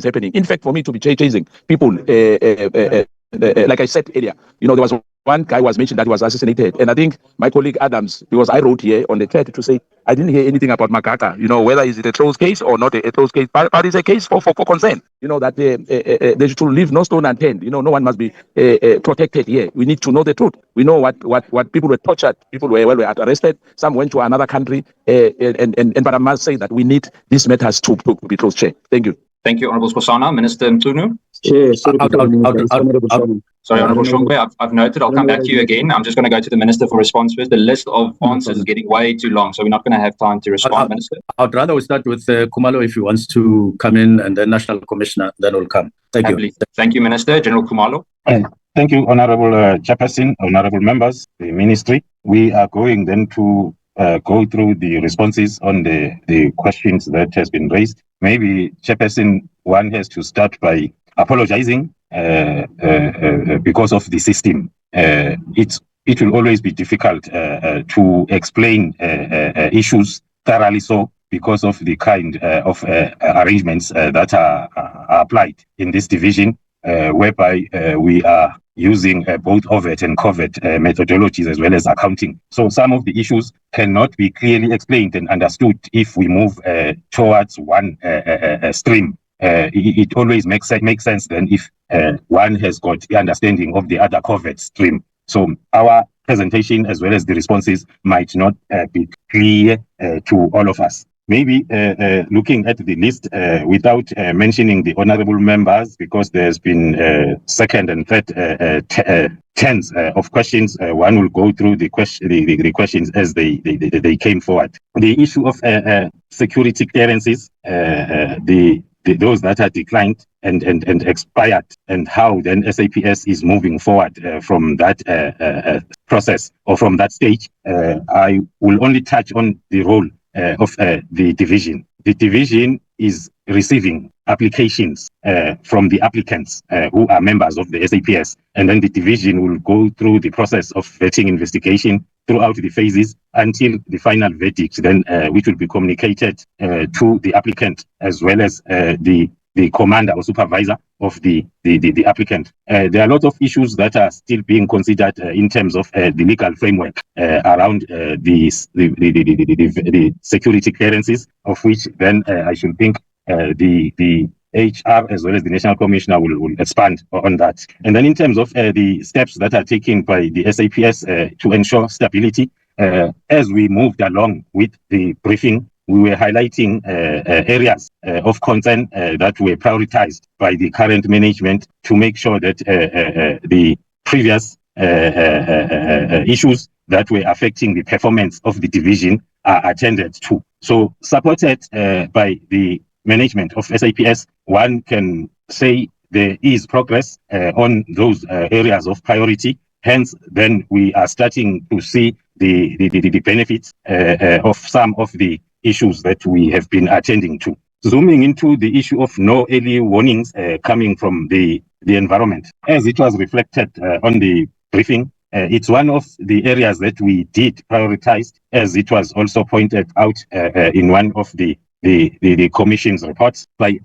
happening. In fact, for me to be chasing people, like I said earlier, there was one guy was mentioned that was assassinated, and I think my colleague Adams, because I wrote here on the chat to say I didn't hear anything about Makaka. Whether is it a closed case or not a closed case, but it's a case for concern. That they should leave no stone unturned. No one must be protected here. We need to know the truth. We know what people were tortured, people were arrested. Some went to another country, but I must say that we need these matters to be closed. Chair. Thank you. Thank you, Honourable Skhosana. Minister Mtunu. Sorry, Honourable Shongwe, I've noted. I'll come back to you again. I'm just going to go to the Minister for response first. The list of answers is getting way too long, so we're not going to have time to respond, Minister. I'd rather we start with Khumalo if he wants to come in, and then National Commissioner, then we'll come. Thank you. Thank you, Minister. General Khumalo. Thank you, Honourable Chairperson, Honourable members, the Ministry. We are going then to go through the responses on the questions that has been raised. Maybe, Chairperson, one has to start by apologizing because of the system. It will always be difficult to explain issues thoroughly so because of the kind of arrangements that are applied in this division, whereby we are using both overt and covert methodologies as well as accounting. So some of the issues cannot be clearly explained and understood if we move towards one stream. It always makes sense then if one has got the understanding of the other covert stream. So our presentation as well as the responses might not be clear to all of us. Maybe looking at the list without mentioning the honorable members, because there's been second and third tens of questions. One will go through the questions as they came forward. The issue of security clearances, those that are declined and expired, and how then SAPS is moving forward from that process or from that stage. I will only touch on the role of the division. The division is receiving applications from the applicants who are members of the SAPS, and then the division will go through the process of vetting investigation throughout the phases until the final verdict, then which will be communicated to the applicant as well as the commander or supervisor of the applicant. There are a lot of issues that are still being considered in terms of the legal framework around the security clearances, of which then I should think the HR as well as the National Commissioner will expand on that. And then in terms of the steps that are taken by the SAPS to ensure stability, as we moved along with the briefing, we were highlighting areas of concern that were prioritized by the current management to make sure that the previous issues that were affecting the performance of the division are attended to. So supported by the management of SAPS, one can say there is progress on those areas of priority. Hence, then we are starting to see the benefits of some of the issues that we have been attending to. Zooming into the issue of no early warnings coming from the environment, as it was reflected on the briefing, it's one of the areas that we did prioritize, as it was also pointed out in one of the commission's reports by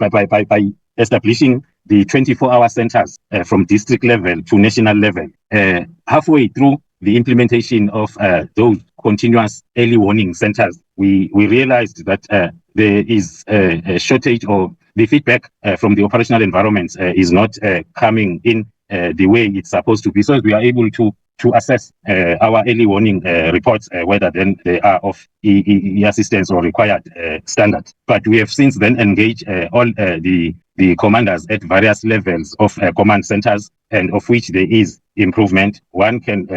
establishing the 24-hour centers from district level to national level. Halfway through the implementation of those continuous early warning centers, we realized that there is a shortage, or the feedback from the operational environments is not coming in the way it's supposed to be. So we are able to assess our early warning reports, whether then they are of assistance or required standard. But we have since then engaged all the commanders at various levels of command centers, and of which there is improvement. One can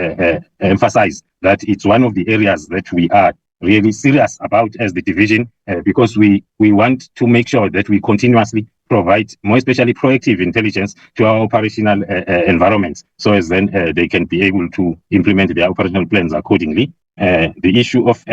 emphasize that it's one of the areas that we are really serious about as the division, because we want to make sure that we continuously provide more especially proactive intelligence to our operational environments, so as then they can be able to implement their operational plans accordingly. The issue of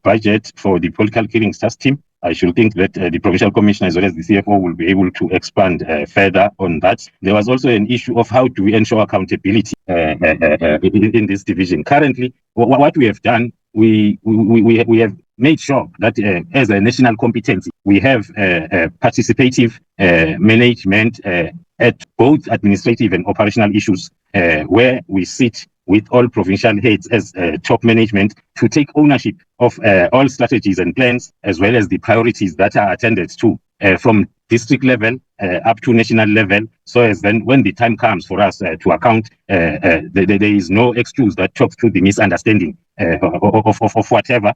budget for the political killings task team, I should think that the provincial commissioner as well as the CFO will be able to expand further on that. There was also an issue of how do we ensure accountability in this division. Currently, what we have done, we have made sure that as a national competency, we have participative management at both administrative and operational issues, where we sit with all provincial heads as top management to take ownership of all strategies and plans, as well as the priorities that are attended to from district level up to national level, so as then when the time comes for us to account, there is no excuse that talks to the misunderstanding of whatever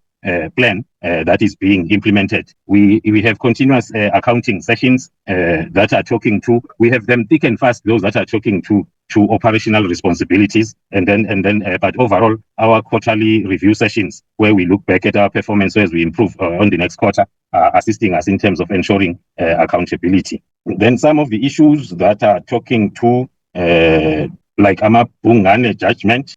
plan that is being implemented. We have continuous accounting sessions that are talking to, we have them thick and fast, those that are talking to operational responsibilities, and then but overall our quarterly review sessions where we look back at our performance as we improve on the next quarter, assisting us in terms of ensuring accountability. Then some of the issues that are talking to like Amabungane judgment,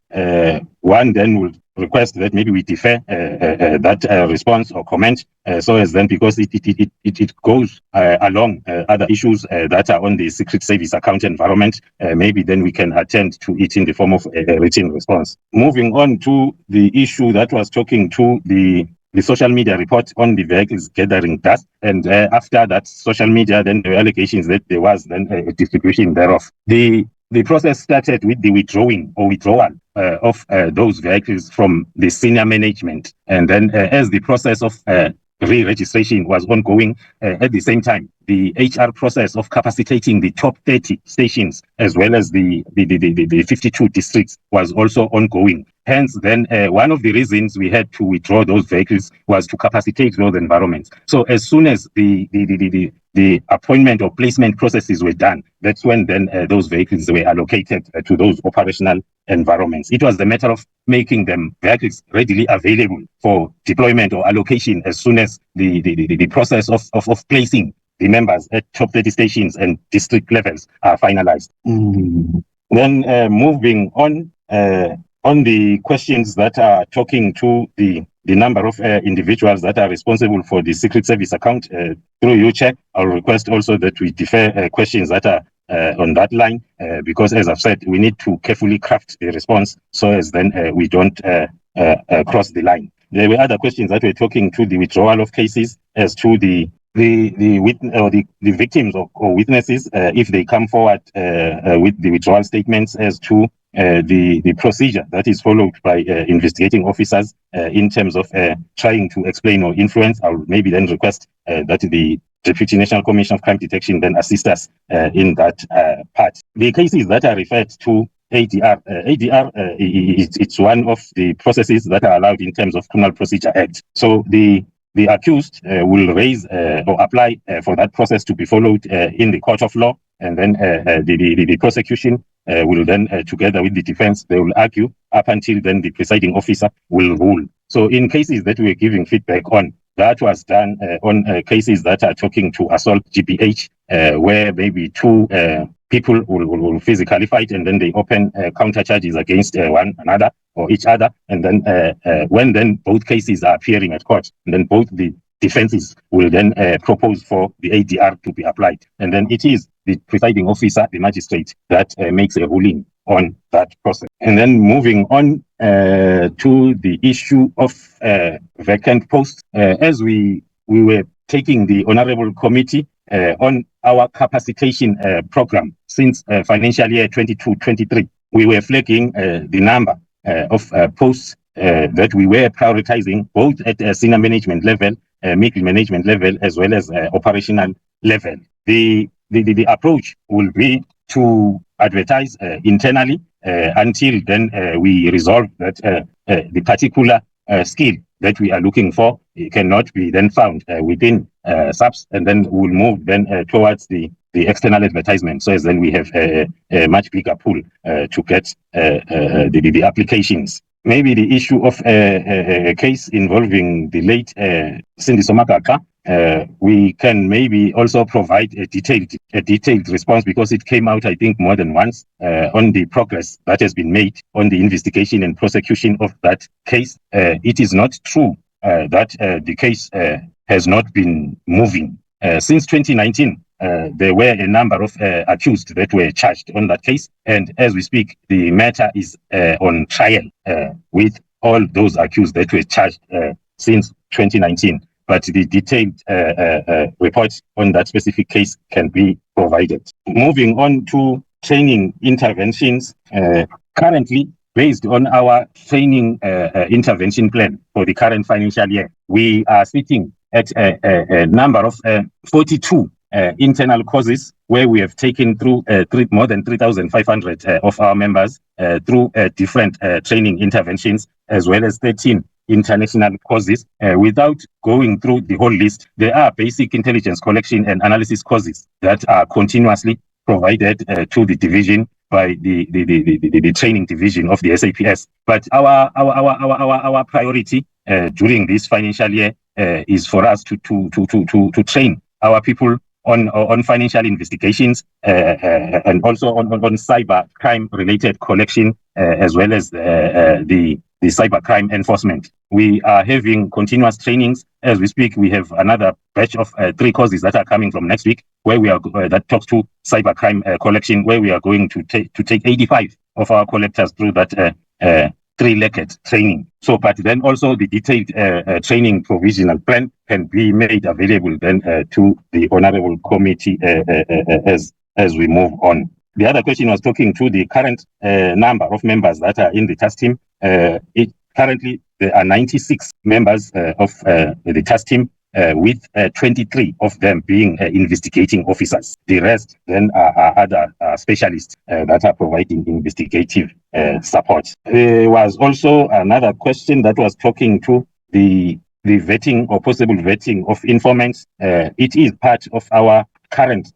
one then will request that maybe we defer that response or comment, so as then, because it goes along other issues that are on the Secret Service account environment, maybe then we can attend to it in the form of a written response. Moving on to the issue that was talking to the social media report on the vehicles gathering dust, and after that social media, then there were allegations that there was then a distribution thereof. The the process started with the withdrawal of those vehicles from the senior management. And then as the process of re-registration was ongoing, at the same time, the HR process of capacitating the top 30 stations as well as the 52 districts was also ongoing. Hence, then one of the reasons we had to withdraw those vehicles was to capacitate those environments. So as soon as the appointment or placement processes were done, that's when then those vehicles were allocated to those operational environments. It was the matter of making them vehicles readily available for deployment or allocation as soon as the process of placing the members at top 30 stations and district levels are finalized. Then moving on the questions that are talking to the number of individuals that are responsible for the Secret Service account through you, Chair, I'll request also that we defer questions that are on that line because, as I've said, we need to carefully craft the response so as then we don't cross the line. There were other questions that were talking to the withdrawal of cases as to the victims or witnesses if they come forward with the withdrawal statements as to the procedure that is followed by investigating officers in terms of trying to explain or influence. I'll maybe then request that the Deputy National Commission of Crime Detection then assist us in that part. The cases that are referred to ADR, it's one of the processes that are allowed in terms of Criminal Procedure Act. So the accused will raise or apply for that process to be followed in the court of law, and then the prosecution will then, together with the defense, they will argue up until then the presiding officer will rule. So in cases that we're giving feedback on, that was done on cases that are talking to assault GBH, where maybe two people will physically fight and then they open counter charges against one another or each other. And then when then both cases are appearing at court, and then both the defenses will then propose for the ADR to be applied. And then it is the presiding officer, the magistrate, that makes a ruling on that process. And then moving on to the issue of vacant posts, as we were taking the Honorable Committee on our capacitation program since financial year 22-23, we were flagging the number of posts that we were prioritizing both at senior management level, middle management level, as well as operational level. The approach will be to advertise internally until then we resolve that the particular skill that we are looking for cannot be then found within SAPS, and then we'll move then towards the external advertisement. So as then we have a much bigger pool to get the applications. Maybe the issue of a case involving the late Cindy Somakaka, we can maybe also provide a detailed response because it came out, I think, more than once on the progress that has been made on the investigation and prosecution of that case. It is not true that the case has not been moving. Since 2019, there were a number of accused that were charged on that case. And as we speak, the matter is on trial with all those accused that were charged since 2019. But the detailed report on that specific case can be provided. Moving on to training interventions, currently, based on our training intervention plan for the current financial year, we are sitting at a number of 42 internal courses where we have taken through more than 3,500 of our members through different training interventions, as well as 13 international courses. Without going through the whole list, there are basic intelligence collection and analysis courses that are continuously provided to the division by the training division of the SAPS. But our priority during this financial year is for us to train our people on financial investigations and also on cyber crime related collection as well as the cyber crime enforcement. We are having continuous trainings as we speak. We have another batch of 3 courses that are coming from next week, where we are that talks to cyber crime collection, where we are going to take 85 of our collectors through that 3-legged training. So, but then also the detailed training provisional plan can be made available then to the Honorable Committee as we move on. the other question was talking to the current number of members that are in the task team. Currently, there are 96 members of the task team, with 23 of them being investigating officers. The rest then are other specialists that are providing investigative support. There was also another question that was talking to the vetting or possible vetting of informants. It is part of our current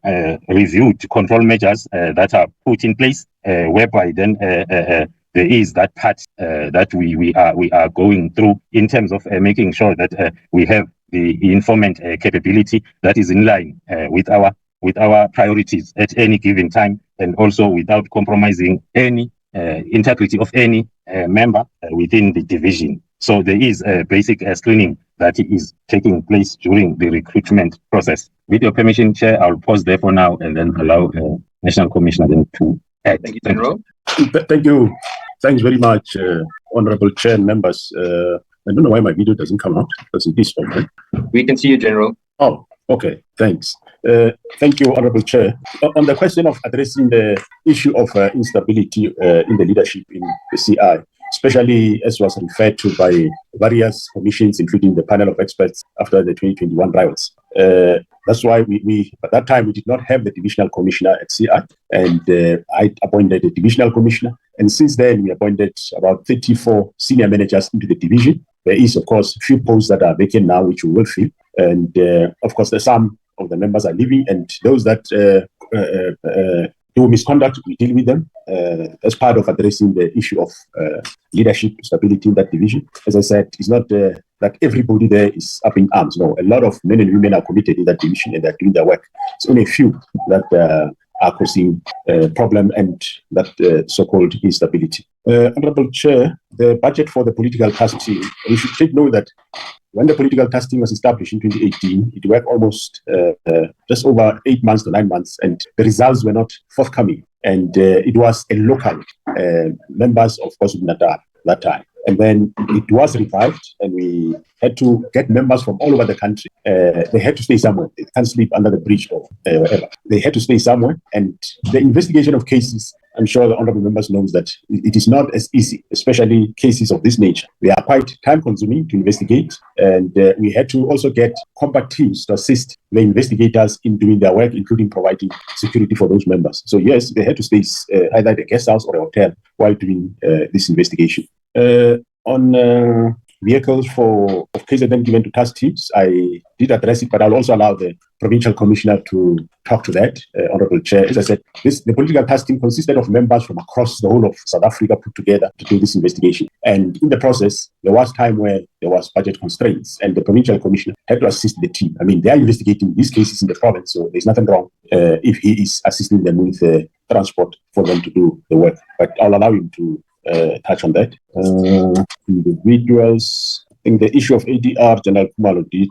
reviewed control measures that are put in place, whereby then there is that part that we are going through in terms of making sure that we have the informant capability that is in line with our priorities at any given time, and also without compromising any integrity of any member within the division. So there is a basic screening that is taking place during the recruitment process. With your permission, Chair, I'll pause there for now and then allow National Commissioner then to add. Thank you, General. Thank you. Thanks very much, Honorable Chair and members. I don't know why my video doesn't come out. Because it is open. We can see you, General. Oh, okay. Thanks. Thank you, Honorable Chair. On the question of addressing the issue of instability in the leadership in the CI, especially as was referred to by various commissions, including the panel of experts after the 2021 riots. That's why we at that time, we did not have the divisional commissioner at CI, and I appointed a divisional commissioner. And since then, we appointed about 34 senior managers into the division. There is, of course, a few posts that are vacant now, which we will fill. And of course, some of the members are leaving, and those that do misconduct, we deal with them as part of addressing the issue of leadership stability in that division. As I said, it's not that everybody there is up in arms. No, a lot of men and women are committed in that division and they're doing their work. It's only a few that are causing problem and that so-called instability. Honorable Chair, the budget for the political task team, we should take note that when the political task team was established in 2018, it worked almost just over 8 months to 9 months, and the results were not forthcoming. And it was a local members of KwaZulu-Natal that time. And then it was revived, and we had to get members from all over the country. They had to stay somewhere. They can't sleep under the bridge or wherever. They had to stay somewhere. And the investigation of cases, I'm sure the honorable members knows that it is not as easy, especially cases of this nature. They are quite time-consuming to investigate, and we had to also get compact teams to assist the investigators in doing their work, including providing security for those members. So yes, they had to stay either at a guest house or a hotel while doing this investigation. On vehicles of KZN given to task teams, I did address it, but I'll also allow the provincial commissioner to talk to that, Honorable Chair. As I said, the political task team consisted of members from across the whole of South Africa put together to do this investigation. And in the process, there was time where there was budget constraints, and the provincial commissioner had to assist the team. I mean, they are investigating these cases in the province, so there's nothing wrong if he is assisting them with transport for them to do the work. But I'll allow him to touch on that. Individuals, I think the issue of ADR, General Khumalo did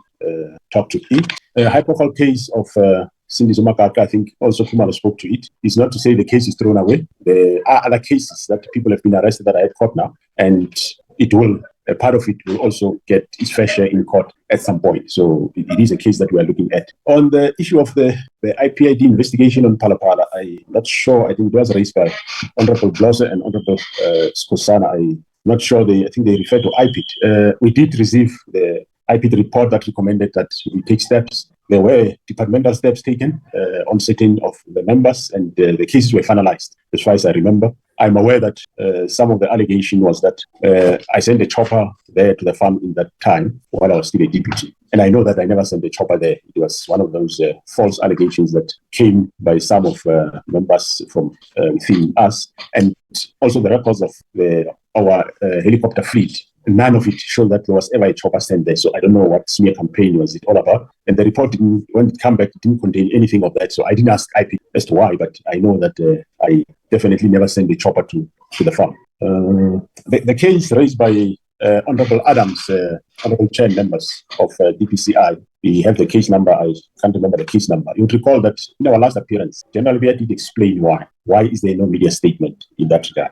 talk to it. A high-profile case of Cindy Zomakaka, I think also Khumalo spoke to it. It's not to say the case is thrown away. There are other cases that people have been arrested that are at court now, and it will, a part of it will also get its fair share in court at some point. So it is a case that we are looking at. On the issue of the IPID investigation on Palapala, I'm not sure. I think it was raised by Honorable Blosser and Honorable Skosana. I'm not sure. I think they refer to IPID. We did receive the IPID report that recommended that we take steps. There were departmental steps taken on certain of the members, and the cases were finalized, as far as I remember. I'm aware that some of the allegation was that I sent a chopper there to the farm in that time while I was still a deputy. And I know that I never sent a chopper there. It was one of those false allegations that came by some of members from within us. And also the records of our helicopter fleet. None of it showed that there was ever a chopper sent there. So I don't know what smear campaign was it all about. And the report, when it came back, it didn't contain anything of that. So I didn't ask IP as to why, but I know that I definitely never sent the chopper to the farm. The case raised by Honorable Adams, Honorable Chair members of DPCI, we have the case number. I can't remember the case number. You would recall that in our last appearance, General Via did explain why. Why is there no media statement? in that regard.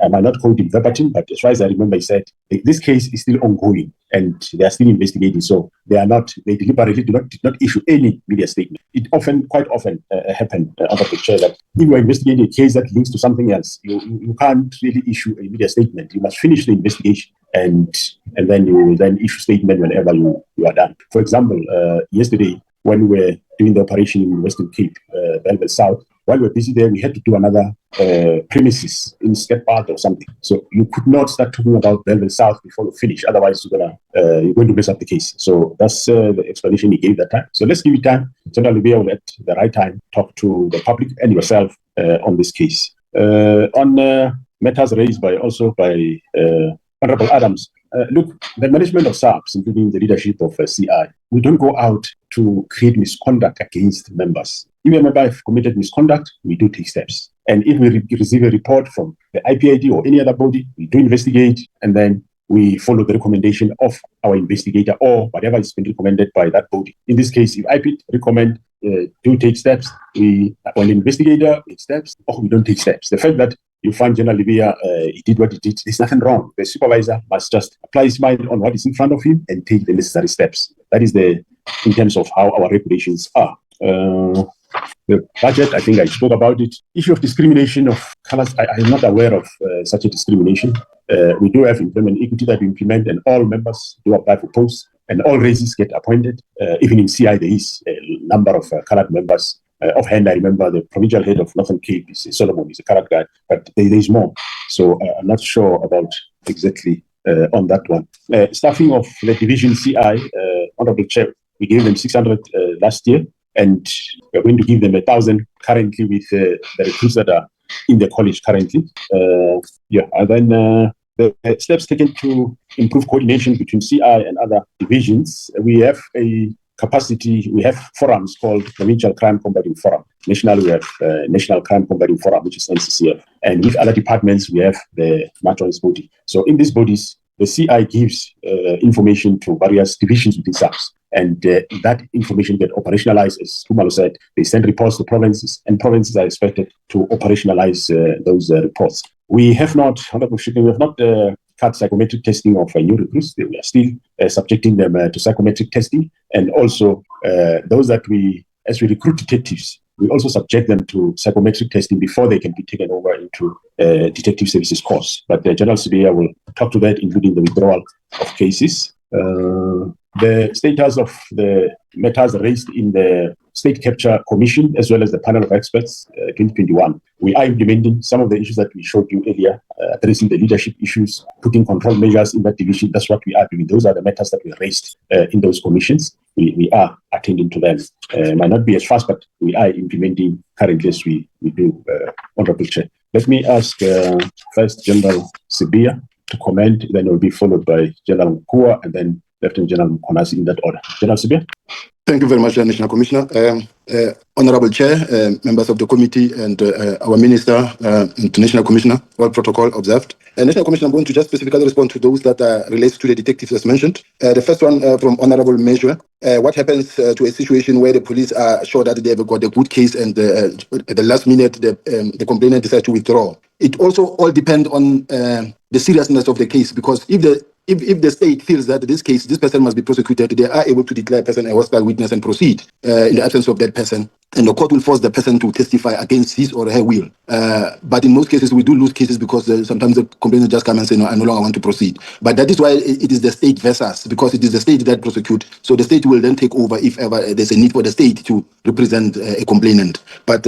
I might not quote him verbatim, but as far as I remember, he said, this case is still ongoing and they are still investigating. So they deliberately did not issue any media statement. It quite often happened under the chair that if you are investigating a case that links to something else, you can't really issue a media statement. You must finish the investigation and then you then issue statement whenever you are done. For example, yesterday when we were doing the operation in Western Cape, Bellville South, while we were busy there, we had to do another premises in Skepard or something. So you could not start talking about Bellville South before you finish. Otherwise, you're going to mess up the case. So that's the explanation he gave that time. So let's give it time. General Libya will at the right time talk to the public and yourself on this case. On matters raised by Honorable Adams. Look, the management of SAPS, including the leadership of CI, we don't go out to create misconduct against members. If a member has committed misconduct, we do take steps. And if we receive a report from the IPID or any other body, we do investigate, and then we follow the recommendation of our investigator or whatever is been recommended by that body. In this case, if IPID recommend do take steps, we, or the investigator takes steps, or we don't take steps. The fact that you find General Libya, he did what he did, there's nothing wrong. The supervisor must just apply his mind on what is in front of him and take the necessary steps. That is in terms of how our regulations are. The budget, I think I spoke about it. Issue of discrimination of colors, I am not aware of such a discrimination. We do have employment equity that we implement, and all members do apply for posts, and all races get appointed. Even in CI, there is a number of colored members. Offhand, I remember the provincial head of Northern Cape is Solomon, he's a colored guy, but there is more. So I'm not sure about exactly on that one. Staffing of the division CI, Honorable Chair, we gave them 600 last year, and we're going to give them 1,000 currently with the recruits that are in the college currently. And then the steps taken to improve coordination between CI and other divisions. We have a capacity, we have forums called Provincial Crime Combating Forum. Nationally, we have National Crime Combating Forum, which is NCCF. And with other departments, we have the matrons body. So in these bodies, the CI gives information to various divisions within SAPS. And that information gets operationalized, as Kumalo said. They send reports to provinces, and provinces are expected to operationalize those reports. We have not, Honorable Shipping, we have not cut psychometric testing of new recruits. We are still subjecting them to psychometric testing. And also, those that as we recruit detectives, we also subject them to psychometric testing before they can be taken over into detective services course. But the General CBA will talk to that, including the withdrawal of cases. The status of the matters raised in the State Capture Commission, as well as the panel of experts 2021. We are implementing some of the issues that we showed you earlier, addressing the leadership issues, putting control measures in that division. That's what we are doing. Those are the matters that we raised in those commissions. We are attending to them. Might not be as fast, but we are implementing currently as we do, Honorable Chair. Let me ask first General Sibia to comment, then it will be followed by General Mkhua, and then Lt-Gen General Mkhwanazi in that order. General Sibia. Thank you very much, National Commissioner. Honorable Chair, members of the committee, and our Minister, International Commissioner, all protocol observed. National Commissioner, I'm going to just specifically respond to those that relate to the detectives as mentioned. The first one from Honorable Major. What happens to a situation where the police are sure that they have got a good case and at the last minute the complainant decides to withdraw? It also all depends on the seriousness of the case, because if the state feels that this person must be prosecuted, they are able to declare a person a hostile witness and proceed in the absence of that person. And the court will force the person to testify against his or her will. But in most cases, we do lose cases because sometimes the complainant just come and say, no, I no longer want to proceed. But that is why it is the state versus, because it is the state that prosecute. So the state will then take over if ever there's a need for the state to represent a complainant. But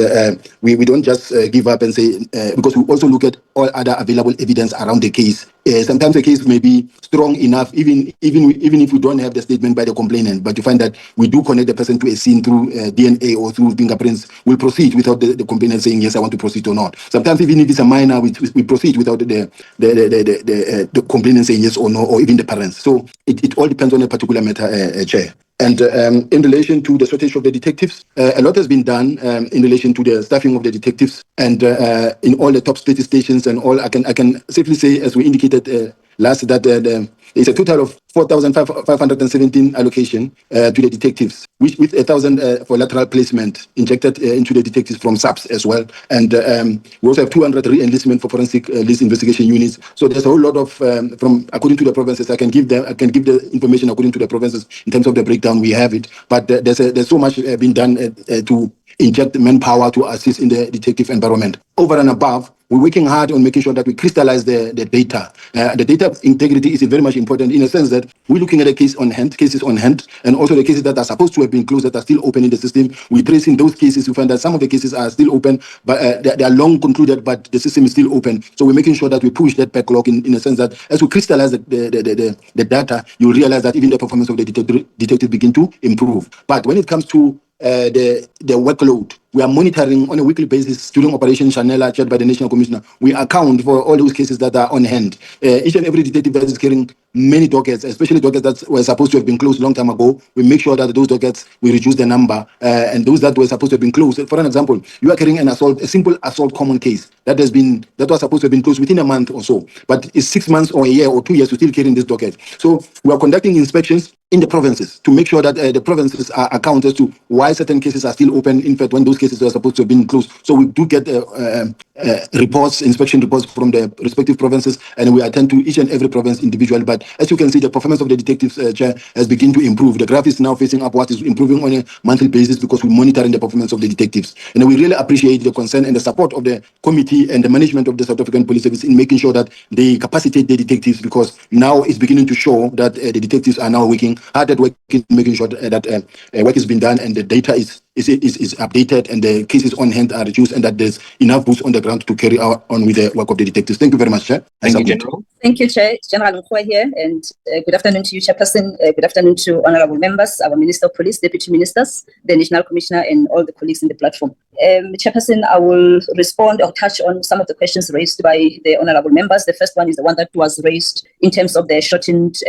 we don't just give up and say, because we also look at all other available evidence around the case. Sometimes the case may be strong enough, even if we don't have the statement by the complainant, but you find that we do connect the person to a scene through DNA or through fingerprints, we'll proceed without the complainant saying, yes, I want to proceed or not. Sometimes even if it's a minor, we proceed without the complainant saying yes or no, or even the parents. So it all depends on a particular matter, Chair. And in relation to the strategy of the detectives, a lot has been done in relation to the staffing of the detectives, and in all the top state stations and all. I can safely say, as we indicated last that it's a total of 4,517 allocation to the detectives, which with 1,000 for lateral placement injected into the detectives from SAPS as well. And we also have 200 re-enlistment for forensic list investigation units. So there's a whole lot of from according to the provinces. I can give the information according to the provinces in terms of the breakdown. We have it, but there's so much been done to inject manpower to assist in the detective environment. Over and above, we're working hard on making sure that we crystallize the data. The data integrity is very much important in a sense that we're looking at cases on hand, and also the cases that are supposed to have been closed that are still open in the system. We're tracing those cases. We find that some of the cases are still open, but they are long concluded, but the system is still open. So we're making sure that we push that backlog in a sense that as we crystallize the data, you'll realize that even the performance of the detective begin to improve. But when it comes to the workload, we are monitoring on a weekly basis during Operation Nhlanhla, chaired by the National Commissioner. We account for all those cases that are on hand. Each and every detective that is carrying many dockets, especially dockets that were supposed to have been closed a long time ago, we make sure that those dockets, we reduce the number, and those that were supposed to have been closed. For an example, you are carrying a simple assault common case that was supposed to have been closed within a month or so, but it's 6 months or a year or 2 years to still carrying this docket. So we are conducting inspections in the provinces to make sure that the provinces are accounted to why certain cases are still open, in fact, when those cases are supposed to have been closed. So we do get inspection reports from the respective provinces, and we attend to each and every province individually. But as you can see, the performance of the detectives chair has begun to improve. The graph is now facing upwards, is improving on a monthly basis because we're monitoring the performance of the detectives. And we really appreciate the concern and the support of the committee and the management of the South African Police Service in making sure that they capacitate the detectives, because now it's beginning to show that the detectives are now working hard at working, making sure that work is being done and the data is updated and the cases on hand are reduced, and that there's enough boots on the ground to carry on with the work of the detectives. Thank you very much, Chair. Thank you, General. Thank you, Chair. General Mkhwanazi here, and good afternoon to you, Chairperson. Good afternoon to honorable members, our Minister of Police, Deputy Ministers, the National Commissioner, and all the colleagues in the platform. Chairperson, I will respond or touch on some of the questions raised by the honorable members. The first one is the one that was raised in terms of the shortened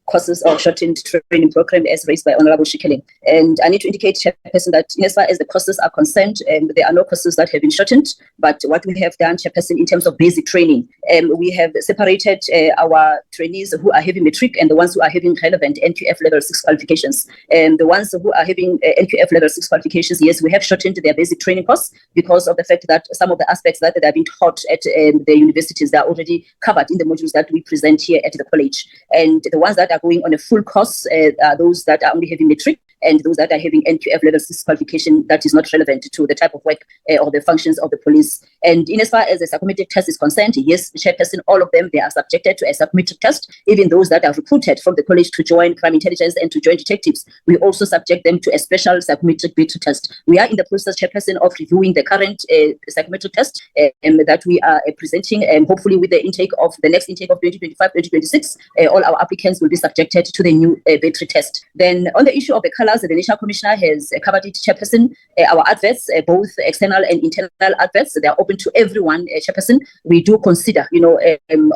courses or shortened training program as raised by Honorable Shikeling. And I need to indicate, Chairperson, that as far as the courses are concerned, there are no courses that have been shortened. But what we have done, Chairperson, in terms of basic training, we have separated our trainees who are having matric and the ones who are having relevant NQF level 6 qualifications. And the ones who are having NQF level 6 qualifications, yes, we have shortened their basic training course because of the fact that some of the aspects that they are being taught at the universities, they are already covered in the modules that we present here at the college. And the ones that are going on a full course are those that are only having matric, and those that are having NQF level 6 qualification that is not relevant to the type of work or the functions of the police. And in as far as the psychometric test is concerned, yes, Chairperson, all of them, they are subjected to a psychometric test. Even those that are recruited from the college to join crime intelligence and to join detectives, we also subject them to a special psychometric beta test. We are in the process, Chairperson, of reviewing the current psychometric test that we are presenting, and hopefully with the intake of the next intake of 2025-2026, all our applicants will be subjected to the new battery test. Then on the issue of the color, the National Commissioner has covered it, Chairperson. Our adverts, both external and internal adverts, they are open to everyone, Chairperson. We do consider,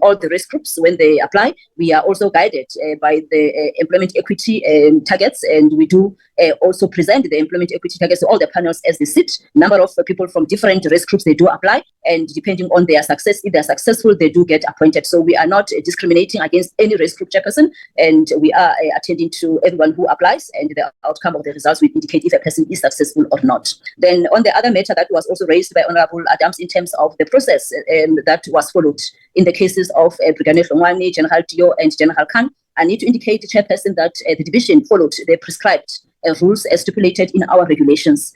all the risk groups when they apply. We are also guided by the employment equity targets, and we do also present the employment equity targets to all the panels as they sit. Number of people from different risk groups, they do apply, and depending on their success, if they're successful, they do get appointed. So we are not discriminating against any risk group, Chairperson, and we are attending to everyone who applies, and the outcome of the results will indicate if a person is successful or not. Then on the other matter that was also raised by Honorable Adams in terms of the process that was followed in the cases of Brigadier Hlongwane, General Dio, and General Khan, I need to indicate, Chairperson, that the division followed the prescribed rules as stipulated in our regulations.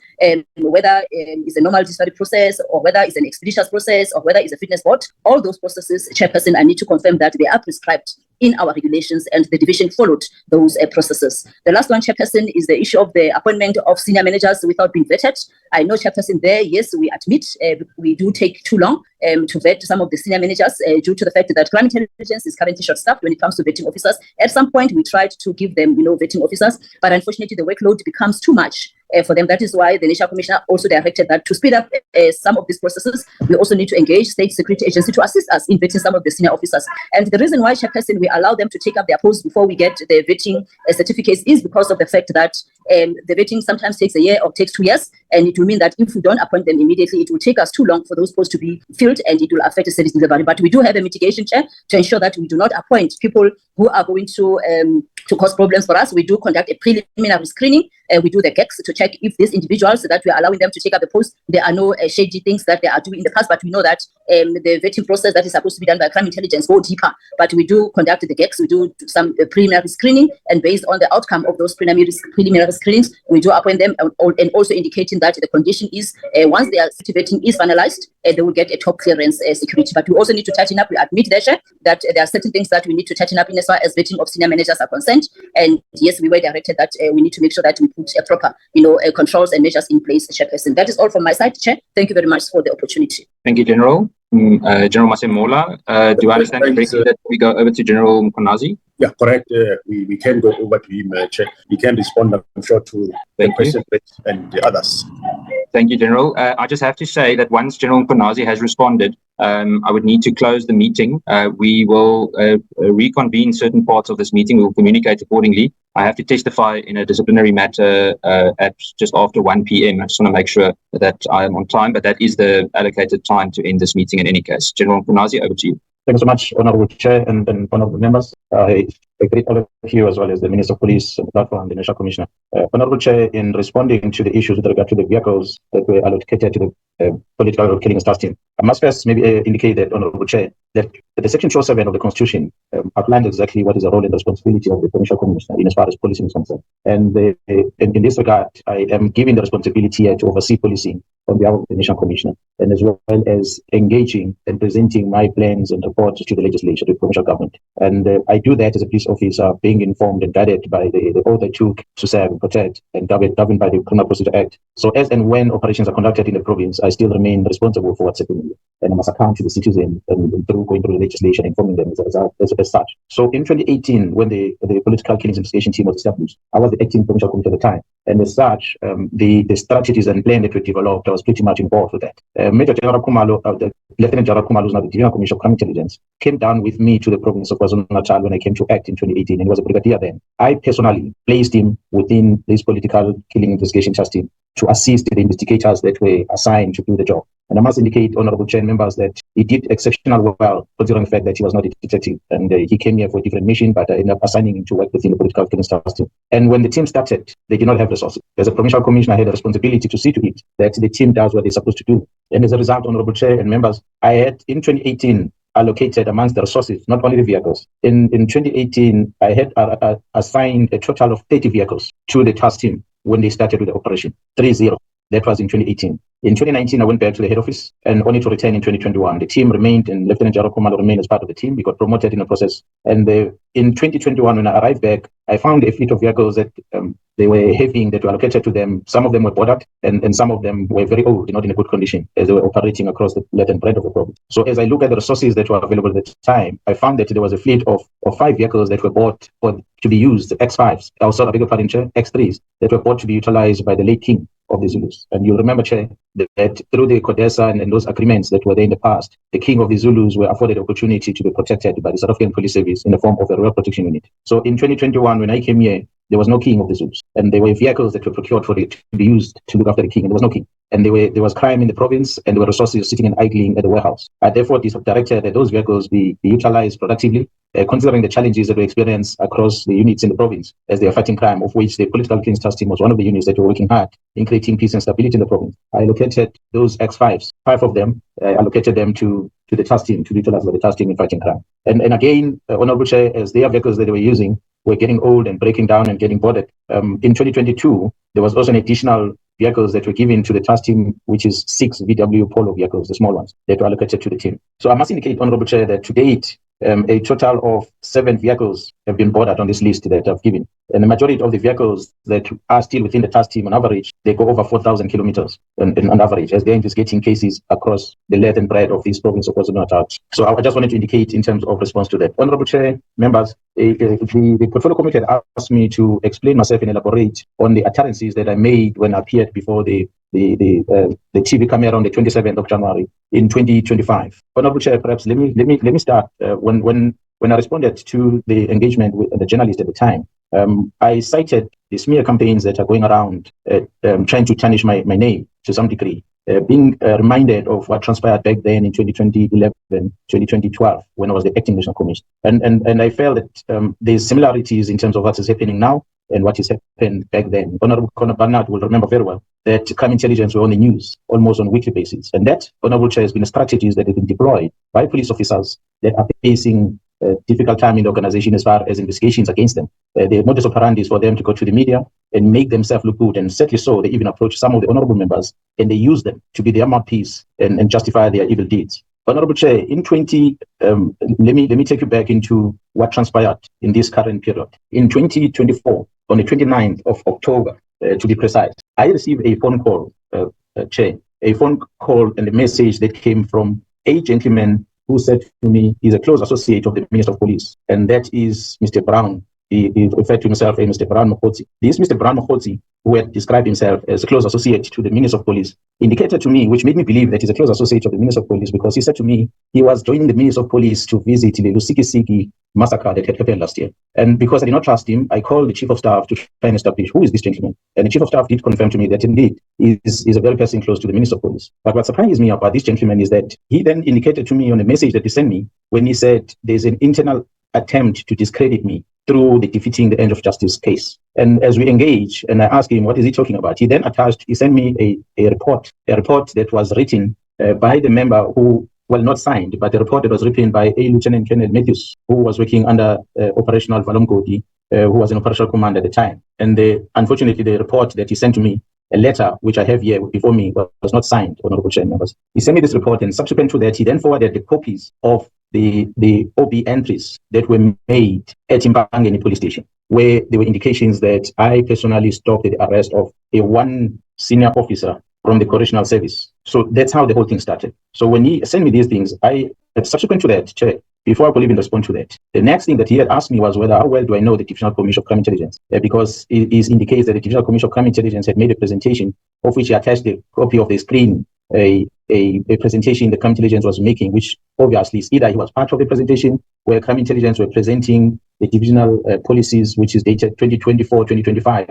Whether it's a normal disciplinary process, or whether it's an expeditious process, or whether it's a fitness board, all those processes, Chairperson, I need to confirm that they are prescribed in our regulations, and the division followed those processes. The last one, Chairperson, is the issue of the appointment of senior managers without being vetted. I know, Chairperson, there, yes, we admit we do take too long to vet some of the senior managers due to the fact that crime intelligence is currently short-staffed when it comes to vetting officers. At some point, we tried to give them, vetting officers, but unfortunately, the workload becomes too much for them. That is why the National Commissioner also directed that to speed up some of these processes, we also need to engage State Security Agency to assist us in vetting some of the senior officers. And the reason why, Chairperson, we allow them to take up their posts before we get the vetting certificates is because of the fact that the vetting sometimes takes a year or takes 2 years, and it will mean that if we don't appoint them immediately, it will take us too long for those posts to be filled field, and it will affect the service delivery. But we do have a mitigation, Chair, to ensure that we do not appoint people who are going to cause problems for us. We do conduct a preliminary screening. We do the GECs to check if these individuals that we are allowing them to take up the post, there are no shady things that they are doing in the past. But we know that the vetting process that is supposed to be done by crime intelligence go deeper. But we do conduct the GECs. We do some preliminary screening, and based on the outcome of those preliminary screenings, we do appoint them, and also indicating that the condition is once their vetting is finalized, they will get a top clearance security. But we also need to tighten up. We admit that there are certain things that we need to tighten up in as far as vetting of senior managers are concerned. And yes, we were directed that we need to make sure that we put a proper, controls and measures in place, Chairperson. That is all from my side, Chair. Thank you very much for the opportunity. Thank you, General. General Masemola, do I understand correctly that we go over to General Mkhwanazi? Yeah, correct. We can go over to him, Chair. He can respond, I'm sure, to the question and the others. Thank you, General. I just have to say that once General Mkhwanazi has responded, I would need to close the meeting. We will reconvene certain parts of this meeting. We will communicate accordingly. I have to testify in a disciplinary matter at just after 1 p.m. I just want to make sure that I am on time, but that is the allocated time to end this meeting in any case. General Mkhwanazi, over to you. Thank you so much, Honorable Chair and Honorable Members. I greet all of you as well as the Minister of Police, the platform, the National Commissioner. Honorable Chair, in responding to the issues with regard to the vehicles that were allocated to the political killing task team, I must first maybe indicate that, Honorable Chair, that the Section 207 of the Constitution outlined exactly what is the role and responsibility of the Provincial Commissioner in as far as policing is concerned. And in this regard, I am given the responsibility to oversee policing on behalf of the National Commissioner, and as well as engaging and presenting my plans and reports to the legislature, to the provincial government. And I do that as a police officer, being informed and guided by the oath I took to serve and protect, and governed by the Criminal Procedure Act. So as and when operations are conducted in the province, I still remain responsible for what's happening, and I must account to the citizens and through going through the legislation, informing them as such. So in 2018, when the political killings investigation team was established, I was the acting provincial commissioner at the time. And as such, the strategies and plan that were developed, I was pretty much involved with that. Major General Khumalo, the Lieutenant General Khumalo, who's now the Divisional Commissioner of Crime Intelligence, came down with me to the province of KwaZulu-Natal when I came to act in 2018, and he was a brigadier then. I personally placed him within this political killing investigation task team to assist the investigators that were assigned to do the job. And I must indicate, Honorable Chair members, that he did exceptional well, considering the fact that he was not a detective, and he came here for a different mission, but I ended up assigning him to work within the political killing task team. And when the team started, they did not have resources. As a provincial commissioner, I had a responsibility to see to it that the team does what they're supposed to do. And as a result, Honorable Chair and members, I had in 2018 allocated amongst the resources, not only the vehicles. In 2018, I had assigned a total of 30 vehicles to the task team when they started with the operation, 30. That was in 2018. In 2019, I went back to the head office and only to return in 2021. The team remained, and Lieutenant General Khumalo remained as part of the team. We got promoted in the process. And in 2021, when I arrived back, I found a fleet of vehicles that they were having, that were allocated to them. Some of them were bordered, and some of them were very old, not in a good condition, as they were operating across the length and breadth of the province. So as I look at the resources that were available at the time, I found that there was a fleet of 5 vehicles that were bought to be used, X5s, also, I beg your pardon, Chair, X3s, that were bought to be utilized by the late king of the Zulus. And you'll remember, Chair, that through the CODESA and those agreements that were there in the past, the king of the Zulus were afforded the opportunity to be protected by the South African Police Service in the form of a Royal Protection Unit. So in 2021, when I came here, there was no king of the Zulus, and there were vehicles that were procured for it to be used to look after the king, and there was no king. And there was crime in the province, and there were resources sitting and idling at the warehouse. I therefore directed that those vehicles be utilized productively, considering the challenges that we experience across the units in the province as they are fighting crime, of which the political killings task team was one of the units that were working hard in creating peace and stability in the province. I allocated those X5s, 5 of them, allocated them to the task team, to be utilized by the task team in fighting crime. And again, Honorable Chair, as their vehicles that they were using were getting old and breaking down and getting boarded, in 2022, there was also an additional vehicles that were given to the task team, which is 6 VW Polo vehicles, the small ones, that were allocated to the team. So I must indicate, Honorable Chair, that to date, a total of 7 vehicles have been boarded on this list that I've given. And the majority of the vehicles that are still within the task team, on average, they go over 4,000 kilometers on average, as they're investigating cases across the length and breadth of this province of KwaZulu-Natal. So I just wanted to indicate in terms of response to that. Honorable Chair, members, the Portfolio Committee had asked me to explain myself and elaborate on the utterances that I made when I appeared before the TV camera on the 27th of January in 2025. Honorable Chair, perhaps let me start. When I responded to the engagement with the journalist at the time, I cited the smear campaigns that are going around trying to tarnish my name to some degree. being reminded of what transpired back then in 2011, 2012, when I was the acting national commissioner. And I felt that there's similarities in terms of what is happening now and what has happened back then. Honorable Conor Barnard will remember very well that crime intelligence were on the news almost on a weekly basis. And that, Honorable Chair, has been strategies that have been deployed by police officers that are facing a difficult time in the organization as far as investigations against them. The modus operandi is for them to go to the media and make themselves look good. And certainly so, they even approach some of the honorable members and they use them to be their mouthpiece and justify their evil deeds. Honorable Chair, in let me take you back into what transpired in this current period. In 2024, on the 29th of October, to be precise, I received a phone call, Chair, a phone call and a message that came from a gentleman who said to me he's a close associate of the Minister of Police, and that is Mr. Brown. He referred to himself as Mr. Brown Mkhwanazi. This Mr. Brown Mkhwanazi, who had described himself as a close associate to the Minister of Police, indicated to me, which made me believe that he's a close associate of the Minister of Police, because he said to me he was joining the Minister of Police to visit the Lusikisiki massacre that had happened last year. And because I did not trust him, I called the Chief of Staff to try and establish who is this gentleman. And the Chief of Staff did confirm to me that indeed he is a very person close to the Minister of Police. But what surprised me about this gentleman is that he then indicated to me on a message that he sent me when he said there's an internal attempt to discredit me through the defeating the end of justice case. And as we engage, and I asked him, what is he talking about? He then he sent me a report that was written by the member who, well, not signed, but a report that was written by a Lt-Gen Nhlanhla Mkhwanazi, who was working under Operational Valomgodi, who was an operational command at the time. And unfortunately, the report that he sent to me, a letter which I have here before me, was not signed, Honorable Chair members. He sent me this report, and subsequent to that, he then forwarded the copies of the OB entries that were made at Impangeni police station, where there were indications that I personally stopped the arrest of one senior officer from the correctional service. So that's how the whole thing started. So when he sent me these things, subsequent to that, Chair, before I could even respond to that, the next thing that he had asked me was how well do I know the Divisional Commission of Crime Intelligence? Because it indicates that the Divisional Commission of Crime Intelligence had made a presentation of which he attached a copy of the screen, a presentation the crime intelligence was making, which obviously is either he was part of the presentation where crime intelligence were presenting the divisional policies, which is dated 2024, 2025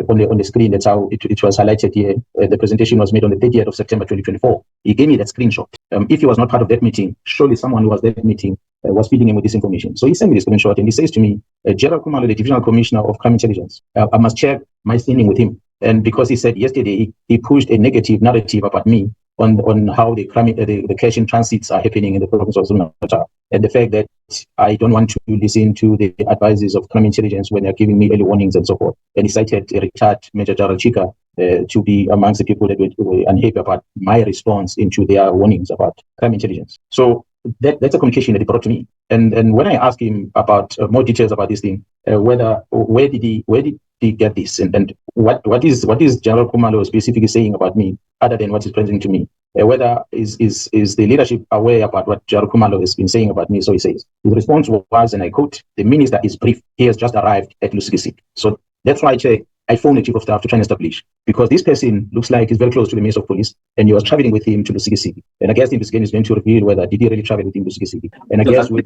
on the screen. That's how it was highlighted here. The presentation was made on the 30th of September 2024. He gave me that screenshot. If he was not part of that meeting, surely someone who was at that meeting was feeding him with this information. So he sent me this screenshot and he says to me, Gerald Kumalo, the Divisional Commissioner of Crime Intelligence, I must check my standing with him. And because he said yesterday he pushed a negative narrative about me on how the cash in transits are happening in the province of KwaZulu-Natal, and the fact that I don't want to listen to the advices of crime intelligence when they're giving me early warnings and so forth. And he cited a retired Major General Chika to be amongst the people that were unhappy about my response into their warnings about crime intelligence. So that's a communication that he brought to me. And when I asked him about more details about this thing, where did he get this, and what is General Kumalo specifically saying about me, other than what he's presenting to me? Whether is the leadership aware about what General Kumalo has been saying about me? So he says his response was, and I quote, "The minister is brief. He has just arrived at Lusikisiki." So that's why I phoned the Chief of Staff to try and establish, because this person looks like he's very close to the Minister of Police, and he was traveling with him to Lusikisiki. And I guess the investigation is going to reveal whether did he really travel with him to Lusikisiki. And I guess with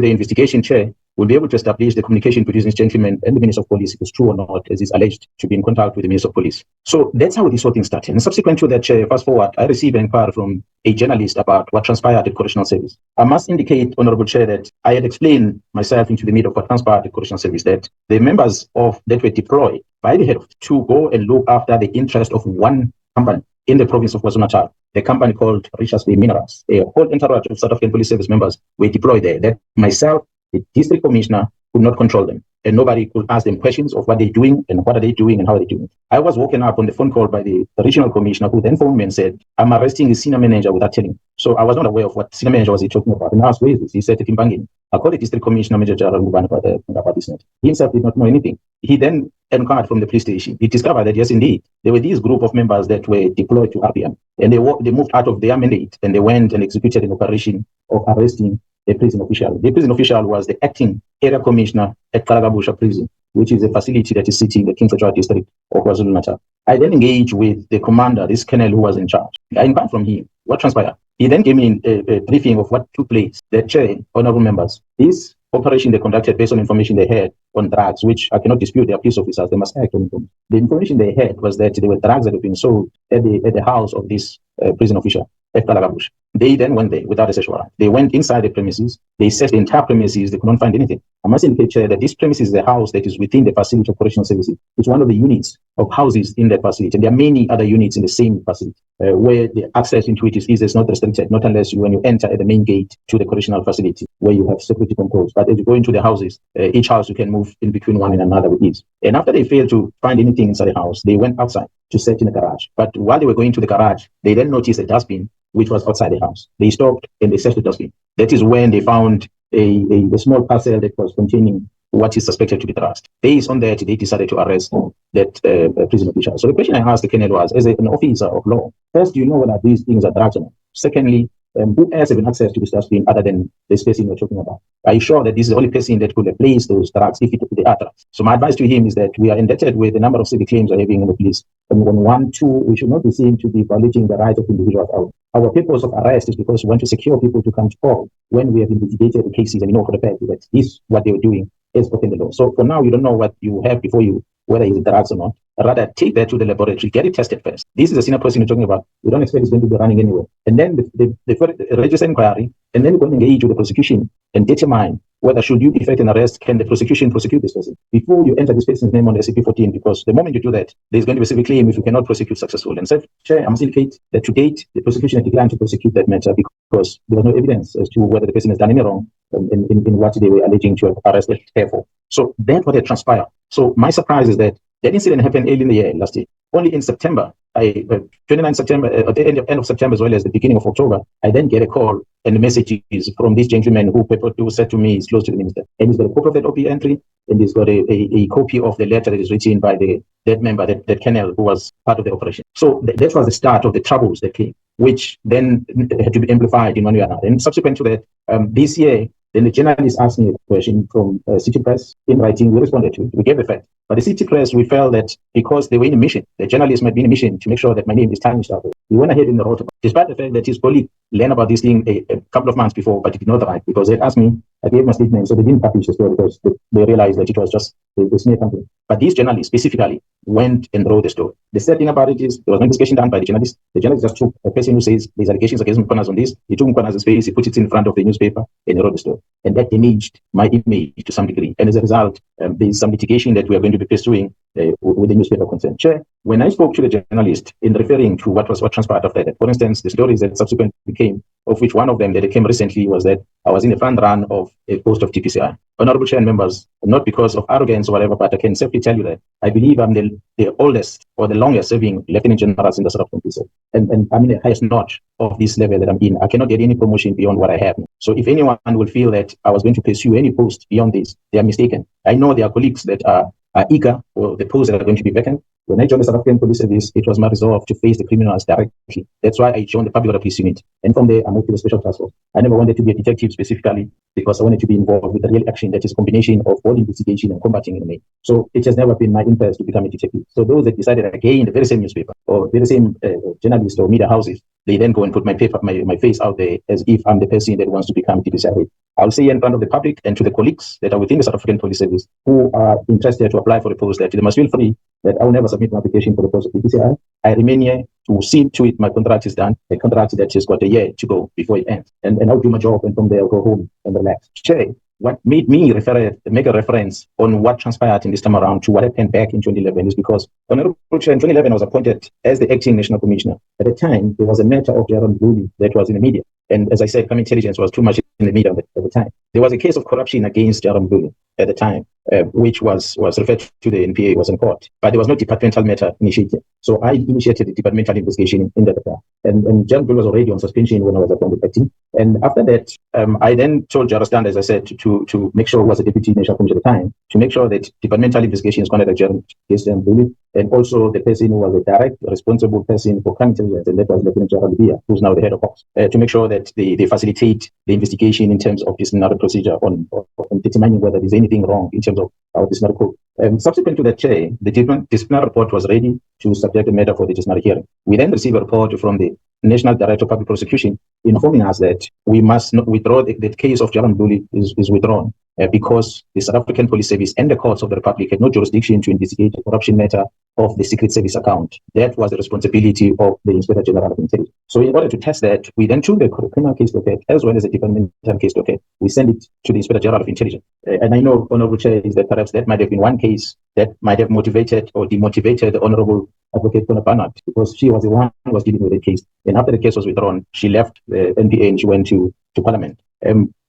the investigation chair, we'll be able to establish the communication between this gentleman and the Minister of Police, if it's true or not, as is alleged to be in contact with the Minister of Police. So that's how this whole thing started. And subsequent to that, Chair, fast forward, I received an inquiry from a journalist about what transpired at Correctional Service. I must indicate, Honorable Chair, that I had explained myself into the media of what transpired at Correctional Service, that the members that were deployed by the head to go and look after the interest of one company in the province of KwaZulu-Natal, the company called Richards Bay Minerals. A whole entourage of South African Police Service members were deployed there. That myself, the district commissioner, could not control them, and nobody could ask them questions of what they're doing and what are they doing and how are they doing it. I was woken up on the phone call by the regional commissioner, who then phoned me and said, "I'm arresting the senior manager without telling him." So I was not aware of what senior manager was he talking about. And I asked, "Where is this?" He said, "Timbangeni." I called the district commissioner, Major General Feroz Khan, about this. He himself did not know anything. He then inquired from the police station. He discovered that, yes, indeed, there were these group of members that were deployed to RPM, and they moved out of their mandate, and they went and executed an operation of arresting a prison official. The prison official was the acting area commissioner at Kalagabusha prison, which is a facility that is sitting in the King Federal District of KwaZulu-Natal. I then engaged with the commander, this colonel who was in charge. I inquired from him what transpired. He then gave me a briefing of what took place. The chair, honorable members, this operation they conducted based on information they had on drugs, which I cannot dispute. They are police officers; they must act on information. The information they had was that there were drugs that had been sold at the house of this prison official. They then went there without a search warrant. They went inside the premises. They searched the entire premises. They couldn't find anything. I must indicate, Chair, that this premises is a house that is within the facility of correctional services. It's one of the units of houses in that facility. And there are many other units in the same facility where the access into it is not restricted, not unless when you enter at the main gate to the correctional facility where you have security controls. But as you go into the houses, each house you can move in between one and another with ease. And after they failed to find anything inside the house, they went outside to search in the garage. But while they were going to the garage, they then noticed a dustbin which was outside the house. They stopped and they searched the dustbin. That is when they found a small parcel that was containing what is suspected to be drugs. Based on that, they decided to arrest that prison official. So the question I asked the Colonel was, as an officer of law, first, do you know whether these things are drugs or not? Secondly, who else has access to this dustbin other than this person you're talking about? Are you sure that this is the only person that could have placed those drugs if they are drugs? So my advice to him is that we are indebted with the number of civic claims we're having in the police. And on 1, 2, we should not be seen to be violating the rights of individuals. Our purpose of arrest is because we want to secure people to come to court when we have investigated the cases and we know for the fact that this, what they were doing, is broken the law. So for now, you don't know what you have before you, whether it's drugs or not. Rather, take that to the laboratory, get it tested first. This is a senior person you're talking about. We don't expect it's going to be running anywhere. And then the register inquiry, and then we're going to engage with the prosecution and determine whether should you effect an arrest, can the prosecution prosecute this person before you enter this person's name on the SCP-14, because the moment you do that, there's going to be a civil claim if you cannot prosecute successfully. And so, Chair, I must indicate that to date, the prosecution has declined to prosecute that matter because there was no evidence as to whether the person has done any wrong in what they were alleging to have arrested her for. So that's what had transpired. So my surprise is that incident happened early in the year last year. Only in September, 29 September, at the end of September as well as the beginning of October, I then get a call and the message is from this gentleman who said to me he's close to the minister. And he's got a copy of that OP entry and he's got a copy of the letter that is written by that member, that colonel who was part of the operation. So that was the start of the troubles that came, which then had to be amplified in one way or another. And subsequent to that, this year, then the journalist asked me a question from City Press in writing. We responded to it. We gave a fact. But the City Press, we felt that because they were in a mission, the journalists might be in a mission to make sure that my name is tarnished out. We went ahead and wrote about it, despite the fact that his colleague learned about this thing a couple of months before, but he did not write because they asked me. I gave my statement, so they didn't publish the story because they realized that it was just the smear campaign. But these journalists specifically went and wrote the story. The sad thing about it is there was no investigation done by the journalist. The journalist just took a person who says there's allegations against Mkhwanazi on this. He took Mkhwanazi's face, he put it in front of the newspaper, and he wrote the story. And that damaged my image to some degree. And as a result, there's some litigation that we are going to be pursuing with the newspaper concern. Chair, when I spoke to the journalist in referring to what transpired after that, for instance, the stories that subsequently came, of which one of them that came recently was that I was in the front run of a post of TPCI. Honorable Chair and members, not because of arrogance or whatever, but I can safely tell you that I believe I'm the oldest or the longest serving Lieutenant Generals in the South African Police. And I'm in the highest notch of this level that I'm in. I cannot get any promotion beyond what I have. So if anyone will feel that I was going to pursue any post beyond this, they are mistaken. I know there are colleagues that are eager for the posts that are going to be vacant. When I joined the South African Police Service, it was my resolve to face the criminals directly. That's why I joined the Public Order Police Unit. And from there, I moved to the Special Task Force. I never wanted to be a detective specifically because I wanted to be involved with the real action that is a combination of all investigation and combating enemy. So it has never been my interest to become a detective. So those that decided again, the very same newspaper or very same journalist or media houses, they then go and put my face out there as if I'm the person that wants to become TPCI. I'll say in front of the public and to the colleagues that are within the South African Police Service who are interested to apply for a post that they must feel free that I will never submit an application for the post of TPCI. I remain here to see to it my contract is done, a contract that has got a year to go before it ends. And I'll do my job and from there I'll go home and relax. Chair, what made me make a reference on what transpired in this time around to what happened back in 2011 is because Honorable Chair, in 2011 I was appointed as the acting national commissioner. At the time, there was a matter of Jaron Bully that was in the media. And as I said, crime intelligence was too much in the media at the time. There was a case of corruption against Jaron Bully at the time, which was referred to the NPA, was in court. But there was no departmental matter initiated. So I initiated the departmental investigation in that affair. And Jaron Bully was already on suspension when I was appointed acting. And after that, I then told Jarostan, as I said, to make sure, who was the deputy national commissioner at the time, to make sure that departmental investigations conducted against Jaron Bully, and also the person who was a direct responsible person for crime intelligence, and that was Lieutenant General Bia, who's now the head of Ops, to make sure that they facilitate the investigation in terms of disciplinary procedure on determining whether there's anything wrong in terms of our disciplinary code. Subsequent to that, Chair, the disciplinary report was ready to subject the matter for the disciplinary hearing. We then received a report from the National Director of Public Prosecution informing us that we must not withdraw the case of Jaron Bully is withdrawn because the South African Police Service and the courts of the Republic had no jurisdiction to investigate the corruption matter of the Secret Service account. That was the responsibility of the Inspector General of Intelligence. So in order to test that, we then took the criminal case docket as well as the departmental case docket. We sent it to the Inspector General of Intelligence. And I know, Honorable Chair, is that perhaps that might have been one case that might have motivated or demotivated the Honorable Advocate Kona Barnard, because she was the one who was dealing with the case. And after the case was withdrawn, she left the NPA and she went to Parliament.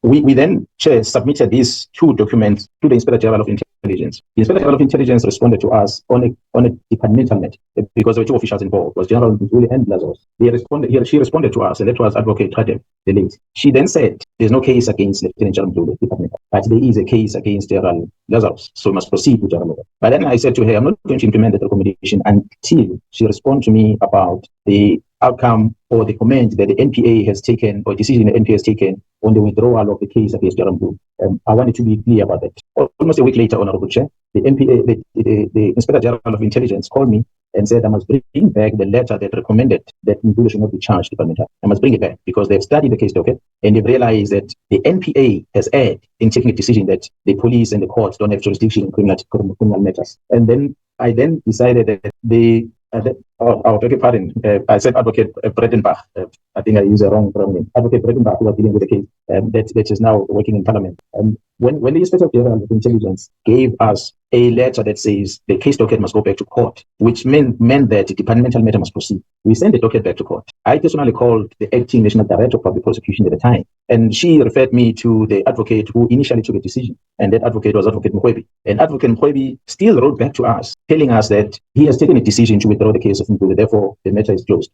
We then, Chair, submitted these two documents to the Inspector General of Intelligence. The Inspector General of Intelligence responded to us on a departmental matter, because there were two officials involved, was General Mkhwanazi and Lazarus. She responded to us, and that was Advocate Radebe, the late. She then said, there's no case against Lieutenant General Mkhwanazi, departmental, but there is a case against General Lazarus, so we must proceed with General Lazarus. But then I said to her, I'm not going to implement that recommendation until she responds to me about the outcome or the comment that the NPA has taken, or decision the NPA has taken on the withdrawal of the case against General Mkhwanazi. I wanted to be clear about that. Almost a week later, Honorable Chair, the NPA, the Inspector General of Intelligence called me and said I must bring back the letter that recommended that Mkhwanazi should not be charged departmental. I must bring it back because they've studied the case docket and they've realized that the NPA has erred in taking a decision that the police and the courts don't have jurisdiction in criminal matters. And then I decided that I beg your pardon. I said Advocate Bredenbach. I think I used the wrong name. Advocate Bredenbach, who was dealing with the case that is now working in Parliament. When the Inspector General of Intelligence gave us a letter that says the case docket must go back to court, which meant that the departmental matter must proceed, we sent the docket back to court. I personally called the acting National Director of Public Prosecution at the time, and she referred me to the advocate who initially took a decision, and that advocate was Advocate Mkhwanazi. And Advocate Mkhwanazi still wrote back to us, telling us that he has taken a decision to withdraw the case of Mkhwanazi, therefore the matter is closed.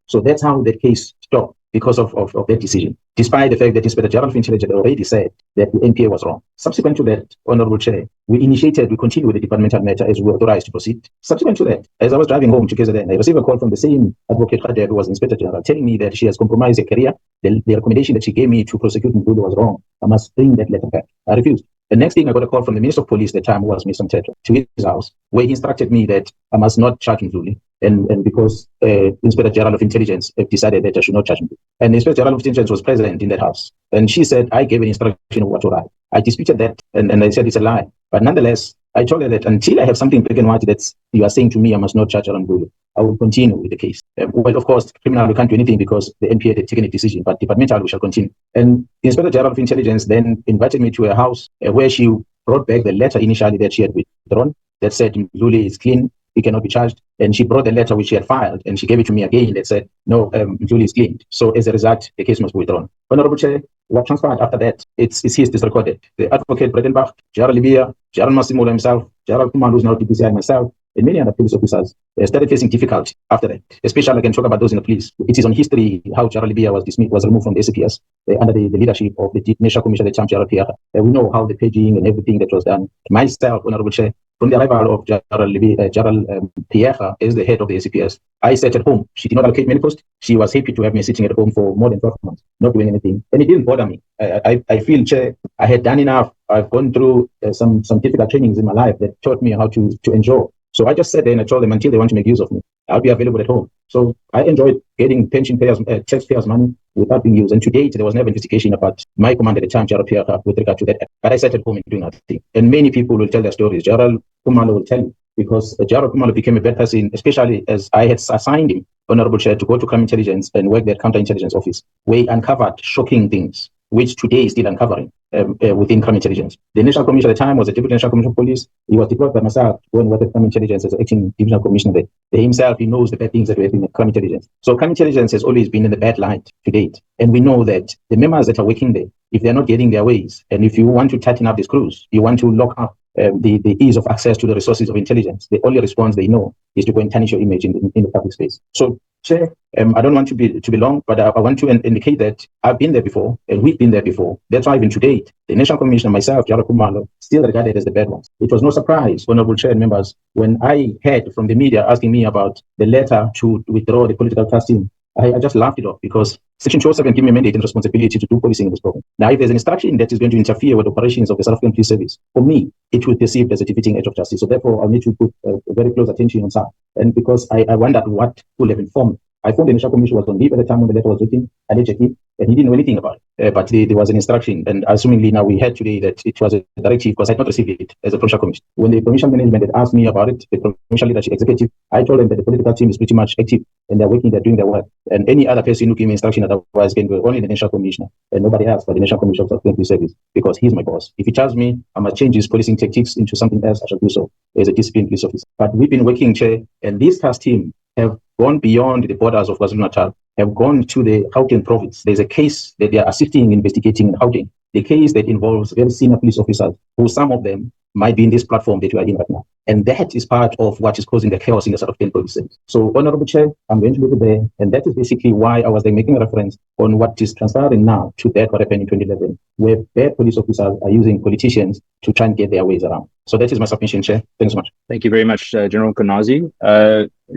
So that's how that case stopped, because of that decision, despite the fact that Inspector General of Intelligence already said that the NPA was wrong. Subsequent to that, Honorable Chair, we continued with the departmental matter as we were authorized to proceed. Subsequent to that, as I was driving home to KZN, I received a call from the same Advocate Radebe, who was Inspector General, telling me that she has compromised her career. The recommendation that she gave me to prosecute Mkhwanazi was wrong. I must bring that letter back. I refused. The next thing, I got a call from the Minister of Police at the time, who was Mr. Mteto, to his house, where he instructed me that I must not charge Mkhwanazi. And because Inspector General of Intelligence decided that I should not charge him. And the Inspector General of Intelligence was present in that house. And she said, I gave an instruction of what to write. I disputed that, and I said it's a lie. But nonetheless, I told her that until I have something black and white that you are saying to me I must not charge Mkhwanazi, I will continue with the case. Well, of course, criminal, we can't do anything because the NPA had taken a decision, but departmental, we shall continue. And the Inspector General of Intelligence then invited me to her house where she brought back the letter initially that she had withdrawn that said Mkhwanazi is clean, he cannot be charged. And she brought the letter which she had filed and she gave it to me again that said, no, Mkhwanazi is cleaned. So as a result, the case must be withdrawn. Honorable Chair, what transpired after that, it's recorded. The Advocate Bredenbach, General Libya, General Massimo himself, General Kumalo, who's now DPCI, myself, and many other police officers started facing difficulty after that. Especially, I can talk about those in the police. It is on history how General Libya was removed from the SAPS under the leadership of the National Commission at the time, General Pierre. We know how the paging and everything that was done. Myself, Honorable Chair, from the arrival of General Pierre as the head of the SAPS, I sat at home. She did not allocate me any post. She was happy to have me sitting at home for more than 12 months, not doing anything. And it didn't bother me. I feel, Chair, I had done enough. I've gone through some difficult trainings in my life that taught me how to enjoy. So I just sat there and I told them until they want to make use of me, I'll be available at home. So I enjoyed getting pension payers, taxpayers' money without being used. And to date, there was never investigation about my command at the time, General Pierre, with regard to that. But I sat at home and doing nothing. And many people will tell their stories. General Kumalo will tell you, because General Kumalo became a bad person, especially as I had assigned him, Honorable Chair, to go to counterintelligence and work at counterintelligence office, where he uncovered shocking things, which today is still uncovering within counterintelligence. The National Commissioner at the time was a Deputy National Commissioner of Police. He was deployed by myself to go and work at counterintelligence as an acting Divisional Commissioner there. He himself, he knows the bad things that were happening at counterintelligence. So counterintelligence has always been in the bad light to date. And we know that the members that are working there, if they're not getting their ways, and if you want to tighten up the screws, you want to lock up the ease of access to the resources of intelligence, the only response they know is to go and tarnish your image in the public space. So, Chair, I don't want to be long, but I want to indicate that I've been there before, and we've been there before. That's why even to date, the National Commissioner, myself, General Kumalo, still regarded as the bad ones. It was no surprise, Honorable Chair and members, when I heard from the media asking me about the letter to withdraw the political casting. I just laughed it off because Section 207 gave me a mandate and responsibility to do policing in this program. Now, if there's an instruction that is going to interfere with operations of the South African Police Service, for me, it will be perceived as a defeating edge of justice. So therefore, I'll need to put very close attention on that. And because I wondered what would have informed I thought the National Commission was on leave at the time when the letter was written, allegedly, and he didn't know anything about it. But there was an instruction, and assumingly now we heard today that it was a directive because I had not received it as a provincial commission. When the provincial management had asked me about it, the provincial leadership executive, I told them that the political team is pretty much active and they're working, they're doing their work. And any other person who gave me instruction otherwise can go only the National Commissioner and nobody else but the National Commissioner of Clinical Service, because he's my boss. If he tells me I must change his policing tactics into something else, I shall do so as a disciplined police officer. But we've been working, Chair, and this task team have gone beyond the borders of KwaZulu-Natal, have gone to the Gauteng province. There's a case that they are assisting investigating in Gauteng, the case that involves very senior police officers, who some of them might be in this platform that you are in right now. And that is part of what is causing the chaos in the South African police service. So, Honorable Chair, I'm going to leave it there. And that is basically why I was there making a reference on what is transpiring now to that what happened in 2011, where bad police officers are using politicians to try and get their ways around. So that is my submission, Chair. Thanks so much. Thank you very much, General Mkhwanazi.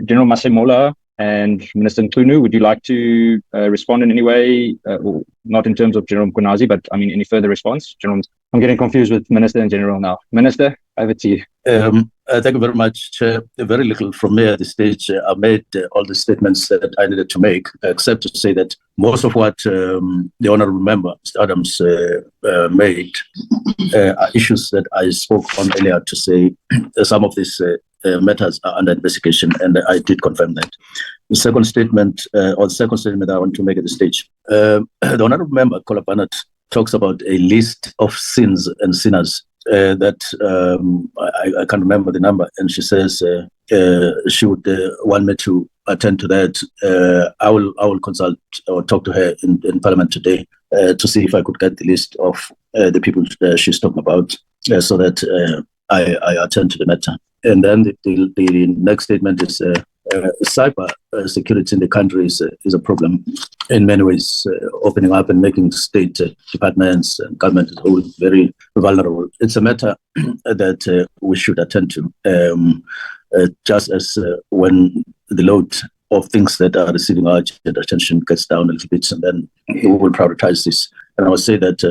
General Masemola and Minister Nkunu, would you like to respond in any way? Well, not in terms of General Mkhwanazi, but I mean, any further response? General, I'm getting confused with Minister and General now. Minister, over to you. Thank you very much, Chair. Very little from me at this stage. I made all the statements that I needed to make, except to say that most of what the Honourable Member, Mr. Adams, made are issues that I spoke on earlier to say some of these matters are under investigation, and I did confirm that. The second statement, I want to make at this stage, the Honourable Member, Kolapanat, talks about a list of sins and sinners that I can't remember the number, and she says she would want me to attend to that. I will consult or talk to her in Parliament today to see if I could get the list of the people she's talking about, so that I attend to the matter. And then the next statement is cyber security in the country is a problem in many ways, opening up and making state departments and government as a whole very vulnerable. It's a matter that we should attend to, just as when the load of things that are receiving our attention gets down a little bit, and then we will prioritize this. And I would say that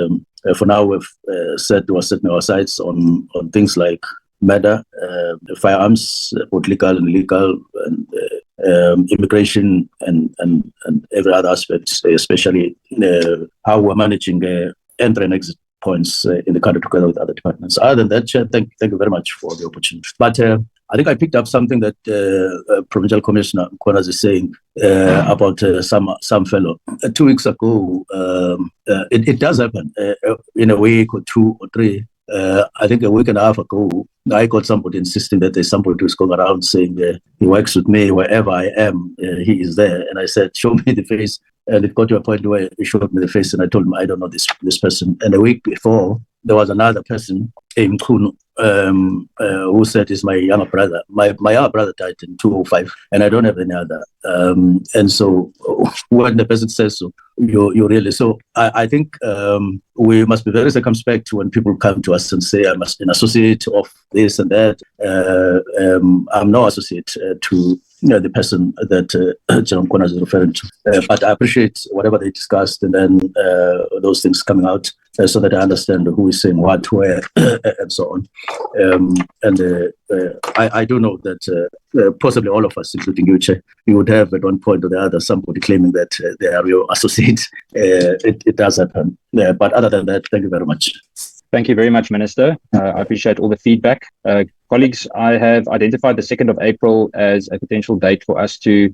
for now we're setting our sights on things like murder, firearms, both legal and illegal, and immigration, and every other aspect, especially how we're managing entry and exit points in the country together with other departments. Other than that, Chair, thank you very much for the opportunity. But I think I picked up something that Provincial Commissioner Mkhwanazi is saying about some fellow. 2 weeks ago, it does happen in a week or 2 or 3. I think a week and a half ago, I got somebody insisting that there's somebody who's going around saying he works with me wherever I am, he is there. And I said, show me the face. And it got to a point where he showed me the face, and I told him, I don't know this person. And a week before, there was another person, Mkhunu, who said is my younger brother. My younger brother died in 2005, and I don't have any other. And so when the person says so, you really, so I think we must be very circumspect when people come to us and say, I'm an associate of this and that. I'm no associate to the person that General Mkhwanazi is referring to. But I appreciate whatever they discussed, and then those things coming out so that I understand who is saying what, where, and so on. I do know that possibly all of us, including you, Chair, you would have at one point or the other somebody claiming that they are your associates. It does happen. But other than that, thank you very much. Thank you very much, Minister. I appreciate all the feedback. Colleagues, I have identified the 2nd of April as a potential date for us to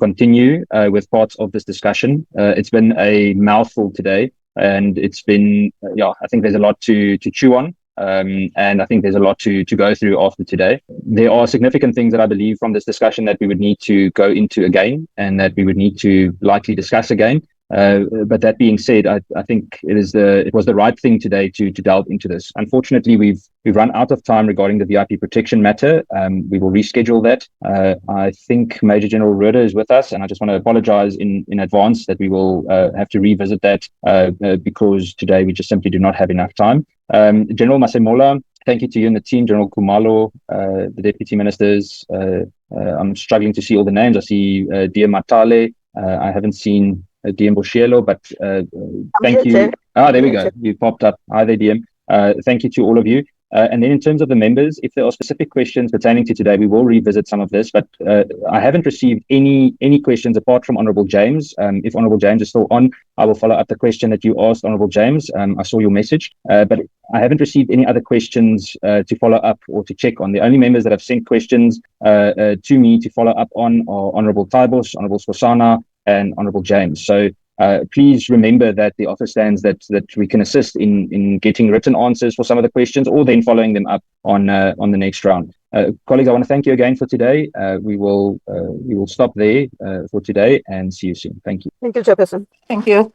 continue with parts of this discussion. It's been a mouthful today, and it's been, I think there's a lot to chew on. And I think there's a lot to go through after today. There are significant things that I believe from this discussion that we would need to go into again, and that we would need to likely discuss again. But that being said, I think it was the right thing today to delve into this. Unfortunately, we've run out of time regarding the VIP protection matter. We will reschedule that. I think Major General Rhoda is with us, and I just want to apologize in advance that we will have to revisit that because today we just simply do not have enough time. General Masemola, thank you to you and the team, General Kumalo, the deputy ministers. I'm struggling to see all the names. I see DM Matale. I haven't seen DM Boshielo, but thank you. There we go. You popped up. Hi there, DM. Thank you to all of you. And then in terms of the members, if there are specific questions pertaining to today, we will revisit some of this, but I haven't received any questions apart from Honourable James. If Honourable James is still on, I will follow up the question that you asked, Honourable James. I saw your message, but I haven't received any other questions to follow up or to check on. The only members that have sent questions to me to follow up on are Honourable Taibos, Honourable Sosana, and Honourable James. So please remember that the offer stands that we can assist in getting written answers for some of the questions, or then following them up on the next round. Colleagues, I want to thank you again for today. We will stop there for today and see you soon. Thank you. Thank you, Chairperson. Thank you.